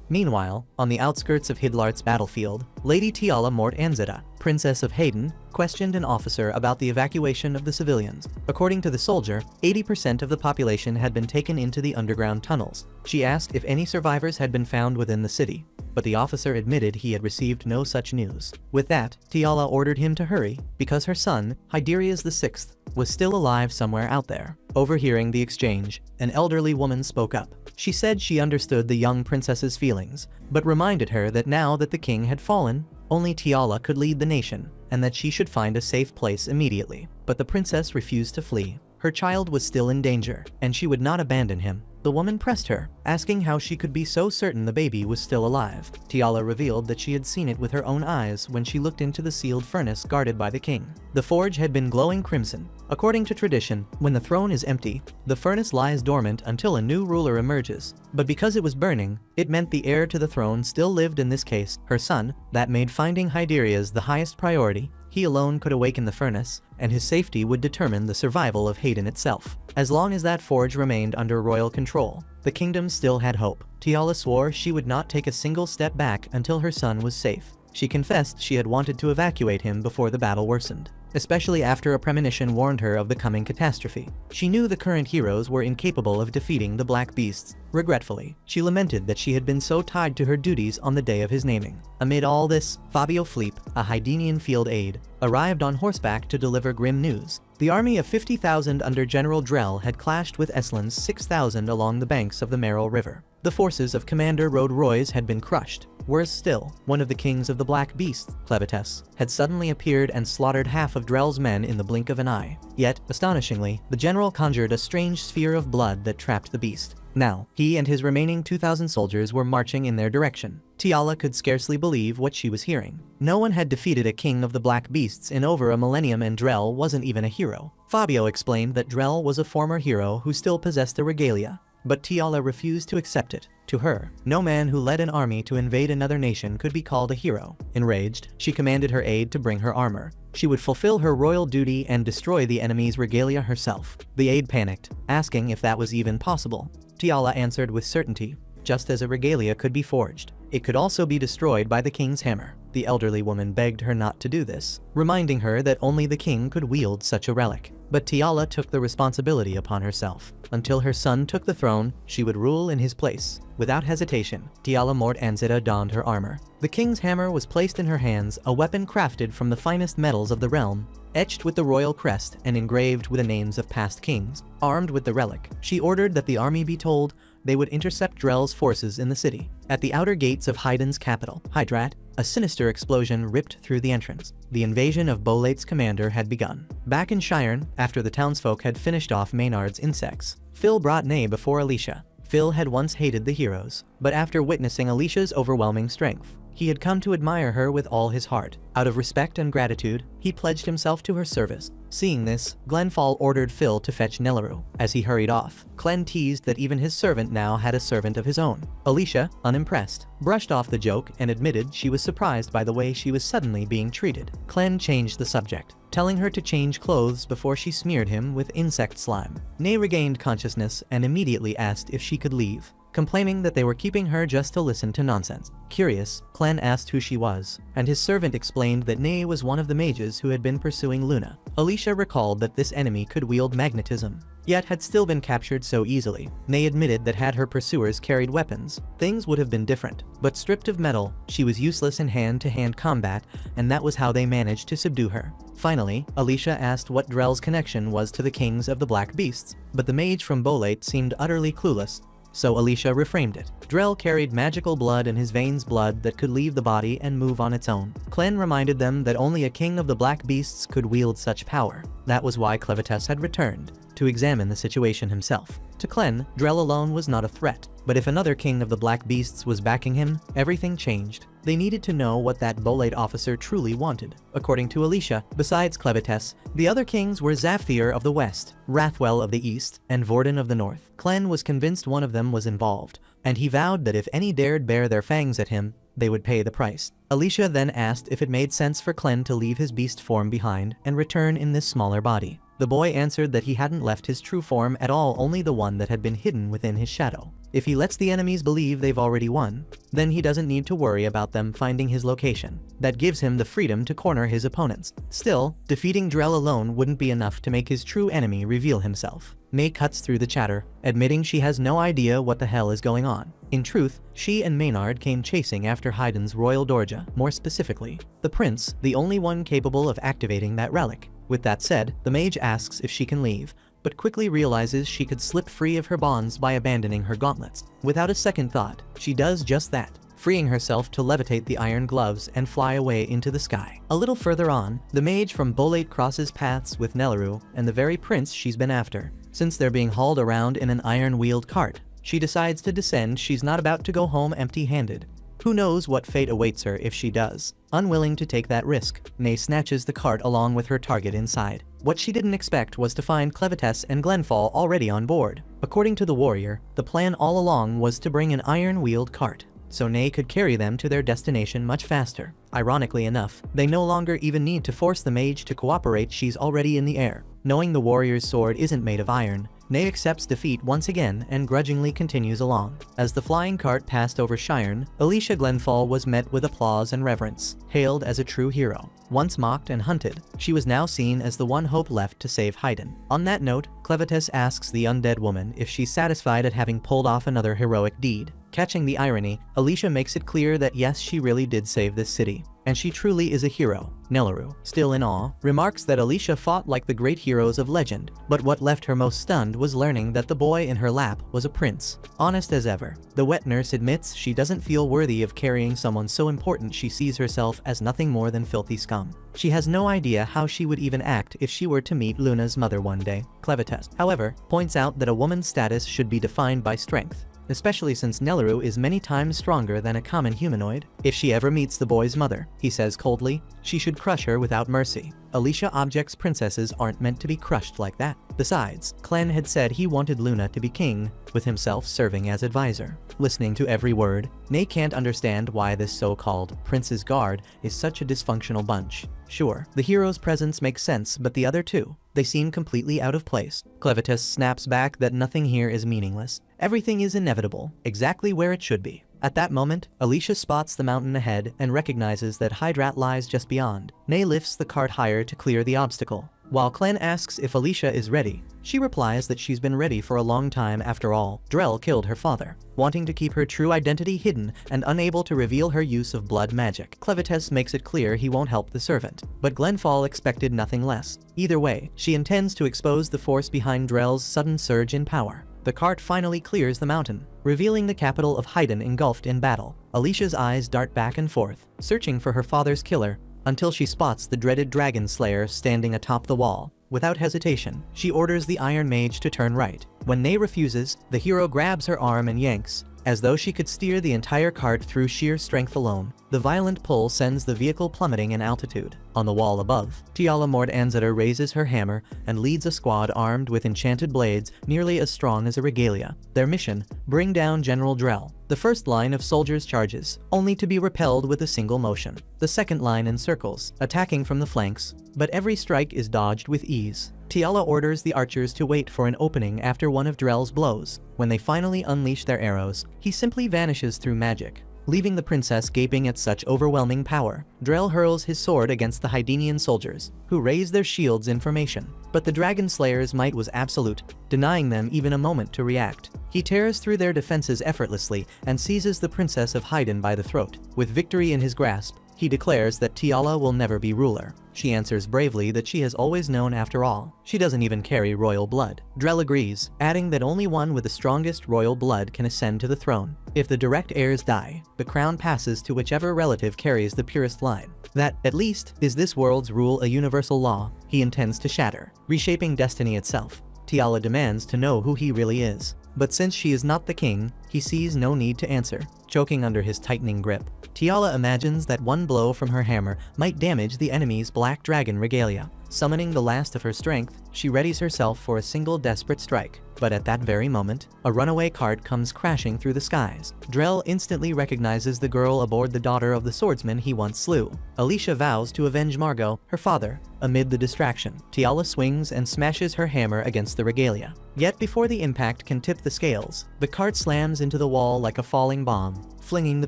S1: Meanwhile, on the outskirts of Hidlart's battlefield, Lady Tiala Mort Anzeta, Princess of Hayden, questioned an officer about the evacuation of the civilians. According to the soldier, 80% of the population had been taken into the underground tunnels. She asked if any survivors had been found within the city, but the officer admitted he had received no such news. With that, Tiala ordered him to hurry, because her son, Hyderius VI, was still alive somewhere out there. Overhearing the exchange, an elderly woman spoke up. She said she understood the young princess's feelings, but reminded her that now that the king had fallen, only Tiala could lead the nation, and that she should find a safe place immediately. But the princess refused to flee. Her child was still in danger, and she would not abandon him. The woman pressed her, asking how she could be so certain the baby was still alive. Tiala revealed that she had seen it with her own eyes when she looked into the sealed furnace guarded by the king. The forge had been glowing crimson. According to tradition, when the throne is empty, the furnace lies dormant until a new ruler emerges. But because it was burning, it meant the heir to the throne still lived, in this case, her son. That made finding Hyderius the highest priority. He alone could awaken the furnace, and his safety would determine the survival of Hayden itself. As long as that forge remained under royal control, the kingdom still had hope. Tiala swore she would not take a single step back until her son was safe. She confessed she had wanted to evacuate him before the battle worsened, especially after a premonition warned her of the coming catastrophe. She knew the current heroes were incapable of defeating the Black Beasts. Regretfully, she lamented that she had been so tied to her duties on the day of his naming. Amid all this, Fabio Fleep, a Hydenian field aide, arrived on horseback to deliver grim news. The army of 50,000 under General Drell had clashed with Esland's 6,000 along the banks of the Merrill River. The forces of Commander Rodroyes had been crushed. Worse still, one of the kings of the Black Beasts, Clevites, had suddenly appeared and slaughtered half of Drell's men in the blink of an eye. Yet, astonishingly, the general conjured a strange sphere of blood that trapped the beast. Now, he and his remaining 2,000 soldiers were marching in their direction. Tiala could scarcely believe what she was hearing. No one had defeated a king of the Black Beasts in over a millennium, and Drell wasn't even a hero. Fabio explained that Drell was a former hero who still possessed the regalia. But Tiala refused to accept it. To her, no man who led an army to invade another nation could be called a hero. Enraged, she commanded her aide to bring her armor. She would fulfill her royal duty and destroy the enemy's regalia herself. The aide panicked, asking if that was even possible. Tiala answered with certainty. Just as a regalia could be forged, it could also be destroyed by the king's hammer. The elderly woman begged her not to do this, reminding her that only the king could wield such a relic. But Tiala took the responsibility upon herself. Until her son took the throne, she would rule in his place. Without hesitation, Tiala Mort Anzita donned her armor. The king's hammer was placed in her hands, a weapon crafted from the finest metals of the realm, etched with the royal crest and engraved with the names of past kings. Armed with the relic, she ordered that the army be told they would intercept Drell's forces in the city. At the outer gates of Haydn's capital, Hydrat, a sinister explosion ripped through the entrance. The invasion of Bolate's commander had begun. Back in Shirn, after the townsfolk had finished off Maynard's insects, Phil brought Nay before Alicia. Phil had once hated the heroes, but after witnessing Alicia's overwhelming strength, he had come to admire her with all his heart. Out of respect and gratitude, he pledged himself to her service. Seeing this, Glenfall ordered Phil to fetch Nelaru. As he hurried off, Clem teased that even his servant now had a servant of his own. Alicia, unimpressed, brushed off the joke and admitted she was surprised by the way she was suddenly being treated. Clem changed the subject, telling her to change clothes before she smeared him with insect slime. Nay regained consciousness and immediately asked if she could leave, complaining that they were keeping her just to listen to nonsense. Curious, Clen asked who she was, and his servant explained that Nay was one of the mages who had been pursuing Luna. Alicia recalled that this enemy could wield magnetism, yet had still been captured so easily. Nay admitted that had her pursuers carried weapons, things would have been different. But stripped of metal, she was useless in hand-to-hand combat, and that was how they managed to subdue her. Finally, Alicia asked what Drell's connection was to the kings of the Black Beasts, but the mage from Bolate seemed utterly clueless, so Alicia reframed it. Drell carried magical blood in his veins, blood that could leave the body and move on its own. Clen reminded them that only a king of the Black Beasts could wield such power. That was why Clevites had returned, to examine the situation himself. To Clen, Drell alone was not a threat, but if another king of the Black Beasts was backing him, everything changed. They needed to know what that Bolate officer truly wanted. According to Alicia, besides Clevites, the other kings were Zapthir of the west, Rathwell of the east, and Vorden of the north. Clen was convinced one of them was involved, and he vowed that if any dared bare their fangs at him, they would pay the price. Alicia then asked if it made sense for Clen to leave his beast form behind and return in this smaller body. The boy answered that he hadn't left his true form at all, only the one that had been hidden within his shadow. If he lets the enemies believe they've already won, then he doesn't need to worry about them finding his location. That gives him the freedom to corner his opponents. Still, defeating Drell alone wouldn't be enough to make his true enemy reveal himself. May cuts through the chatter, admitting she has no idea what the hell is going on. In truth, she and Maynard came chasing after Haydn's royal Dorja, more specifically, the prince, the only one capable of activating that relic. With that said, the mage asks if she can leave, but quickly realizes she could slip free of her bonds by abandoning her gauntlets. Without a second thought, she does just that, freeing herself to levitate the iron gloves and fly away into the sky. A little further on, the mage from Bolate crosses paths with Nelaru and the very prince she's been after. Since they're being hauled around in an iron-wheeled cart, she decides to descend. She's not about to go home empty-handed. Who knows what fate awaits her if she does? Unwilling to take that risk, May snatches the cart along with her target inside. What she didn't expect was to find Clevites and Glenfall already on board. According to the warrior, the plan all along was to bring an iron-wheeled cart, so Nay could carry them to their destination much faster. Ironically enough, they no longer even need to force the mage to cooperate. She's already in the air. Knowing the warrior's sword isn't made of iron, Nay accepts defeat once again and grudgingly continues along. As the flying cart passed over Shirn, Alicia Glenfall was met with applause and reverence, hailed as a true hero. Once mocked and hunted, she was now seen as the one hope left to save Haydn. On that note, Clevites asks the undead woman if she's satisfied at having pulled off another heroic deed. Catching the irony, Alicia makes it clear that yes, she really did save this city. And she truly is a hero. Nelaru, still in awe, remarks that Alicia fought like the great heroes of legend, but what left her most stunned was learning that the boy in her lap was a prince. Honest as ever, the wet nurse admits she doesn't feel worthy of carrying someone so important. She sees herself as nothing more than filthy scum. She has no idea how she would even act if she were to meet Luna's mother one day. Clevites, however, points out that a woman's status should be defined by strength, especially since Nelaru is many times stronger than a common humanoid. If she ever meets the boy's mother, he says coldly, she should crush her without mercy. Alicia objects princesses aren't meant to be crushed like that. Besides, Clem had said he wanted Luna to be king, with himself serving as advisor. Listening to every word, Ney can't understand why this so-called Prince's Guard is such a dysfunctional bunch. Sure, the hero's presence makes sense, but the other two, they seem completely out of place. Clevites snaps back that nothing here is meaningless. Everything is inevitable, exactly where it should be. At that moment, Alicia spots the mountain ahead and recognizes that Hydrat lies just beyond. Ney lifts the cart higher to clear the obstacle. While Clen asks if Alicia is ready, she replies that she's been ready for a long time. After all, Drell killed her father, wanting to keep her true identity hidden and unable to reveal her use of blood magic. Clevites makes it clear he won't help the servant, but Glenfall expected nothing less. Either way, she intends to expose the force behind Drell's sudden surge in power. The cart finally clears the mountain, revealing the capital of Haydn engulfed in battle. Alicia's eyes dart back and forth, searching for her father's killer, until she spots the dreaded Dragon Slayer standing atop the wall. Without hesitation, she orders the Iron Mage to turn right. When Ney refuses, the hero grabs her arm and yanks, as though she could steer the entire cart through sheer strength alone. The violent pull sends the vehicle plummeting in altitude. On the wall above, Tiala Mord Anzeta raises her hammer and leads a squad armed with enchanted blades nearly as strong as a regalia. Their mission, bring down General Drell. The first line of soldiers charges, only to be repelled with a single motion. The second line encircles, attacking from the flanks, but every strike is dodged with ease. Tiala orders the archers to wait for an opening after one of Drell's blows. When they finally unleash their arrows, he simply vanishes through magic, leaving the princess gaping at such overwhelming power. Drell hurls his sword against the Hydenian soldiers, who raise their shields in formation. But the Dragon Slayer's might was absolute, denying them even a moment to react. He tears through their defenses effortlessly and seizes the Princess of Haydn by the throat. With victory in his grasp, he declares that Tiala will never be ruler. She answers bravely that she has always known after all. She doesn't even carry royal blood. Drell agrees, adding that only one with the strongest royal blood can ascend to the throne. If the direct heirs die, the crown passes to whichever relative carries the purest line. That, at least, is this world's rule, a universal law he intends to shatter, reshaping destiny itself. Tiala demands to know who he really is. But since she is not the king, he sees no need to answer, choking under his tightening grip. Tiala imagines that one blow from her hammer might damage the enemy's black dragon regalia. Summoning the last of her strength, she readies herself for a single desperate strike. But at that very moment, a runaway cart comes crashing through the skies. Drell instantly recognizes the girl aboard, the daughter of the swordsman he once slew. Alicia vows to avenge Margot, her father. Amid the distraction, Tiala swings and smashes her hammer against the regalia. Yet before the impact can tip the scales, the cart slams into the wall like a falling bomb, flinging the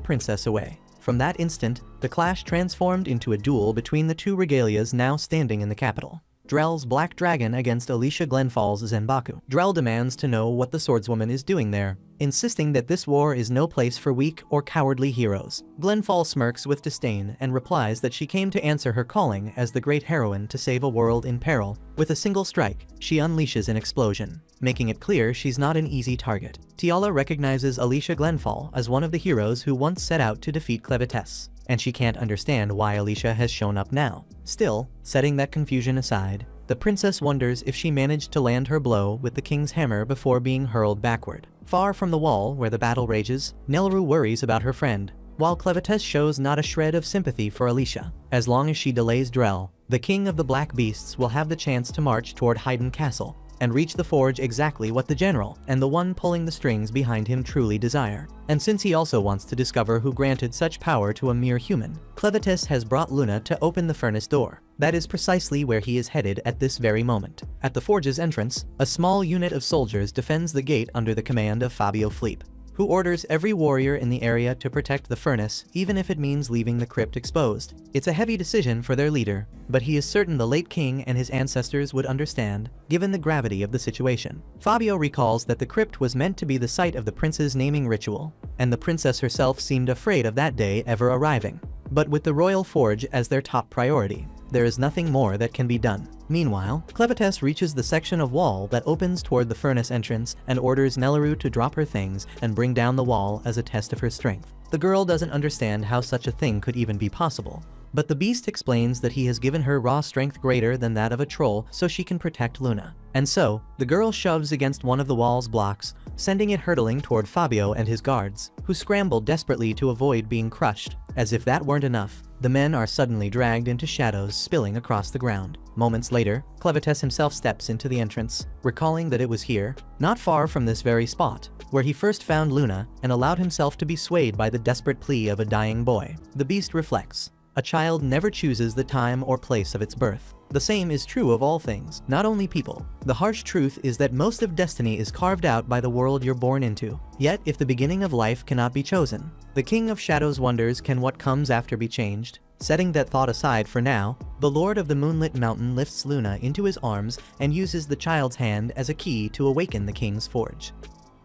S1: princess away. From that instant, the clash transformed into a duel between the two regalias now standing in the capital. Drell's Black Dragon against Alicia Glenfall's Zenbaku. Drell demands to know what the swordswoman is doing there, insisting that this war is no place for weak or cowardly heroes. Glenfall smirks with disdain and replies that she came to answer her calling as the great heroine to save a world in peril. With a single strike, she unleashes an explosion, making it clear she's not an easy target. Tiala recognizes Alicia Glenfall as one of the heroes who once set out to defeat Clevites, and she can't understand why Alicia has shown up now. Still, setting that confusion aside, the princess wonders if she managed to land her blow with the king's hammer before being hurled backward. Far from the wall where the battle rages, Nelaru worries about her friend, while Clevites shows not a shred of sympathy for Alicia. As long as she delays Drell, the king of the Black Beasts will have the chance to march toward Haydn Castle and reach the forge, exactly what the general and the one pulling the strings behind him truly desire. And since he also wants to discover who granted such power to a mere human, Clevites has brought Luna to open the furnace door. That is precisely where he is headed at this very moment. At the forge's entrance, a small unit of soldiers defends the gate under the command of Fabio Fleep, who orders every warrior in the area to protect the furnace, even if it means leaving the crypt exposed. It's a heavy decision for their leader, but he is certain the late king and his ancestors would understand, given the gravity of the situation. Fabio recalls that the crypt was meant to be the site of the prince's naming ritual, and the princess herself seemed afraid of that day ever arriving. But with the royal forge as their top priority, there is nothing more that can be done. Meanwhile, Clevites reaches the section of wall that opens toward the furnace entrance and orders Nelleru to drop her things and bring down the wall as a test of her strength. The girl doesn't understand how such a thing could even be possible, but the beast explains that he has given her raw strength greater than that of a troll so she can protect Luna. And so, the girl shoves against one of the wall's blocks, sending it hurtling toward Fabio and his guards, who scramble desperately to avoid being crushed. As if that weren't enough, the men are suddenly dragged into shadows spilling across the ground. Moments later, Clevites himself steps into the entrance, recalling that it was here, not far from this very spot, where he first found Luna and allowed himself to be swayed by the desperate plea of a dying boy. The beast reflects. A child never chooses the time or place of its birth. The same is true of all things, not only people. The harsh truth is that most of destiny is carved out by the world you're born into. Yet, if the beginning of life cannot be chosen, the King of Shadows wonders, can what comes after be changed? Setting that thought aside for now, the Lord of the Moonlit Mountain lifts Luna into his arms and uses the child's hand as a key to awaken the King's Forge.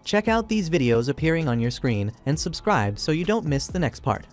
S1: Check out these videos appearing on your screen and subscribe so you don't miss the next part.